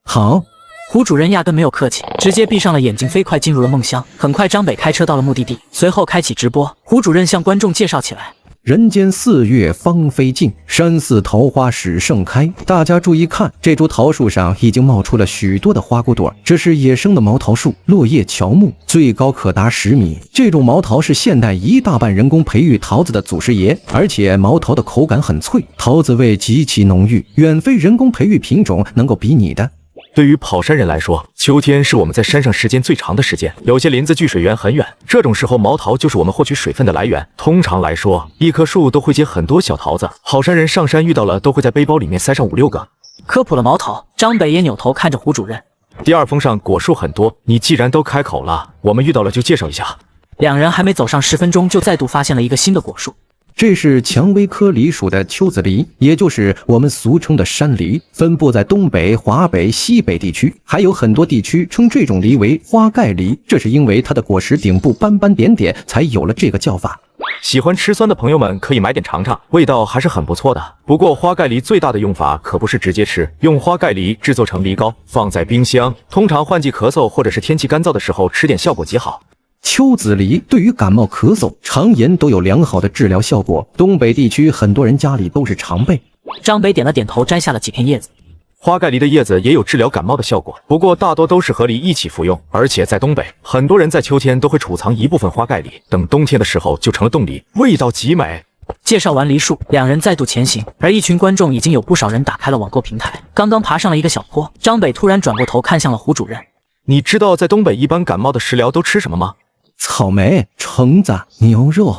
好。胡主任压根没有客气，直接闭上了眼睛，飞快进入了梦乡。很快，张北开车到了目的地，随后开启直播。胡主任向观众介绍起来：人间4月芳菲尽，山寺桃花始盛开。大家注意看，这株桃树上已经冒出了许多的花骨朵，这是野生的毛桃树，落叶乔木，最高可达10米。这种毛桃是现代一大半人工培育桃子的祖师爷，而且毛桃的口感很脆，桃子味极其浓郁，远非人工培育品种能够比拟的。对于跑山人来说，秋天是我们在山上时间最长的时间，有些林子距水源很远，这种时候毛桃就是我们获取水分的来源。通常来说，一棵树都会结很多小桃子，好山人上山遇到了都会在背包里面塞上5、6个。科普了毛桃，张北也扭头看着胡主任。第2峰上果树很多，你既然都开口了，我们遇到了就介绍一下。2人还没走上10分钟，就再度发现了一个新的果树。这是蔷薇科梨属的秋子梨，也就是我们俗称的山梨，分布在东北、华北、西北地区，还有很多地区称这种梨为花盖梨，这是因为它的果实顶部斑斑点点，才有了这个叫法。喜欢吃酸的朋友们可以买点尝尝，味道还是很不错的。不过花盖梨最大的用法可不是直接吃，用花盖梨制作成梨膏，放在冰箱，通常换季咳嗽或者是天气干燥的时候吃点效果极好。秋子梨对于感冒咳嗽、肠炎都有良好的治疗效果，东北地区很多人家里都是常备。张北点了点头，摘下了几片叶子。花盖梨的叶子也有治疗感冒的效果，不过大多都是和梨一起服用，而且在东北，很多人在秋天都会储藏一部分花盖梨，等冬天的时候就成了冻梨，味道极美。介绍完梨树，两人再度前行，而一群观众已经有不少人打开了网购平台，刚刚爬上了一个小坡，张北突然转过头看向了胡主任。你知道在东北一般感冒的食疗都吃什么吗？草莓、橙子、牛肉。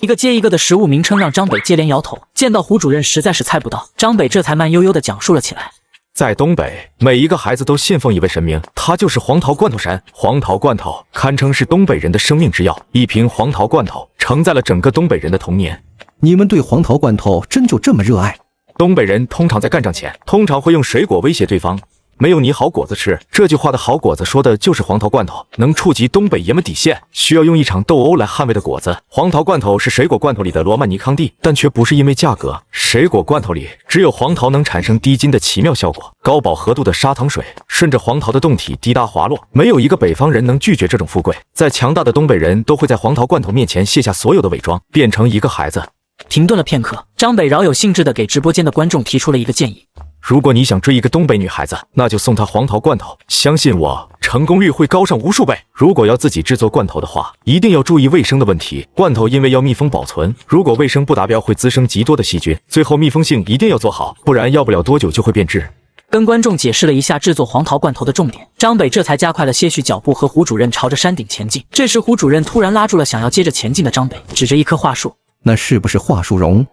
一个接一个的食物名称让张北接连摇头，见到胡主任实在是猜不到，张北这才慢悠悠地讲述了起来。在东北，每一个孩子都信奉一位神明，他就是黄桃罐头神。黄桃罐头堪称是东北人的生命之药，一瓶黄桃罐头承载了整个东北人的童年。你们对黄桃罐头真就这么热爱？东北人通常在干仗前，通常会用水果威胁对方。没有你好果子吃，这句话的好果子说的就是黄桃罐头，能触及东北爷们底线，需要用一场斗殴来捍卫的果子。黄桃罐头是水果罐头里的罗曼尼康帝，但却不是因为价格。水果罐头里只有黄桃能产生低筋的奇妙效果，高饱和度的砂糖水顺着黄桃的洞体滴答滑落，没有一个北方人能拒绝这种富贵。再强大的东北人都会在黄桃罐头面前卸下所有的伪装，变成一个孩子。停顿了片刻，张北饶有兴致地给直播间的观众提出了一个建议。如果你想追一个东北女孩子，那就送她黄桃罐头，相信我，成功率会高上无数倍。如果要自己制作罐头的话，一定要注意卫生的问题。罐头因为要密封保存，如果卫生不达标，会滋生极多的细菌。最后密封性一定要做好，不然要不了多久就会变质。跟观众解释了一下制作黄桃罐头的重点，张北这才加快了些许脚步，和胡主任朝着山顶前进。这时胡主任突然拉住了想要接着前进的张北，指着一棵桦树：“那是不是桦树榕？”“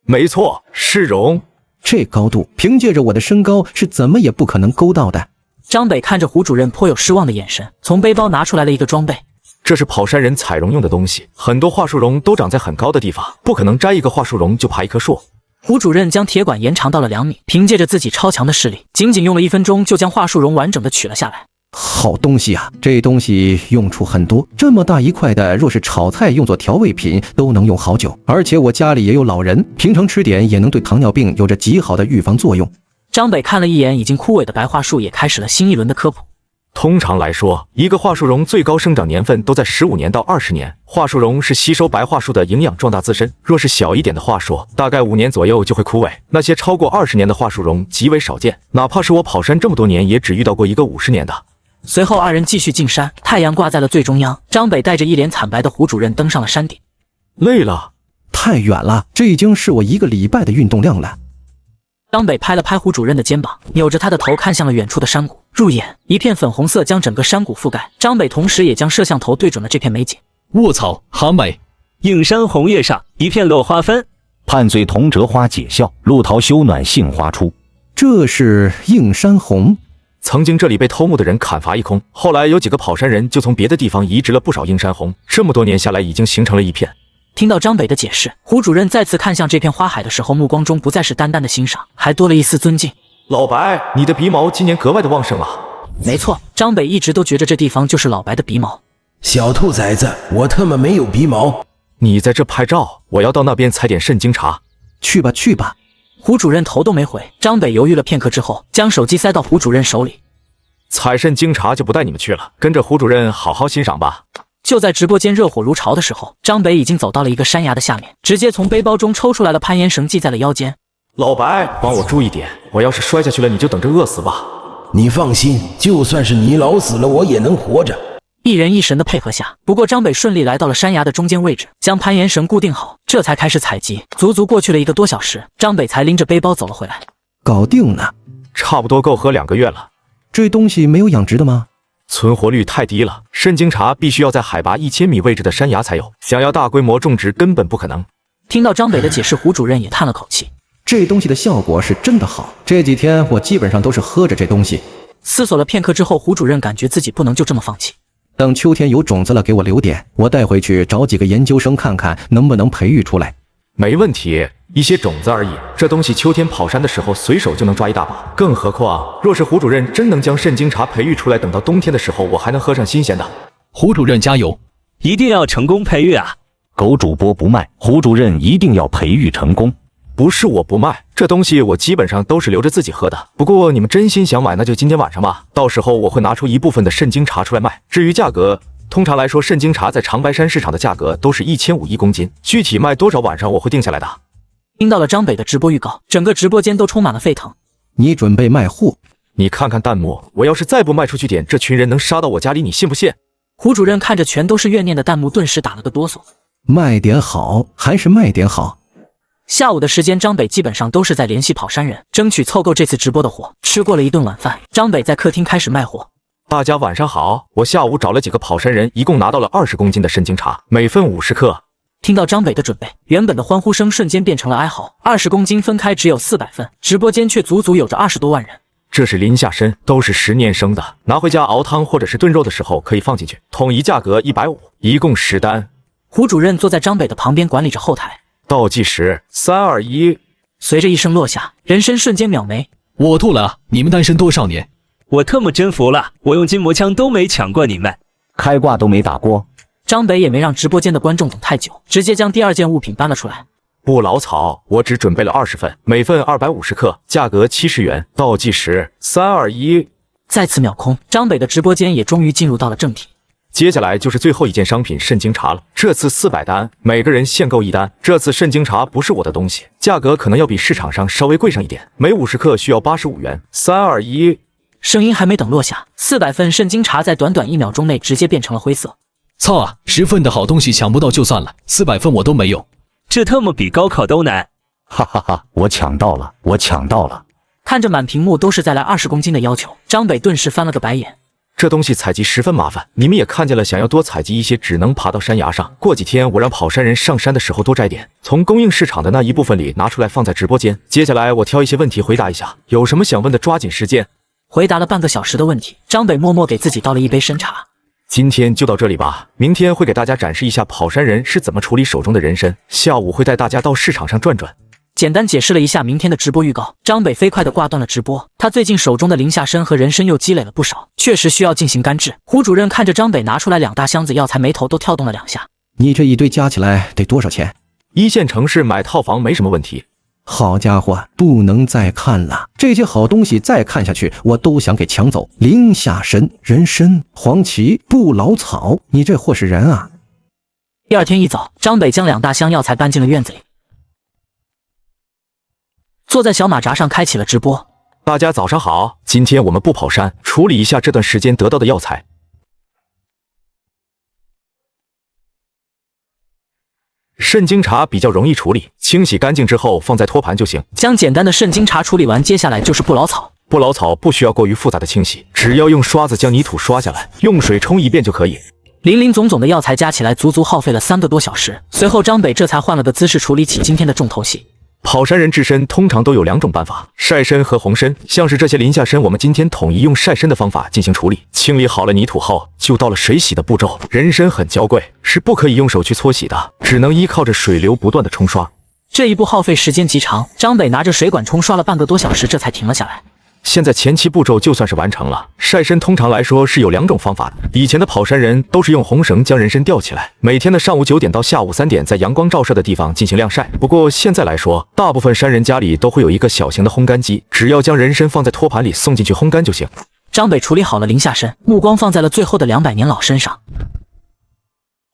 没错，是榕。”这高度，凭借着我的身高是怎么也不可能够到的。张北看着胡主任颇有失望的眼神，从背包拿出来了一个装备。这是跑山人采榕用的东西，很多桦树榕都长在很高的地方，不可能摘一个桦树榕就爬一棵树。胡主任将铁管延长到了2米，凭借着自己超强的视力，仅仅用了1分钟就将桦树榕完整的取了下来。好东西啊，这东西用处很多，这么大一块的，若是炒菜用作调味品都能用好久。而且我家里也有老人，平常吃点也能对糖尿病有着极好的预防作用。张北看了一眼已经枯萎的白桦树，也开始了新一轮的科普。通常来说，一个桦树榕最高生长年份都在15年到20年。桦树榕是吸收白桦树的营养壮大自身，若是小一点的桦树，大概5年左右就会枯萎。那些超过20年的桦树榕极为少见，哪怕是我跑山这么多年，也只遇到过一个50年的。随后二人继续进山，太阳挂在了最中央。张北带着一脸惨白的胡主任登上了山顶。累了，太远了，这已经是我1个礼拜的运动量了。张北拍了拍胡主任的肩膀，扭着他的头看向了远处的山谷，入眼一片粉红色将整个山谷覆盖。张北同时也将摄像头对准了这片美景。卧槽，好美！映山红叶上一片落花纷，盼醉同折花解笑，露桃羞暖杏花出。这是映山红。曾经这里被偷墓的人砍伐一空，后来有几个跑山人就从别的地方移植了不少映山红，这么多年下来已经形成了一片。听到张北的解释，胡主任再次看向这片花海的时候，目光中不再是淡淡的欣赏，还多了一丝尊敬。老白，你的鼻毛今年格外的旺盛啊。没错，张北一直都觉着这地方就是老白的鼻毛。小兔崽子，我他妈没有鼻毛。你在这拍照，我要到那边采点肾精茶。去吧去吧。胡主任头都没回，张北犹豫了片刻之后，将手机塞到胡主任手里。采肾精茶就不带你们去了，跟着胡主任好好欣赏吧。就在直播间热火如潮的时候，张北已经走到了一个山崖的下面，直接从背包中抽出来了攀岩绳，系在了腰间。老白，帮我注意点，我要是摔下去了，你就等着饿死吧。你放心，就算是你老死了，我也能活着。一人一神的配合下，不过张北顺利来到了山崖的中间位置，将攀岩绳固定好，这才开始采集。足足过去了1个多小时，张北才拎着背包走了回来。搞定了，差不多够喝2个月了。这东西没有养殖的吗？存活率太低了，肾精茶必须要在海拔1000米位置的山崖才有，想要大规模种植根本不可能。听到张北的解释，胡主任也叹了口气。这东西的效果是真的好，这几天我基本上都是喝着这东西。思索了片刻之后，胡主任感觉自己不能就这么放弃。等秋天有种子了，给我留点，我带回去找几个研究生看看能不能培育出来。没问题，一些种子而已，这东西秋天跑山的时候随手就能抓一大把。更何况，若是胡主任真能将肾精茶培育出来，等到冬天的时候，我还能喝上新鲜的。胡主任加油，一定要成功培育啊！狗主播不卖，胡主任一定要培育成功。不是我不卖，这东西我基本上都是留着自己喝的。不过你们真心想买，那就今天晚上吧，到时候我会拿出一部分的肾精茶出来卖。至于价格，通常来说，肾精茶在长白山市场的价格都是1500一公斤，具体卖多少晚上我会定下来的。听到了张北的直播预告，整个直播间都充满了沸腾。你准备卖货？你看看弹幕，我要是再不卖出去点，这群人能杀到我家里，你信不信？胡主任看着全都是怨念的弹幕，顿时打了个哆嗦。卖点好，还是卖点好。下午的时间，张北基本上都是在联系跑山人，争取凑够这次直播的货。吃过了一顿晚饭，张北在客厅开始卖货。大家晚上好，我下午找了几个跑山人，一共拿到了20公斤的肾精茶，每份50克。听到张北的准备，原本的欢呼声瞬间变成了哀嚎。20公斤分开只有400份，直播间却足足有着20多万人。这是林下参，都是10年生的，拿回家熬汤或者是炖肉的时候可以放进去，统一价格150，一共10单。胡主任坐在张北的旁边管理着后台。倒计时3、2、1，随着一声落下，人参瞬间秒没。我吐了，你们单身多少年？我特么真服了，我用筋膜枪都没抢过你们，开挂都没打过。张北也没让直播间的观众等太久，直接将第2件物品搬了出来。不老草，我只准备了20份，每份250克，价格70元。倒计时3、2、1，再次秒空。张北的直播间也终于进入到了正题。接下来就是最后一件商品肾精茶了，这次400单，每个人限购1单。这次肾精茶不是我的东西，价格可能要比市场上稍微贵上一点，每50克需要85元。3、2、1，声音还没等落下，400份肾精茶在短短1秒钟内直接变成了灰色。操啊！10份的好东西抢不到就算了，400份我都没有，这特么比高考都难！哈哈哈！我抢到了，我抢到了！看着满屏幕都是再来20公斤的要求，张北顿时翻了个白眼。这东西采集十分麻烦，你们也看见了，想要多采集一些，只能爬到山崖上。过几天我让跑山人上山的时候多摘点，从供应市场的那一部分里拿出来放在直播间。接下来我挑一些问题回答一下，有什么想问的抓紧时间。回答了半个小时的问题，张北默默给自己倒了一杯参茶。今天就到这里吧，明天会给大家展示一下跑山人是怎么处理手中的人参，下午会带大家到市场上转转。简单解释了一下明天的直播预告，张北飞快地挂断了直播。他最近手中的林下参和人参又积累了不少，确实需要进行干制。胡主任看着张北拿出来2大箱子药材，眉头都跳动了2下。你这一堆加起来得多少钱？1线城市买套房没什么问题。好家伙，不能再看了，这些好东西再看下去，我都想给抢走。林下参、人参、黄芪、不老草，你这货是人啊！第2天一早，张北将2大箱药材搬进了院子里。坐在小马扎上开启了直播。大家早上好，今天我们不跑山，处理一下这段时间得到的药材。肾精茶比较容易处理，清洗干净之后放在托盘就行。将简单的肾精茶处理完，接下来就是不老草。不老草不需要过于复杂的清洗，只要用刷子将泥土刷下来，用水冲一遍就可以。林林总总的药材加起来足足耗费了3个多小时。随后张北这才换了个姿势处理起今天的重头戏。跑山人治参通常都有2种办法，晒参和红参。像是这些林下参，我们今天统一用晒参的方法进行处理。清理好了泥土后，就到了水洗的步骤。人参很娇贵，是不可以用手去搓洗的，只能依靠着水流不断的冲刷。这一步耗费时间极长，张北拿着水管冲刷了半个多小时，这才停了下来。现在前期步骤就算是完成了。晒参通常来说是有2种方法的，以前的跑山人都是用红绳将人参吊起来，每天的上午9点到下午3点在阳光照射的地方进行晾晒。不过现在来说，大部分山人家里都会有一个小型的烘干机，只要将人参放在托盘里送进去烘干就行。张北处理好了林下参，目光放在了最后的200年老参上。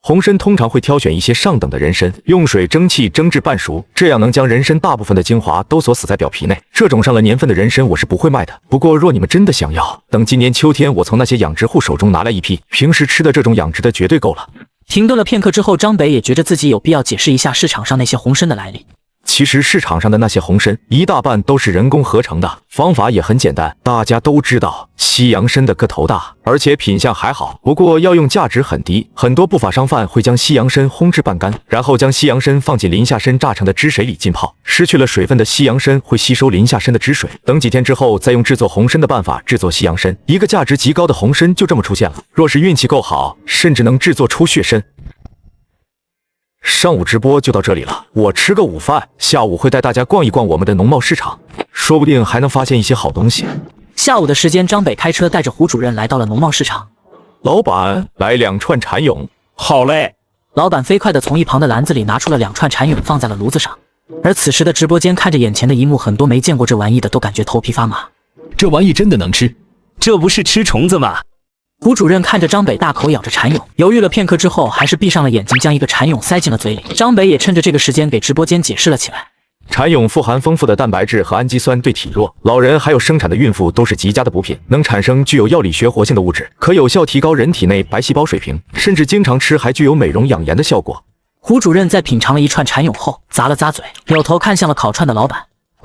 红参通常会挑选一些上等的人参，用水蒸汽蒸至半熟，这样能将人参大部分的精华都锁死在表皮内。这种上了年份的人参我是不会卖的，不过若你们真的想要，等今年秋天我从那些养殖户手中拿来一批，平时吃的这种养殖的绝对够了。停顿了片刻之后，张北也觉得自己有必要解释一下市场上那些红参的来历。其实市场上的那些红参一大半都是人工合成的，方法也很简单。大家都知道西洋参的个头大，而且品相还好，不过药用价值很低。很多不法商贩会将西洋参烘至半干，然后将西洋参放进林下参榨成的汁水里浸泡，失去了水分的西洋参会吸收林下参的汁水，等几天之后再用制作红参的办法制作西洋参，一个价值极高的红参就这么出现了。若是运气够好，甚至能制作出血参。上午直播就到这里了，我吃个午饭，下午会带大家逛一逛我们的农贸市场，说不定还能发现一些好东西。下午的时间，张北开车带着胡主任来到了农贸市场。老板，来2串蚕蛹。好嘞。老板飞快地从一旁的篮子里拿出了2串蚕蛹，放在了炉子上。而此时的直播间看着眼前的一幕，很多没见过这玩意的都感觉头皮发麻。这玩意真的能吃？这不是吃虫子吗？胡主任看着张北大口咬着蚕蛹，犹豫了片刻之后，还是闭上了眼睛，将一个蚕蛹塞进了嘴里。张北也趁着这个时间给直播间解释了起来。蚕蛹富含丰富的蛋白质和氨基酸，对体弱、老人还有生产的孕妇都是极佳的补品，能产生具有药理学活性的物质，可有效提高人体内白细胞水平，甚至经常吃还具有美容养颜的效果。胡主任在品尝了一串蚕蛹后，咂了咂嘴，扭头看向了烤串的老板：“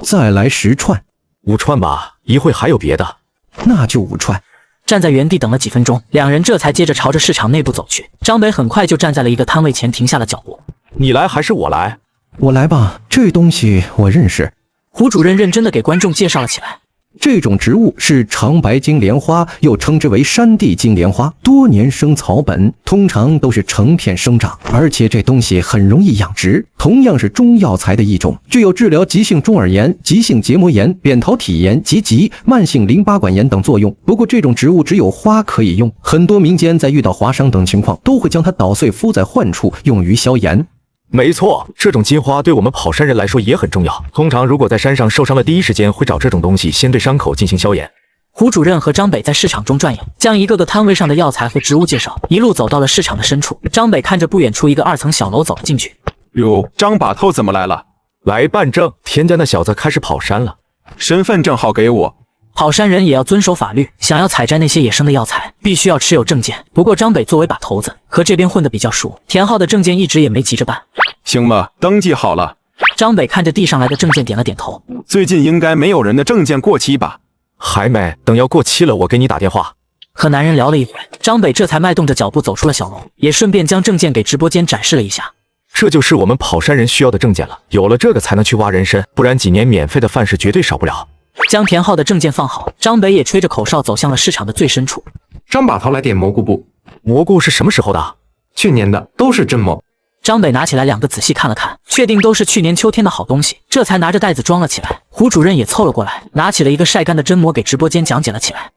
再来10串，5串吧，一会还有别的。”那就5串。站在原地等了几分钟，两人这才接着朝着市场内部走去。张北很快就站在了一个摊位前，停下了脚步。你来还是我来？我来吧，这东西我认识。胡主任认真地给观众介绍了起来。这种植物是长白金莲花，又称之为山地金莲花，多年生草本，通常都是成片生长，而且这东西很容易养殖，同样是中药材的一种，具有治疗急性中耳炎、急性结膜炎、扁桃体炎及慢性淋巴管炎等作用。不过这种植物只有花可以用，很多民间在遇到划伤等情况，都会将它捣碎敷在患处，用于消炎。没错，这种金花对我们跑山人来说也很重要。通常如果在山上受伤了，第一时间会找这种东西先对伤口进行消炎。胡主任和张北在市场中转悠，将一个个摊位上的药材和植物介绍，一路走到了市场的深处。张北看着不远处一个2层小楼走了进去。哟，张把头怎么来了？来办证，田家那小子开始跑山了。身份证号给我。跑山人也要遵守法律，想要采摘那些野生的药材，必须要持有证件。不过张北作为把头子，和这边混得比较熟，田浩的证件一直也没急着办。行吧，登记好了。张北看着递上来的证件点了点头。最近应该没有人的证件过期吧？还没，等要过期了我给你打电话。和男人聊了一会，张北这才迈动着脚步走出了小楼，也顺便将证件给直播间展示了一下。这就是我们跑山人需要的证件了，有了这个才能去挖人参，不然几年免费的饭是绝对少不了。将田浩的证件放好，张北也吹着口哨走向了市场的最深处。张把头来点蘑菇不？蘑菇是什么时候的？去年的，都是真蘑。张北拿起来2个仔细看了看，确定都是去年秋天的好东西，这才拿着袋子装了起来。胡主任也凑了过来，拿起了一个晒干的真蘑给直播间讲解了起来。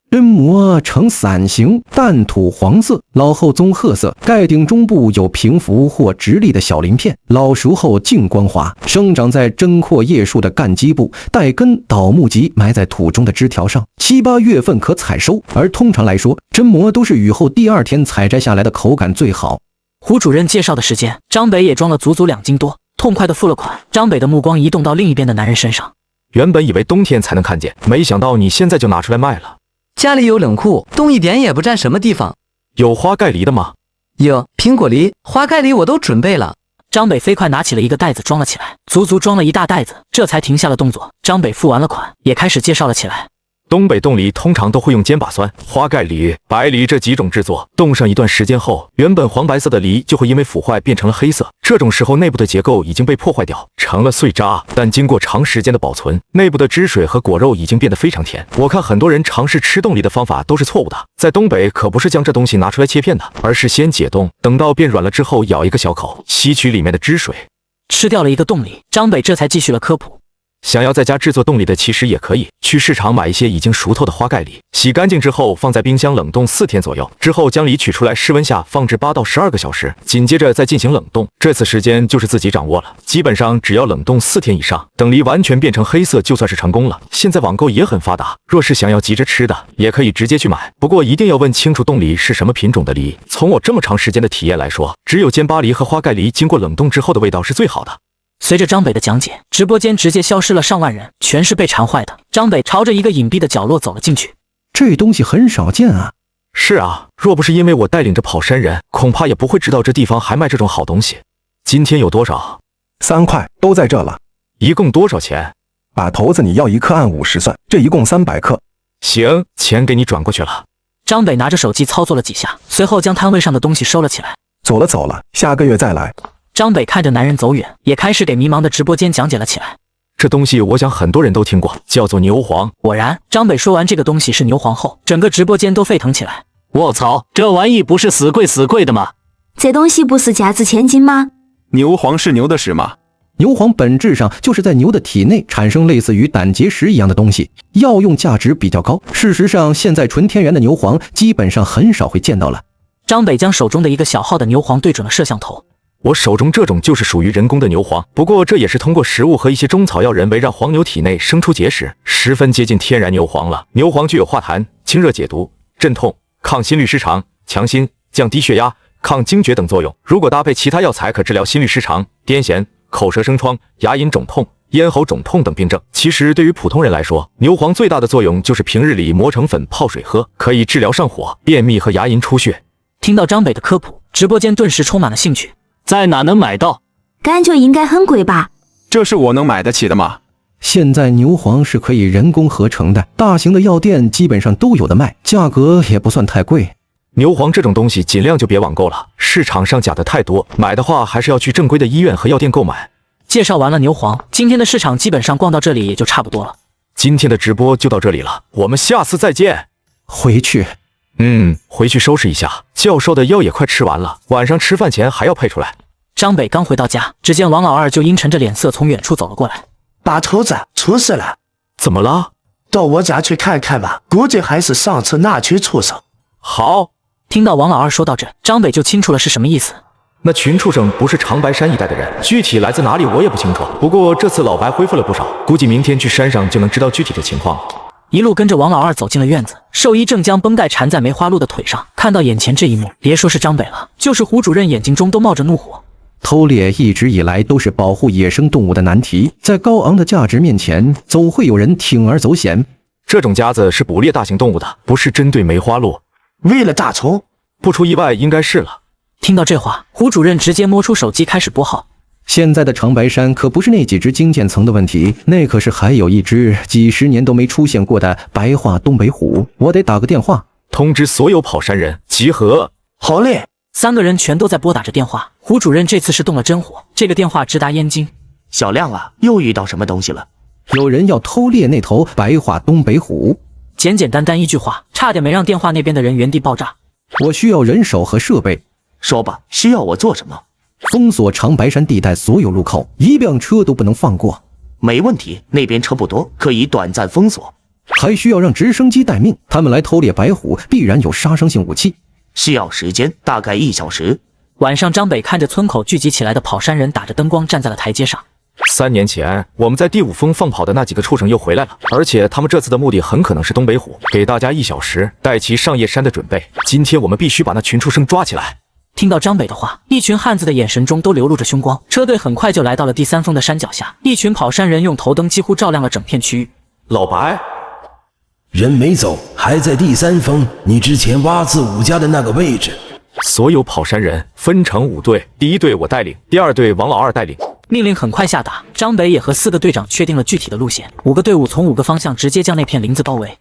真蘑呈伞形，淡土黄色，老后棕褐色，盖顶中部有平伏或直立的小鳞片，老熟后净光滑，生长在针阔叶树的干基部，带根倒木及埋在土中的枝条上，7、8月份可采收。而通常来说，真蘑都是雨后第2天采摘下来的，口感最好。胡主任介绍的时间，张北也装了足足2斤多，痛快地付了款。张北的目光移动到另一边的男人身上。原本以为冬天才能看见，没想到你现在就拿出来卖了。家里有冷库，冻一点也不占什么地方。有花盖梨的吗？有，苹果梨、花盖梨我都准备了。张北飞快拿起了一个袋子装了起来，足足装了一大袋子，这才停下了动作。张北付完了款，也开始介绍了起来。东北冻梨通常都会用尖把酸、花盖梨、白梨这几种制作，冻上一段时间后，原本黄白色的梨就会因为腐坏变成了黑色，这种时候内部的结构已经被破坏掉，成了碎渣，但经过长时间的保存，内部的汁水和果肉已经变得非常甜。我看很多人尝试吃冻梨的方法都是错误的，在东北可不是将这东西拿出来切片的，而是先解冻，等到变软了之后咬一个小口，吸取里面的汁水。吃掉了一个冻梨，张北这才继续了科普。想要在家制作冻梨的其实也可以，去市场买一些已经熟透的花盖梨，洗干净之后放在冰箱冷冻4天左右，之后将梨取出来室温下放置8到12个小时，紧接着再进行冷冻，这次时间就是自己掌握了，基本上只要冷冻4天以上，等梨完全变成黑色就算是成功了。现在网购也很发达，若是想要急着吃的，也可以直接去买，不过一定要问清楚冻梨是什么品种的梨。从我这么长时间的体验来说，只有尖巴梨和花盖梨经过冷冻之后的味道是最好的。随着张北的讲解，直播间直接消失了上万人，全是被馋坏的。张北朝着一个隐蔽的角落走了进去。这东西很少见啊。是啊，若不是因为我带领着跑山人，恐怕也不会知道这地方还卖这种好东西。今天有多少？3块，都在这了。一共多少钱？把头子你要1克按50算，这一共300克。行，钱给你转过去了。张北拿着手机操作了几下，随后将摊位上的东西收了起来。走了，下个月再来。张北看着男人走远，也开始给迷茫的直播间讲解了起来。这东西我想很多人都听过，叫做牛黄。果然，张北说完这个东西是牛黄后，整个直播间都沸腾起来。卧槽，这玩意不是死贵的吗？这东西不是价值千金吗？牛黄是牛的屎吗？牛黄本质上就是在牛的体内产生类似于胆结石一样的东西，药用价值比较高。事实上，现在纯天然的牛黄基本上很少会见到了。张北将手中的一个小号的牛黄对准了摄像头。我手中这种就是属于人工的牛黄，不过这也是通过食物和一些中草药人为让黄牛体内生出结石，十分接近天然牛黄了。牛黄具有化痰、清热解毒、镇痛、抗心律失常、强心、降低血压、抗惊厥等作用。如果搭配其他药材，可治疗心律失常、癫痫、口舌生疮、牙龈肿痛、咽喉肿痛等病症。其实对于普通人来说，牛黄最大的作用就是平日里磨成粉泡水喝，可以治疗上火、便秘和牙龈出血。听到张北的科普，直播间顿时充满了兴趣。在哪能买到？感觉应该很贵吧？这是我能买得起的吗？现在牛黄是可以人工合成的，大型的药店基本上都有的卖，价格也不算太贵。牛黄这种东西尽量就别网购了，市场上假的太多，买的话还是要去正规的医院和药店购买。介绍完了牛黄，今天的市场基本上逛到这里也就差不多了。今天的直播就到这里了，我们下次再见。回去。回去收拾一下。教授的药也快吃完了，晚上吃饭前还要配出来。张北刚回到家，只见王老二就阴沉着脸色从远处走了过来。把头子，出事了！怎么了？到我家去看看吧，估计还是上次那群畜生。好。听到王老二说到这，张北就清楚了是什么意思。那群畜生不是长白山一带的人，具体来自哪里我也不清楚。不过这次老白恢复了不少，估计明天去山上就能知道具体的情况了。一路跟着王老二走进了院子，兽医正将绷带缠在梅花鹿的腿上。看到眼前这一幕，别说是张北了，就是胡主任眼睛中都冒着怒火。偷猎一直以来都是保护野生动物的难题，在高昂的价值面前，总会有人铤而走险。这种夹子是捕猎大型动物的，不是针对梅花鹿。为了大虫，不出意外应该是了。听到这话，胡主任直接摸出手机开始拨号。现在的长白山可不是那几只金渐层的问题，那可是还有一只几十年都没出现过的白化东北虎。我得打个电话，通知所有跑山人集合。好嘞。3个人全都在拨打着电话。胡主任这次是动了真火，这个电话直达燕京。小亮啊，又遇到什么东西了？有人要偷猎那头白化东北虎。简简单单一句话，差点没让电话那边的人原地爆炸。我需要人手和设备。说吧，需要我做什么？封锁长白山地带所有路口，一辆车都不能放过。没问题，那边车不多，可以短暂封锁。还需要让直升机待命，他们来偷猎白虎必然有杀伤性武器，需要时间，大概1小时。晚上，张北看着村口聚集起来的跑山人，打着灯光站在了台阶上。3年前我们在第5峰放跑的那几个畜生又回来了，而且他们这次的目的很可能是东北虎。给大家1小时，待其上夜山的准备。今天我们必须把那群畜生抓起来。听到张北的话，一群汉子的眼神中都流露着凶光。车队很快就来到了第3峰的山脚下，一群跑山人用头灯几乎照亮了整片区域。老白，人没走，还在第3峰，你之前挖自武家的那个位置。所有跑山人分成5队，第1队我带领，第2队王老二带领。命令很快下达，张北也和4个队长确定了具体的路线，5个队伍从5个方向直接将那片林子包围。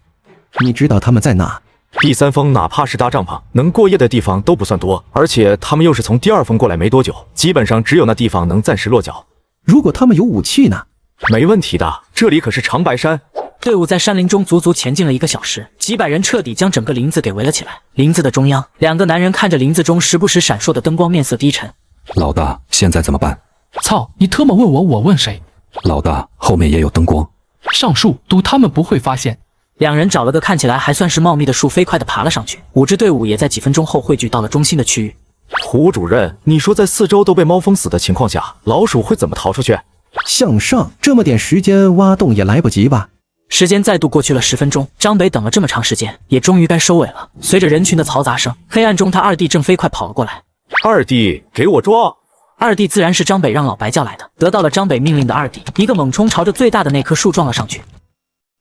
你知道他们在哪？第3峰哪怕是搭帐篷能过夜的地方都不算多，而且他们又是从第2峰过来没多久，基本上只有那地方能暂时落脚。如果他们有武器呢？没问题的，这里可是长白山。队伍在山林中足足前进了1个小时，几百人彻底将整个林子给围了起来。林子的中央，2个男人看着林子中时不时闪烁的灯光，面色低沉。老大，现在怎么办？操，你特么问我，我问谁？老大，后面也有灯光，上树赌他们不会发现。2人找了个看起来还算是茂密的树，飞快地爬了上去。5支队伍也在几分钟后汇聚到了中心的区域。胡主任，你说在4周都被猫封死的情况下，老鼠会怎么逃出去？向上，这么点时间挖洞也来不及吧？时间再度过去了10分钟，张北等了这么长时间，也终于该收尾了。随着人群的嘈杂声，黑暗中他2弟正飞快跑了过来。2弟，给我撞！2弟自然是张北让老白叫来的。得到了张北命令的2弟，一个猛冲朝着最大的那棵树撞了上去。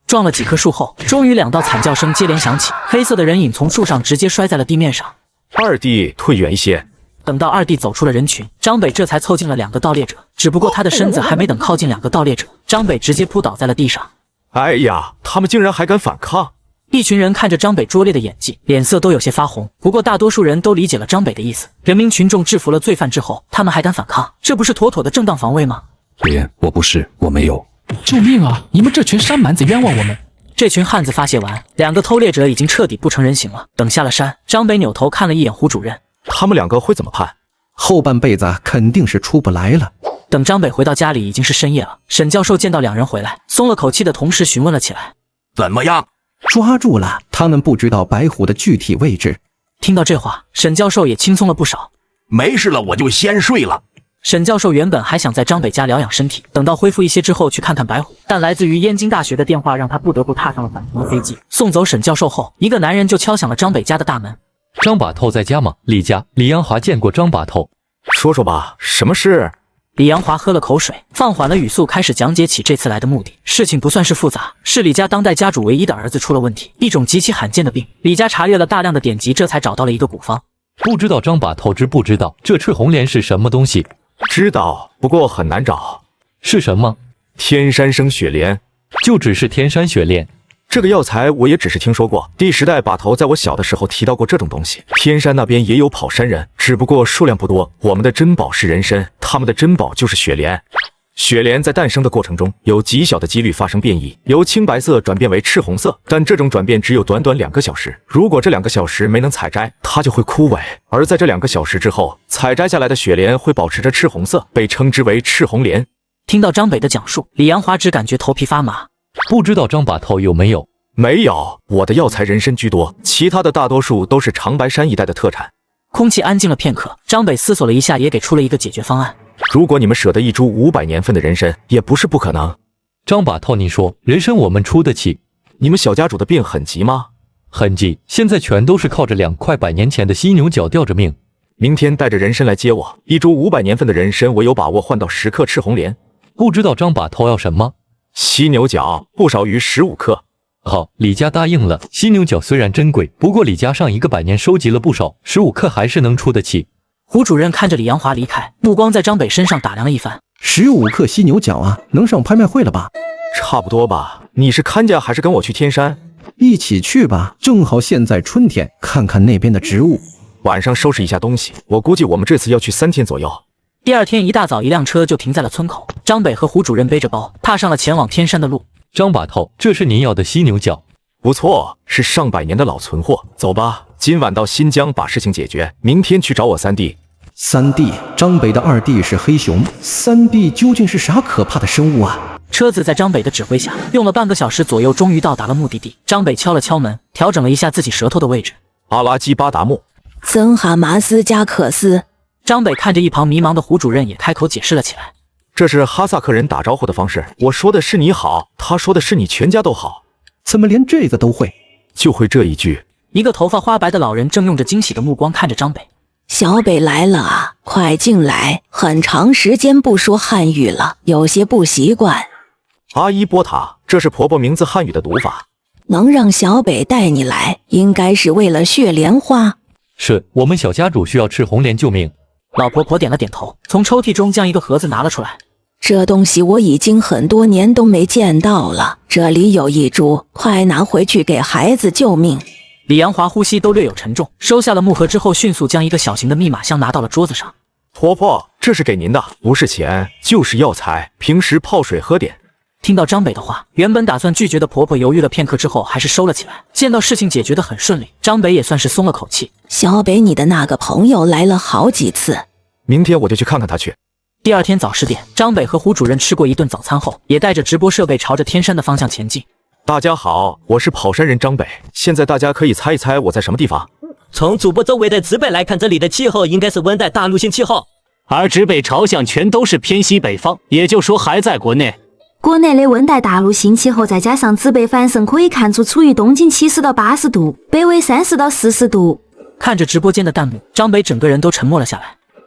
撞了几棵树后，终于2道惨叫声接连响起，黑色的人影从树上直接摔在了地面上。2弟，退远一些。等到2弟走出了人群，张北这才凑近了2个盗猎者，只不过他的身子还没等靠近2个盗猎者，张北直接扑倒在了地上。哎呀，他们竟然还敢反抗！一群人看着张北拙劣的演技，脸色都有些发红。不过大多数人都理解了张北的意思，人民群众制服了罪犯之后，他们还敢反抗，这不是妥妥的正当防卫吗？别，我不是，我没有。救命啊！你们这群山蛮子冤枉我们！这群汉子发泄完，2个偷猎者已经彻底不成人形了。等下了山，张北扭头看了一眼胡主任，他们2个会怎么判？后半辈子肯定是出不来了。等张北回到家里，已经是深夜了。沈教授见到2人回来，松了口气的同时询问了起来：怎么样？抓住了，他们不知道白虎的具体位置。听到这话，沈教授也轻松了不少。没事了，我就先睡了。沈教授原本还想在张北家疗养身体，等到恢复一些之后去看看白虎，但来自于燕京大学的电话让他不得不踏上了返程的飞机。送走沈教授后，一个男人就敲响了张北家的大门。张把头在家吗？李家，李阳华见过张把头。说说吧，什么事？李阳华喝了口水，放缓了语速，开始讲解起这次来的目的。事情不算是复杂，是李家当代家主唯一的儿子出了问题，一种极其罕见的病。李家查阅了大量的典籍，这才找到了一个古方。不知道张把头知不知道这赤红莲是什么东西？知道，不过很难找。是什么？天山生雪莲。就只是天山雪莲。这个药材我也只是听说过，第10代把头在我小的时候提到过这种东西。天山那边也有跑山人，只不过数量不多。我们的珍宝是人参，他们的珍宝就是雪莲。雪莲在诞生的过程中有极小的几率发生变异，由青白色转变为赤红色，但这种转变只有短短2个小时。如果这2个小时没能采摘，它就会枯萎。而在这2个小时之后，采摘下来的雪莲会保持着赤红色，被称之为赤红莲。听到张北的讲述，李阳华只感觉头皮发麻。不知道张把头有没有？没有，我的药材人参居多，其他的大多数都是长白山一带的特产。空气安静了片刻，张北思索了一下，也给出了一个解决方案。如果你们舍得一株500年份的人参，也不是不可能。张把头，你说人参我们出得起？你们小家主的病很急吗？很急，现在全都是靠着2块100年前的犀牛角吊着命。明天带着人参来接我，一株500年份的人参，我有把握换到10克赤红莲。不知道张把头要什么？犀牛角不少于15克。好，李家答应了。犀牛角虽然珍贵，不过李家上一个100年收集了不少，15克还是能出得起。胡主任看着李阳华离开，目光在张北身上打量了一番。15克犀牛角啊，能上拍卖会了吧？差不多吧。你是看家还是跟我去天山？一起去吧，正好现在春天，看看那边的植物。晚上收拾一下东西，我估计我们这次要去3天左右。第2天一大早，一辆车就停在了村口。张北和胡主任背着包，踏上了前往天山的路。张把头，这是您要的犀牛角。不错，是上百年的老存货。走吧，今晚到新疆把事情解决，明天去找我3弟。3弟，张北的2弟是黑熊，3弟究竟是啥可怕的生物啊？车子在张北的指挥下，用了半个小时左右，终于到达了目的地。张北敲了敲门，调整了一下自己舌头的位置。阿拉基巴达木，森哈马斯加克斯。张北看着一旁迷茫的胡主任，也开口解释了起来。这是哈萨克人打招呼的方式，我说的是你好，他说的是你全家都好。怎么连这个都会？就会这一句。一个头发花白的老人正用着惊喜的目光看着张北。小北来了啊，快进来，很长时间不说汉语了，有些不习惯。阿依波塔，这是婆婆名字汉语的读法。能让小北带你来，应该是为了血莲花。是我们小家主需要赤红莲救命。老婆婆点了点头，从抽屉中将一个盒子拿了出来。这东西我已经很多年都没见到了，这里有一株，快拿回去给孩子救命。李阳华呼吸都略有沉重，收下了木盒之后，迅速将一个小型的密码箱拿到了桌子上。婆婆，这是给您的，不是钱，就是药材，平时泡水喝点。听到张北的话，原本打算拒绝的婆婆犹豫了片刻之后，还是收了起来。见到事情解决得很顺利，张北也算是松了口气。小北，你的那个朋友来了好几次，明天我就去看看他去。第2天早10点，张北和胡主任吃过一顿早餐后，也带着直播设备朝着天山的方向前进。大家好，我是跑山人张北。现在大家可以猜一猜我在什么地方？从主播周围的植被来看，这里的气候应该是温带大陆性气候，而植被朝向全都是偏西北方，也就说还在国内。国内的温带大陆性气候再加上植被繁盛，可以看出处于东经70到80度，北纬30到40度。看着直播间的弹幕，张北整个人都沉默了下来。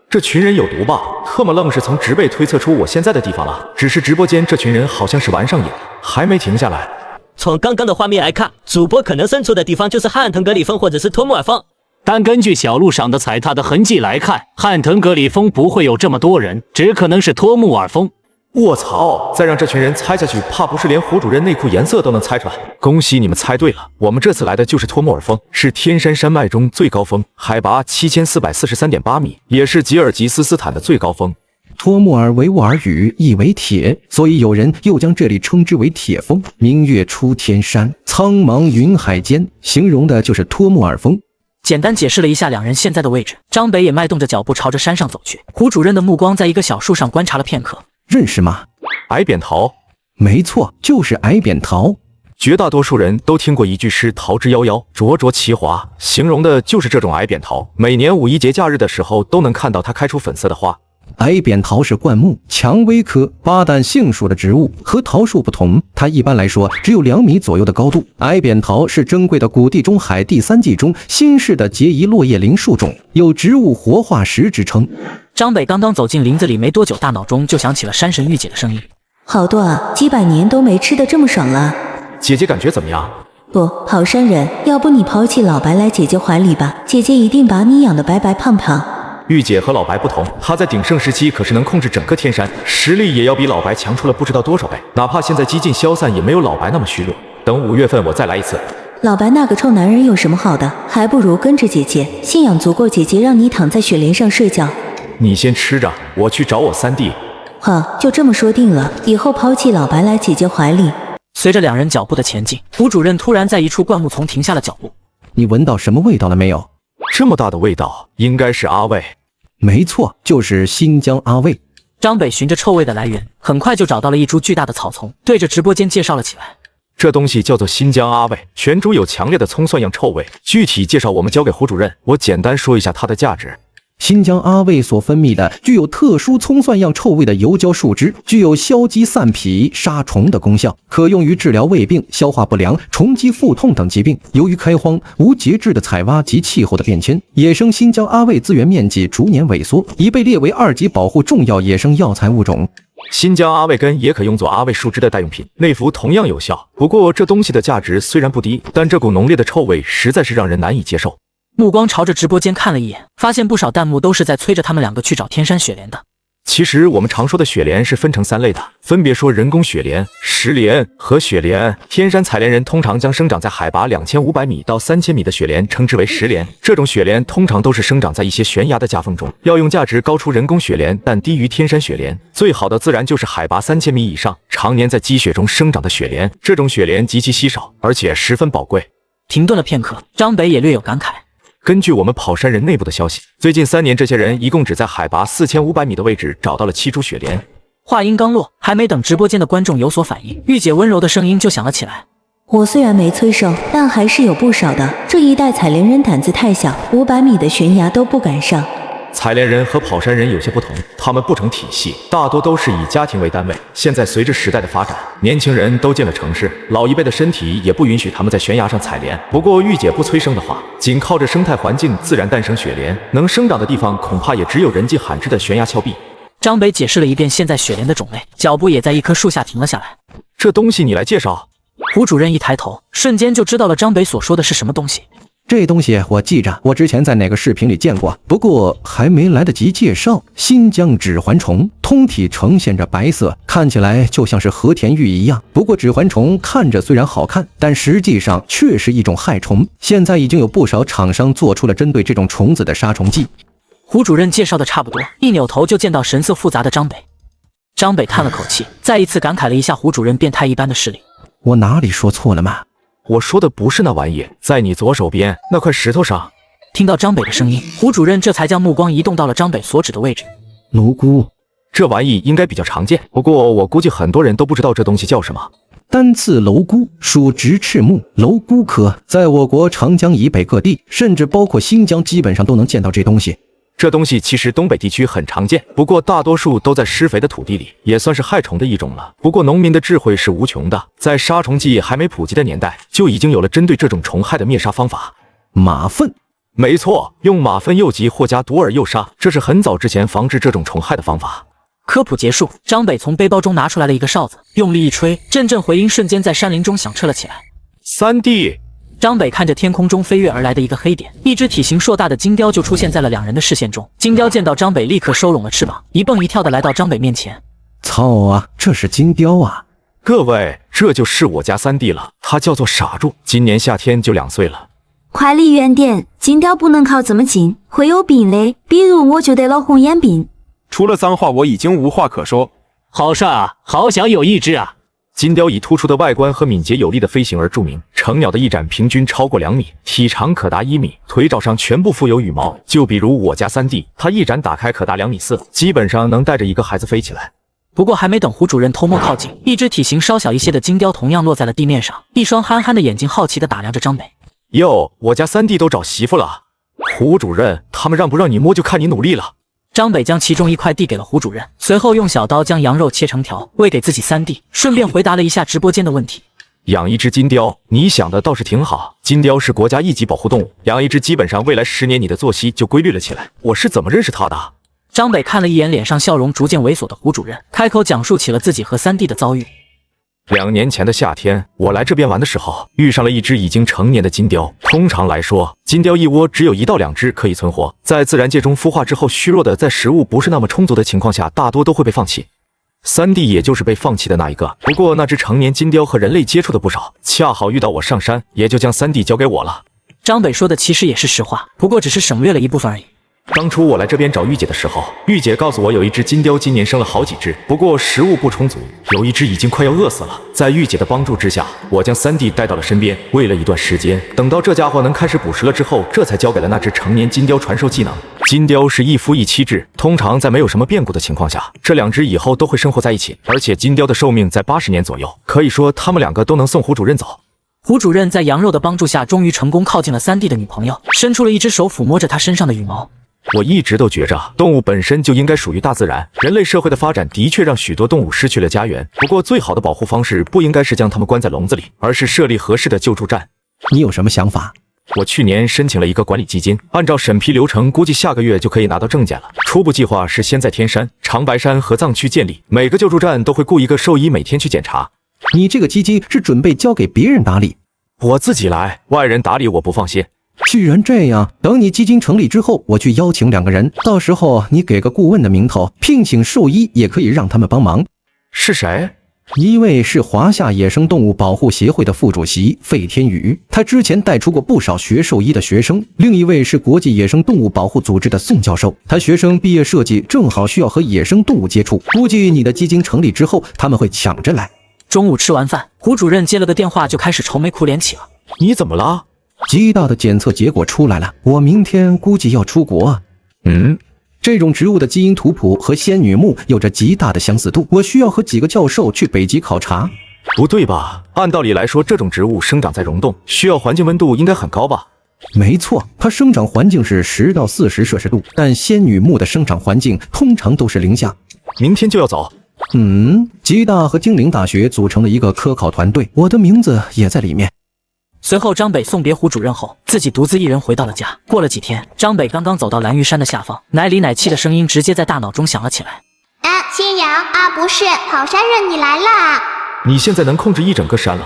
这群人有毒吧？特么愣是从植被推测出我现在的地方了。只是直播间这群人好像是玩上瘾，还没停下来。从刚刚的画面来看，主播可能身处的地方就是汉腾格里峰或者是托木尔峰。但根据小路上的踩踏的痕迹来看，汉腾格里峰不会有这么多人，只可能是托木尔峰。卧槽！再让这群人猜下去，怕不是连胡主任内裤颜色都能猜出来。恭喜你们猜对了，我们这次来的就是托木尔峰，是天山山脉中最高峰，海拔7443.8米，也是吉尔吉斯斯坦的最高峰。托木尔维吾尔语意为铁，所以有人又将这里称之为铁峰。明月出天山，苍茫云海间，形容的就是托木尔峰。简单解释了一下两人现在的位置，张北也迈动着脚步朝着山上走去。胡主任的目光在一个小树上观察了片刻。认识吗？矮扁桃。没错，就是矮扁桃。绝大多数人都听过一句诗：桃之夭夭，灼灼其华，形容的就是这种矮扁桃。每年5·1节假日的时候，都能看到它开出粉色的花。矮扁桃是灌木蔷薇科巴旦杏属的植物，和桃树不同，它一般来说只有2米左右的高度。矮扁桃是珍贵的古地中海第3纪中新式的结遗落叶林树种，有植物活化石之称。张北刚刚走进林子里没多久，大脑中就响起了山神玉姐的声音：好多啊，几百年都没吃得这么爽了。姐姐感觉怎么样？不，跑山人，要不你抛弃老白来姐姐怀里吧，姐姐一定把你养得白白胖胖。玉姐和老白不同，她在鼎盛时期可是能控制整个天山，实力也要比老白强出了不知道多少倍。哪怕现在几近消散，也没有老白那么虚弱。等5月份我再来一次。老白那个臭男人有什么好的？还不如跟着姐姐，信仰足够，姐姐让你躺在雪莲上睡觉。你先吃着，我去找我三弟。好，就这么说定了，以后抛弃老白来姐姐怀里。随着2人脚步的前进，胡主任突然在一处灌木丛停下了脚步。你闻到什么味道了没有？这么大的味道，应该是阿魏。没错，就是新疆阿魏。张北循着臭味的来源，很快就找到了一株巨大的草丛，对着直播间介绍了起来。这东西叫做新疆阿魏，全株有强烈的葱蒜样臭味。具体介绍我们交给胡主任，我简单说一下它的价值。新疆阿魏所分泌的具有特殊葱蒜样臭味的油胶树脂，具有消积散脾、杀虫的功效，可用于治疗胃病、消化不良、虫疾腹痛等疾病。由于开荒、无节制的采挖及气候的变迁，野生新疆阿魏资源面积逐年萎缩，已被列为2级保护重要野生药材物种。新疆阿魏根也可用作阿魏树脂的代用品，内服同样有效。不过这东西的价值虽然不低，但这股浓烈的臭味实在是让人难以接受。目光朝着直播间看了一眼，发现不少弹幕都是在催着他们2个去找天山雪莲的。其实我们常说的雪莲是分成3类的，分别说人工雪莲、石莲和雪莲。天山采莲人通常将生长在海拔2500米到3000米的雪莲称之为石莲。这种雪莲通常都是生长在一些悬崖的夹缝中，要用价值高出人工雪莲但低于天山雪莲。最好的自然就是海拔3000米以上，常年在积雪中生长的雪莲。这种雪莲极其稀少，而且十分宝贵。停顿了片刻，张北也略有感慨。根据我们跑山人内部的消息，最近3年，这些人一共只在海拔4500米的位置找到了7株雪莲。话音刚落，还没等直播间的观众有所反应，玉姐温柔的声音就响了起来：我虽然没催生，但还是有不少的。这一代采莲人胆子太小，500米的悬崖都不敢上。采莲人和跑山人有些不同，他们不成体系，大多都是以家庭为单位。现在随着时代的发展，年轻人都进了城市，老一辈的身体也不允许他们在悬崖上采莲。不过玉姐不催生的话，仅靠着生态环境自然诞生雪莲，能生长的地方恐怕也只有人迹罕至的悬崖峭壁。张北解释了一遍现在雪莲的种类，脚步也在一棵树下停了下来。这东西你来介绍。胡主任一抬头，瞬间就知道了张北所说的是什么东西。这东西我记着，我之前在哪个视频里见过，不过还没来得及介绍。新疆指环虫，通体呈现着白色，看起来就像是和田玉一样。不过指环虫看着虽然好看，但实际上却是一种害虫。现在已经有不少厂商做出了针对这种虫子的杀虫剂。胡主任介绍的差不多，一扭头就见到神色复杂的张北。张北叹了口气，再一次感慨了一下胡主任变态一般的视力。我哪里说错了吗？我说的不是那玩意，在你左手边那块石头上。听到张北的声音，胡主任这才将目光移动到了张北所指的位置。蝼蛄，这玩意应该比较常见，不过我估计很多人都不知道这东西叫什么。单刺蝼蛄属直翅目蝼蛄科，在我国长江以北各地，甚至包括新疆，基本上都能见到这东西。这东西其实东北地区很常见，不过大多数都在施肥的土地里，也算是害虫的一种了。不过农民的智慧是无穷的，在杀虫剂还没普及的年代，就已经有了针对这种虫害的灭杀方法。马粪，没错，用马粪诱集或加毒饵诱杀，这是很早之前防治这种虫害的方法。科普结束，张北从背包中拿出来了一个哨子，用力一吹，阵阵回音瞬间在山林中响彻了起来。三弟。张北看着天空中飞跃而来的一个黑点，一只体型硕大的金雕就出现在了2人的视线中。金雕见到张北，立刻收拢了翅膀，一蹦一跳的来到张北面前。操啊，这是金雕啊！各位，这就是我家三弟了，他叫做傻柱，今年夏天就2岁了。快离远点，金雕不能靠这么近，会有病嘞，比如我就得了红眼病。除了脏话，我已经无话可说。好帅啊，好想有一只啊！金雕以突出的外观和敏捷有力的飞行而著名，成鸟的翼展平均超过2米，体长可达1米，腿爪上全部附有羽毛。就比如我家三弟，他翼展打开可达2.4米，基本上能带着一个孩子飞起来。不过还没等胡主任偷摸靠近，一只体型稍小一些的金雕同样落在了地面上，一双憨憨的眼睛好奇地打量着张北。哟，我家三弟都找媳妇了，胡主任，他们让不让你摸就看你努力了。张北将其中一块递给了胡主任，随后用小刀将羊肉切成条，喂给自己三弟，顺便回答了一下直播间的问题。养一只金雕，你想的倒是挺好。金雕是国家一级保护动物，养一只基本上未来10年你的作息就规律了起来。我是怎么认识他的？张北看了一眼脸上笑容逐渐猥琐的胡主任，开口讲述起了自己和三弟的遭遇。2年前的夏天，我来这边玩的时候，遇上了一只已经成年的金雕。通常来说，金雕一窝只有1到2只可以存活，在自然界中孵化之后虚弱的，在食物不是那么充足的情况下，大多都会被放弃。三弟也就是被放弃的那一个。不过那只成年金雕和人类接触的不少，恰好遇到我上山，也就将三弟交给我了。张北说的其实也是实话，不过只是省略了一部分而已。当初我来这边找玉姐的时候，玉姐告诉我有一只金雕今年生了好几只，不过食物不充足，有一只已经快要饿死了。在玉姐的帮助之下，我将三弟带到了身边，喂了一段时间，等到这家伙能开始捕食了之后，这才交给了那只成年金雕传授技能。金雕是一夫一妻制，通常在没有什么变故的情况下，这2只以后都会生活在一起，而且金雕的寿命在80年左右，可以说他们2个都能送胡主任走。胡主任在羊肉的帮助下，终于成功靠近了三弟的女朋友，伸出了一只手抚摸着她身上的羽毛。我一直都觉着动物本身就应该属于大自然，人类社会的发展的确让许多动物失去了家园。不过最好的保护方式不应该是将它们关在笼子里，而是设立合适的救助站。你有什么想法？我去年申请了一个管理基金，按照审批流程，估计下个月就可以拿到证件了。初步计划是先在天山、长白山和藏区建立，每个救助站都会雇一个兽医每天去检查。你这个基金是准备交给别人打理？我自己来，外人打理我不放心。既然这样，等你基金成立之后，我去邀请2个人，到时候你给个顾问的名头，聘请兽医也可以让他们帮忙。是谁？一位是华夏野生动物保护协会的副主席费天宇，他之前带出过不少学兽医的学生；另一位是国际野生动物保护组织的宋教授，他学生毕业设计正好需要和野生动物接触，估计你的基金成立之后，他们会抢着来。中午吃完饭，胡主任接了个电话，就开始愁眉苦脸起了。你怎么了？极大的检测结果出来了，我明天估计要出国。这种植物的基因图谱和仙女木有着极大的相似度，我需要和几个教授去北极考察。不对吧？按道理来说，这种植物生长在溶洞，需要环境温度应该很高吧？没错，它生长环境是10到40摄氏度，但仙女木的生长环境通常都是0下。明天就要走？吉大和精灵大学组成了一个科考团队，我的名字也在里面。随后，张北送别胡主任后，自己独自一人回到了家。过了几天，张北刚刚走到蓝玉山的下方，奶里奶气的声音直接在大脑中响了起来。新阳啊，不是跑山人，你来啦！你现在能控制一整个山了？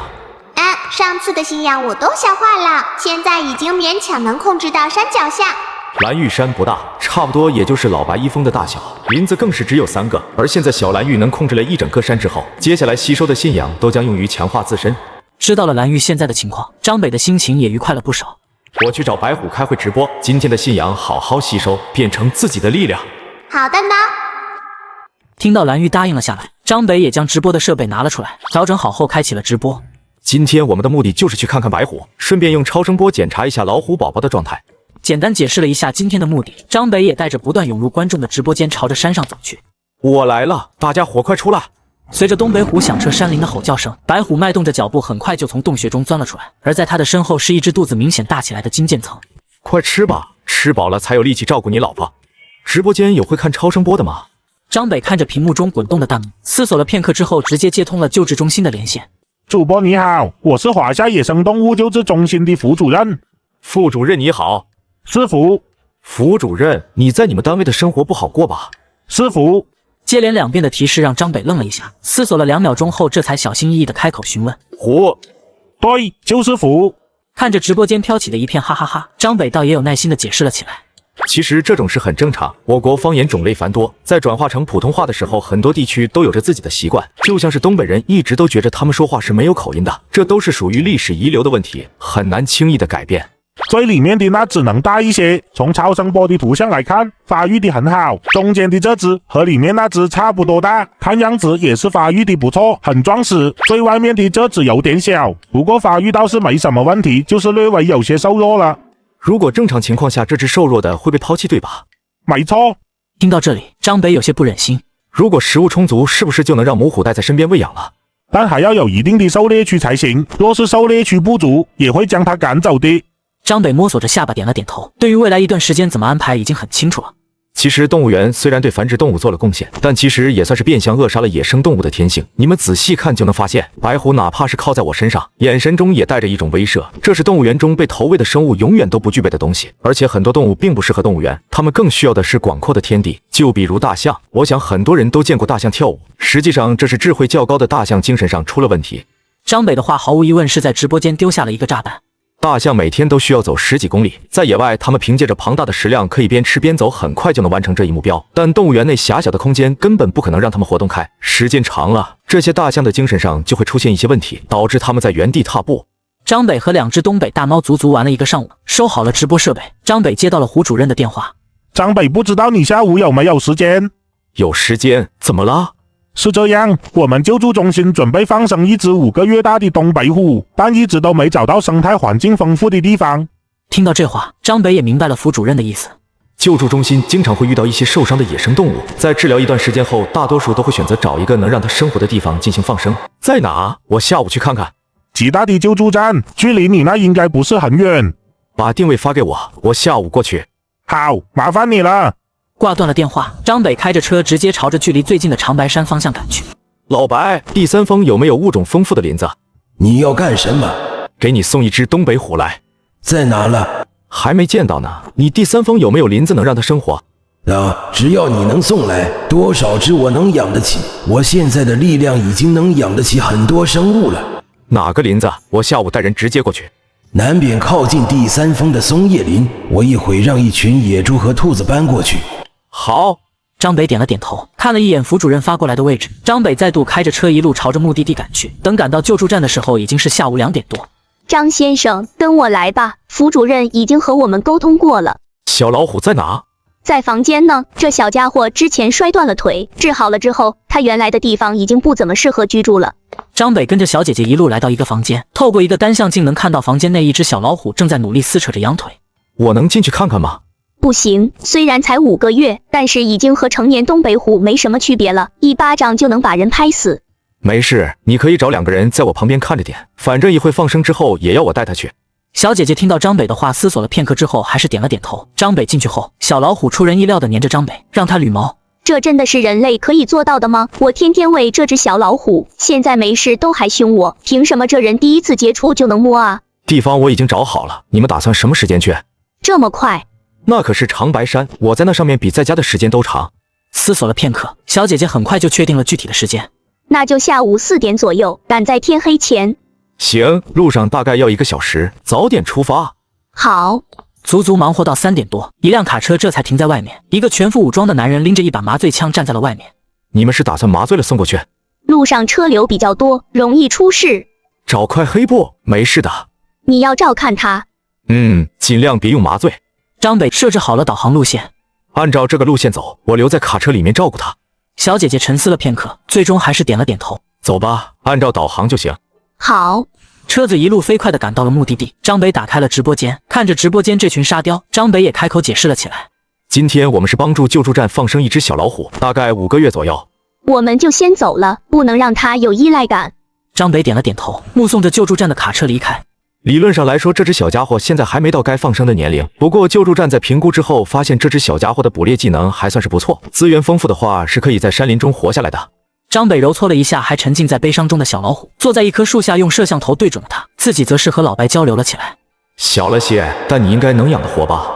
上次的信仰我都消化了，现在已经勉强能控制到山脚下。蓝玉山不大，差不多也就是老白衣峰的大小，林子更是只有3个。而现在小蓝玉能控制了一整个山之后，接下来吸收的信仰都将用于强化自身。知道了蓝玉现在的情况，张北的心情也愉快了不少。我去找白虎开会直播，今天的信仰好好吸收，变成自己的力量。好的呢。听到蓝玉答应了下来，张北也将直播的设备拿了出来，调整好后开启了直播。今天我们的目的就是去看看白虎，顺便用超声波检查一下老虎宝宝的状态。简单解释了一下今天的目的，张北也带着不断涌入观众的直播间朝着山上走去。我来了，大家伙快出来！随着东北虎响彻山林的吼叫声，白虎迈动着脚步，很快就从洞穴中钻了出来。而在他的身后是一只肚子明显大起来的金渐层。快吃吧，吃饱了才有力气照顾你老婆。直播间有会看超声波的吗？张北看着屏幕中滚动的弹幕，思索了片刻之后，直接接通了救治中心的连线。主播你好，我是华夏野生动物救治中心的副主任。副主任你好。师傅。副主任，你在你们单位的生活不好过吧？师傅。接连2遍的提示让张北愣了一下，思索了2秒钟后，这才小心翼翼地开口询问：虎？对，就是虎。看着直播间飘起的一片哈哈哈，张北倒也有耐心地解释了起来。其实这种事很正常，我国方言种类繁多，在转化成普通话的时候，很多地区都有着自己的习惯，就像是东北人一直都觉着他们说话是没有口音的，这都是属于历史遗留的问题，很难轻易的改变。最里面的那只能大一些，从超声波的图像来看，发育的很好。中间的这只和里面那只差不多大，看样子也是发育的不错，很壮实。最外面的这只有点小，不过发育倒是没什么问题，就是略微有些瘦弱了。如果正常情况下，这只瘦弱的会被抛弃，对吧？没错。听到这里，张北有些不忍心。如果食物充足，是不是就能让母虎带在身边喂养了？但还要有一定的狩猎区才行，若是狩猎区不足，也会将它赶走的。张北摸索着下巴点了点头，对于未来一段时间怎么安排已经很清楚了。其实动物园虽然对繁殖动物做了贡献，但其实也算是变相扼杀了野生动物的天性。你们仔细看就能发现，白虎哪怕是靠在我身上，眼神中也带着一种威慑，这是动物园中被投喂的生物永远都不具备的东西。而且很多动物并不适合动物园，它们更需要的是广阔的天地。就比如大象，我想很多人都见过大象跳舞，实际上这是智慧较高的大象精神上出了问题。张北的话毫无疑问是在直播间丢下了一个炸弹。大象每天都需要走10几公里，在野外，它们凭借着庞大的食量，可以边吃边走，很快就能完成这一目标。但动物园内狭小的空间根本不可能让它们活动开，时间长了，这些大象的精神上就会出现一些问题，导致它们在原地踏步。张北和2只东北大猫足足玩了一个上午，收好了直播设备。张北接到了胡主任的电话。张北，不知道你下午有没有时间？有时间？怎么了？是这样，我们救助中心准备放生一只5个月大的东北虎，但一直都没找到生态环境丰富的地方。听到这话，张北也明白了副主任的意思。救助中心经常会遇到一些受伤的野生动物，在治疗一段时间后，大多数都会选择找一个能让它生活的地方进行放生。在哪？我下午去看看。吉大的救助站，距离你那应该不是很远。把定位发给我，我下午过去。好，麻烦你了。挂断了电话，张北开着车直接朝着距离最近的长白山方向赶去。老白，第3峰有没有物种丰富的林子？你要干什么？给你送一只东北虎来。在哪了？还没见到呢。你第3峰有没有林子能让它生活？只要你能送来，多少只我能养得起。我现在的力量已经能养得起很多生物了。哪个林子？我下午带人直接过去。南边靠近第3峰的松叶林，我一会让一群野猪和兔子搬过去。好，张北点了点头，看了一眼副主任发过来的位置，张北再度开着车一路朝着目的地赶去。等赶到救助站的时候，已经是下午2点多。张先生，跟我来吧，副主任已经和我们沟通过了。小老虎在哪？在房间呢。这小家伙之前摔断了腿，治好了之后，他原来的地方已经不怎么适合居住了。张北跟着小姐姐一路来到一个房间，透过一个单向镜能看到房间内一只小老虎正在努力撕扯着羊腿。我能进去看看吗？不行，虽然才5个月，但是已经和成年东北虎没什么区别了，一巴掌就能把人拍死。没事，你可以找2个人在我旁边看着点，反正一会放生之后也要我带他去。小姐姐听到张北的话，思索了片刻之后，还是点了点头。张北进去后，小老虎出人意料的黏着张北，让他捋毛。这真的是人类可以做到的吗？我天天喂这只小老虎，现在没事都还凶我，凭什么这人第一次接触就能摸啊？地方我已经找好了，你们打算什么时间去？这么快？那可是长白山，我在那上面比在家的时间都长。思索了片刻，小姐姐很快就确定了具体的时间。那就下午4点左右，赶在天黑前。行，路上大概要1个小时，早点出发。好。足足忙活到3点多，一辆卡车这才停在外面。一个全副武装的男人拎着一把麻醉枪站在了外面。你们是打算麻醉了送过去？路上车流比较多，容易出事。找块黑布，没事的。你要照看他。尽量别用麻醉。张北设置好了导航路线，按照这个路线走，我留在卡车里面照顾他。小姐姐沉思了片刻，最终还是点了点头。走吧，按照导航就行。好。车子一路飞快地赶到了目的地。张北打开了直播间，看着直播间这群沙雕，张北也开口解释了起来。今天我们是帮助救助站放生一只小老虎，大概5个月左右。我们就先走了，不能让它有依赖感。张北点了点头，目送着救助站的卡车离开。理论上来说，这只小家伙现在还没到该放生的年龄。不过救助站在评估之后，发现这只小家伙的捕猎技能还算是不错，资源丰富的话是可以在山林中活下来的。张北揉搓了一下还沉浸在悲伤中的小老虎，坐在一棵树下，用摄像头对准了它，自己则是和老白交流了起来。小了些，但你应该能养得活吧？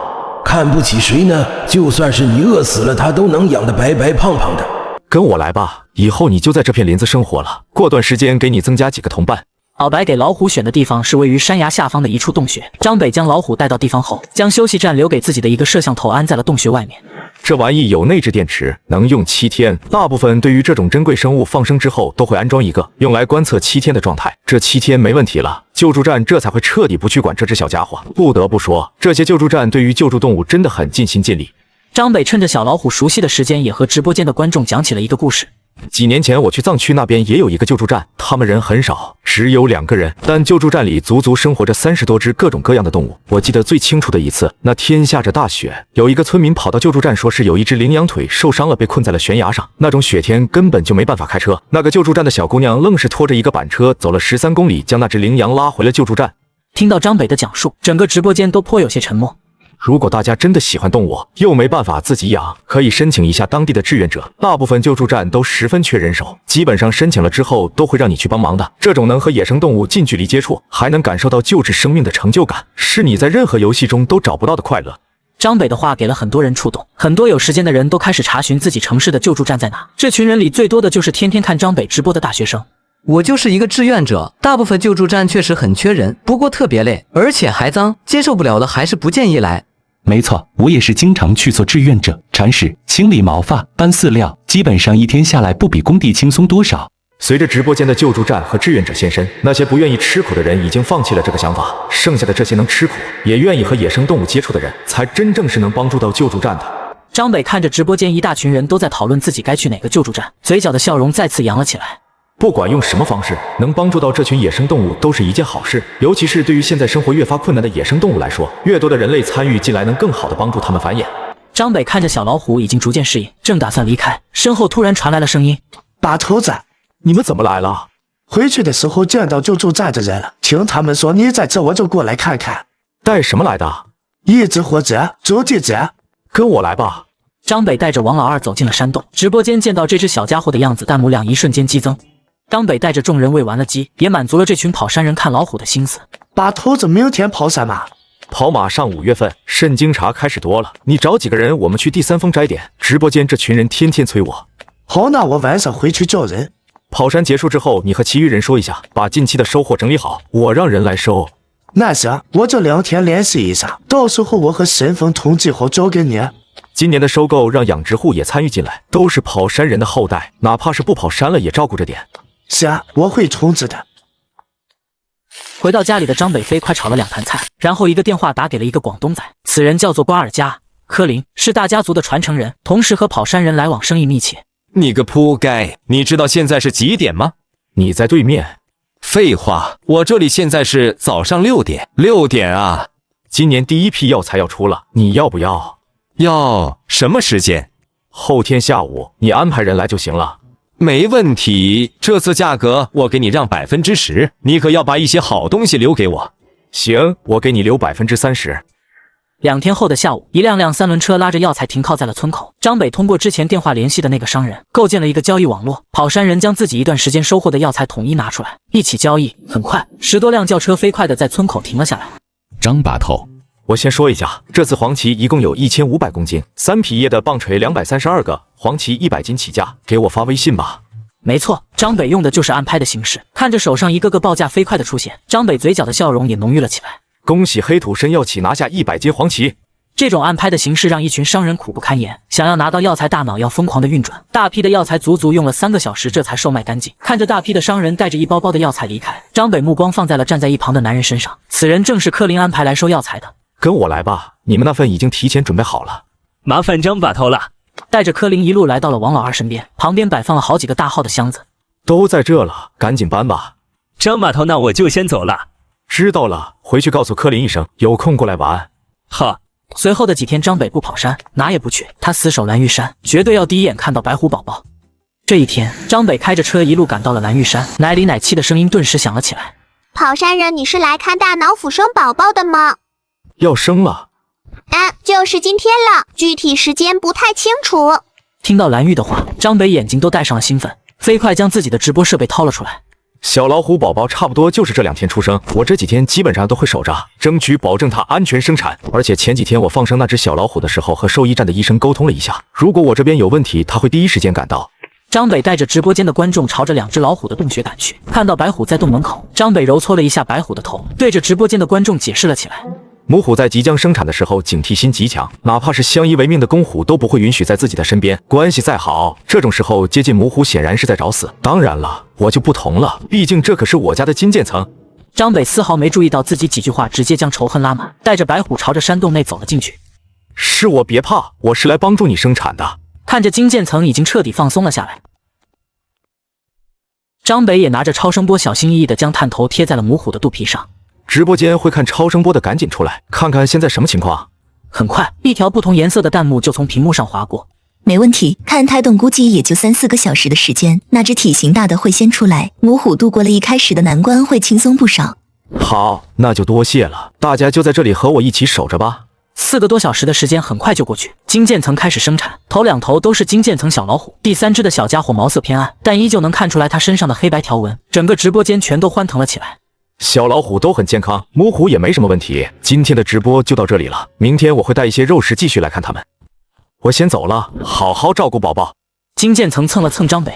看不起谁呢？就算是你饿死了，他都能养得白白胖胖的。跟我来吧，以后你就在这片林子生活了。过段时间给你增加几个同伴。老白给老虎选的地方是位于山崖下方的一处洞穴。张北将老虎带到地方后，将休息站留给自己的一个摄像头安在了洞穴外面。这玩意有内置电池，能用7天。大部分对于这种珍贵生物放生之后都会安装一个，用来观测7天的状态。这7天没问题了，救助站这才会彻底不去管这只小家伙。不得不说，这些救助站对于救助动物真的很尽心尽力。张北趁着小老虎熟悉的时间，也和直播间的观众讲起了一个故事。几年前我去藏区那边也有一个救助站，他们人很少，只有2个人，但救助站里足足生活着30多只各种各样的动物。我记得最清楚的一次，那天下着大雪，有一个村民跑到救助站，说是有一只羚羊腿受伤了，被困在了悬崖上。那种雪天根本就没办法开车，那个救助站的小姑娘愣是拖着一个板车走了13公里，将那只羚羊拉回了救助站。听到张北的讲述，整个直播间都颇有些沉默。如果大家真的喜欢动物，又没办法自己养，可以申请一下当地的志愿者。大部分救助站都十分缺人手，基本上申请了之后都会让你去帮忙的。这种能和野生动物近距离接触，还能感受到救治生命的成就感，是你在任何游戏中都找不到的快乐。张北的话给了很多人触动，很多有时间的人都开始查询自己城市的救助站在哪。这群人里最多的就是天天看张北直播的大学生。我就是一个志愿者，大部分救助站确实很缺人，不过特别累，而且还脏，接受不了的还是不建议来。没错，我也是经常去做志愿者，铲屎、清理毛发、搬饲料，基本上一天下来不比工地轻松多少。随着直播间的救助站和志愿者现身，那些不愿意吃苦的人已经放弃了这个想法，剩下的这些能吃苦也愿意和野生动物接触的人，才真正是能帮助到救助站的。张北看着直播间一大群人都在讨论自己该去哪个救助站，嘴角的笑容再次扬了起来。不管用什么方式，能帮助到这群野生动物都是一件好事，尤其是对于现在生活越发困难的野生动物来说，越多的人类参与进来，能更好的帮助他们繁衍。张北看着小老虎已经逐渐适应，正打算离开，身后突然传来了声音：“把头子，你们怎么来了？回去的时候见到救助站的人了，听他们说你在这，我就过来看看。带什么来的？一只火蛰，足地蛰。跟我来吧。”张北带着王老二走进了山洞，直播间见到这只小家伙的样子，弹幕量一瞬间激增。张北带着众人喂完了鸡，也满足了这群跑山人看老虎的心思。把头子明天跑山马，跑马上5月份，肾精茶开始多了，你找几个人，我们去第3峰摘点。直播间这群人天天催我。好，那我晚上回去叫人。跑山结束之后，你和其余人说一下，把近期的收获整理好，我让人来收。那行，我这2天联系一下，到时候我和神风统计好交给你。今年的收购让养殖户也参与进来，都是跑山人的后代，哪怕是不跑山了也照顾着点。是啊，我会通知的。回到家里的张北飞快炒了2盘菜，然后一个电话打给了一个广东仔，此人叫做瓜尔佳，柯林，是大家族的传承人，同时和跑山人来往生意密切。你个扑街，你知道现在是几点吗？你在对面。废话，我这里现在是早上6点。6点啊！今年第1批药材要出了，你要不要？要，什么时间？后天下午，你安排人来就行了。没问题，这次价格我给你让10%，你可要把一些好东西留给我。行，我给你留30%。2天后的下午，一辆辆3轮车拉着药材停靠在了村口。张北通过之前电话联系的那个商人，构建了一个交易网络。跑山人将自己一段时间收获的药材统一拿出来，一起交易。很快，10多辆轿车飞快地在村口停了下来。张把头，我先说一下，这次黄芪一共有1500公斤，3匹叶的棒槌232个，黄芪100斤起价，给我发微信吧。没错，张北用的就是按拍的形式。看着手上一个个报价飞快的出现，张北嘴角的笑容也浓郁了起来。恭喜黑土参药企拿下100斤黄芪。这种按拍的形式让一群商人苦不堪言，想要拿到药材，大脑要疯狂的运转。大批的药材足足用了3个小时，这才售卖干净。看着大批的商人带着一包包的药材离开，张北目光放在了站在一旁的男人身上。此人正是柯林安排来收药材的。跟我来吧，你们那份已经提前准备好了。麻烦张把头了。带着柯林一路来到了王老二身边，旁边摆放了好几个大号的箱子。都在这了，赶紧搬吧。张把头，那我就先走了。知道了，回去告诉柯林一声，有空过来玩。好。随后的几天，张北不跑山，哪也不去，他死守蓝玉山，绝对要第一眼看到白虎宝宝。这一天，张北开着车一路赶到了蓝玉山，奶里奶气的声音顿时响了起来。跑山人，你是来看大脑斧生宝宝的吗？要生了。就是今天了，具体时间不太清楚。听到蓝玉的话，张北眼睛都带上了兴奋，飞快将自己的直播设备掏了出来。小老虎宝宝差不多就是这2天出生，我这几天基本上都会守着，争取保证它安全生产。而且前几天我放生那只小老虎的时候，和兽医站的医生沟通了一下，如果我这边有问题，他会第一时间赶到。张北带着直播间的观众朝着2只老虎的洞穴赶去，看到白虎在洞门口，张北揉搓了一下白虎的头，对着直播间的观众解释了起来。母虎在即将生产的时候警惕心极强，哪怕是相依为命的公虎都不会允许在自己的身边，关系再好，这种时候接近母虎显然是在找死。当然了，我就不同了，毕竟这可是我家的金渐层。张北丝毫没注意到自己几句话直接将仇恨拉满，带着白虎朝着山洞内走了进去。是我，别怕，我是来帮助你生产的。看着金渐层已经彻底放松了下来，张北也拿着超声波，小心翼翼地将探头贴在了母虎的肚皮上。直播间会看超声波的赶紧出来，看看现在什么情况。很快，一条不同颜色的弹幕就从屏幕上划过。没问题，看胎动估计也就3-4个小时的时间，那只体型大的会先出来，母虎度过了一开始的难关，会轻松不少。好，那就多谢了，大家就在这里和我一起守着吧。4个多小时的时间很快就过去，金渐层开始生产，头2头都是金渐层小老虎，第3只的小家伙毛色偏暗，但依旧能看出来它身上的黑白条纹，整个直播间全都欢腾了起来。小老虎都很健康，母虎也没什么问题。今天的直播就到这里了，明天我会带一些肉食继续来看他们。我先走了，好好照顾宝宝。金渐层蹭了蹭张北，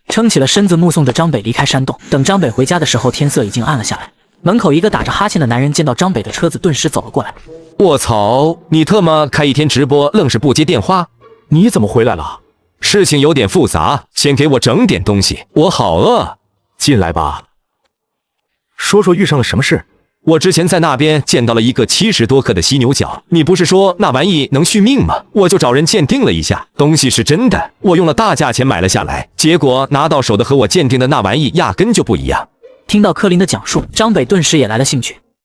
撑起了身子，目送着张北离开山洞。等张北回家的时候，天色已经暗了下来。门口一个打着哈欠的男人见到张北的车子，顿时走了过来。卧槽，你特么开一天直播，愣是不接电话？你怎么回来了？事情有点复杂，先给我整点东西，我好饿。进来吧。说说遇上了什么事？我之前在那边见到了一个70多克的犀牛角，你不是说那玩意能续命吗？我就找人鉴定了一下，东西是真的，我用了大价钱买了下来，结果拿到手的和我鉴定的那玩意压根就不一样。听到柯林的讲述，张北顿时也来了兴趣。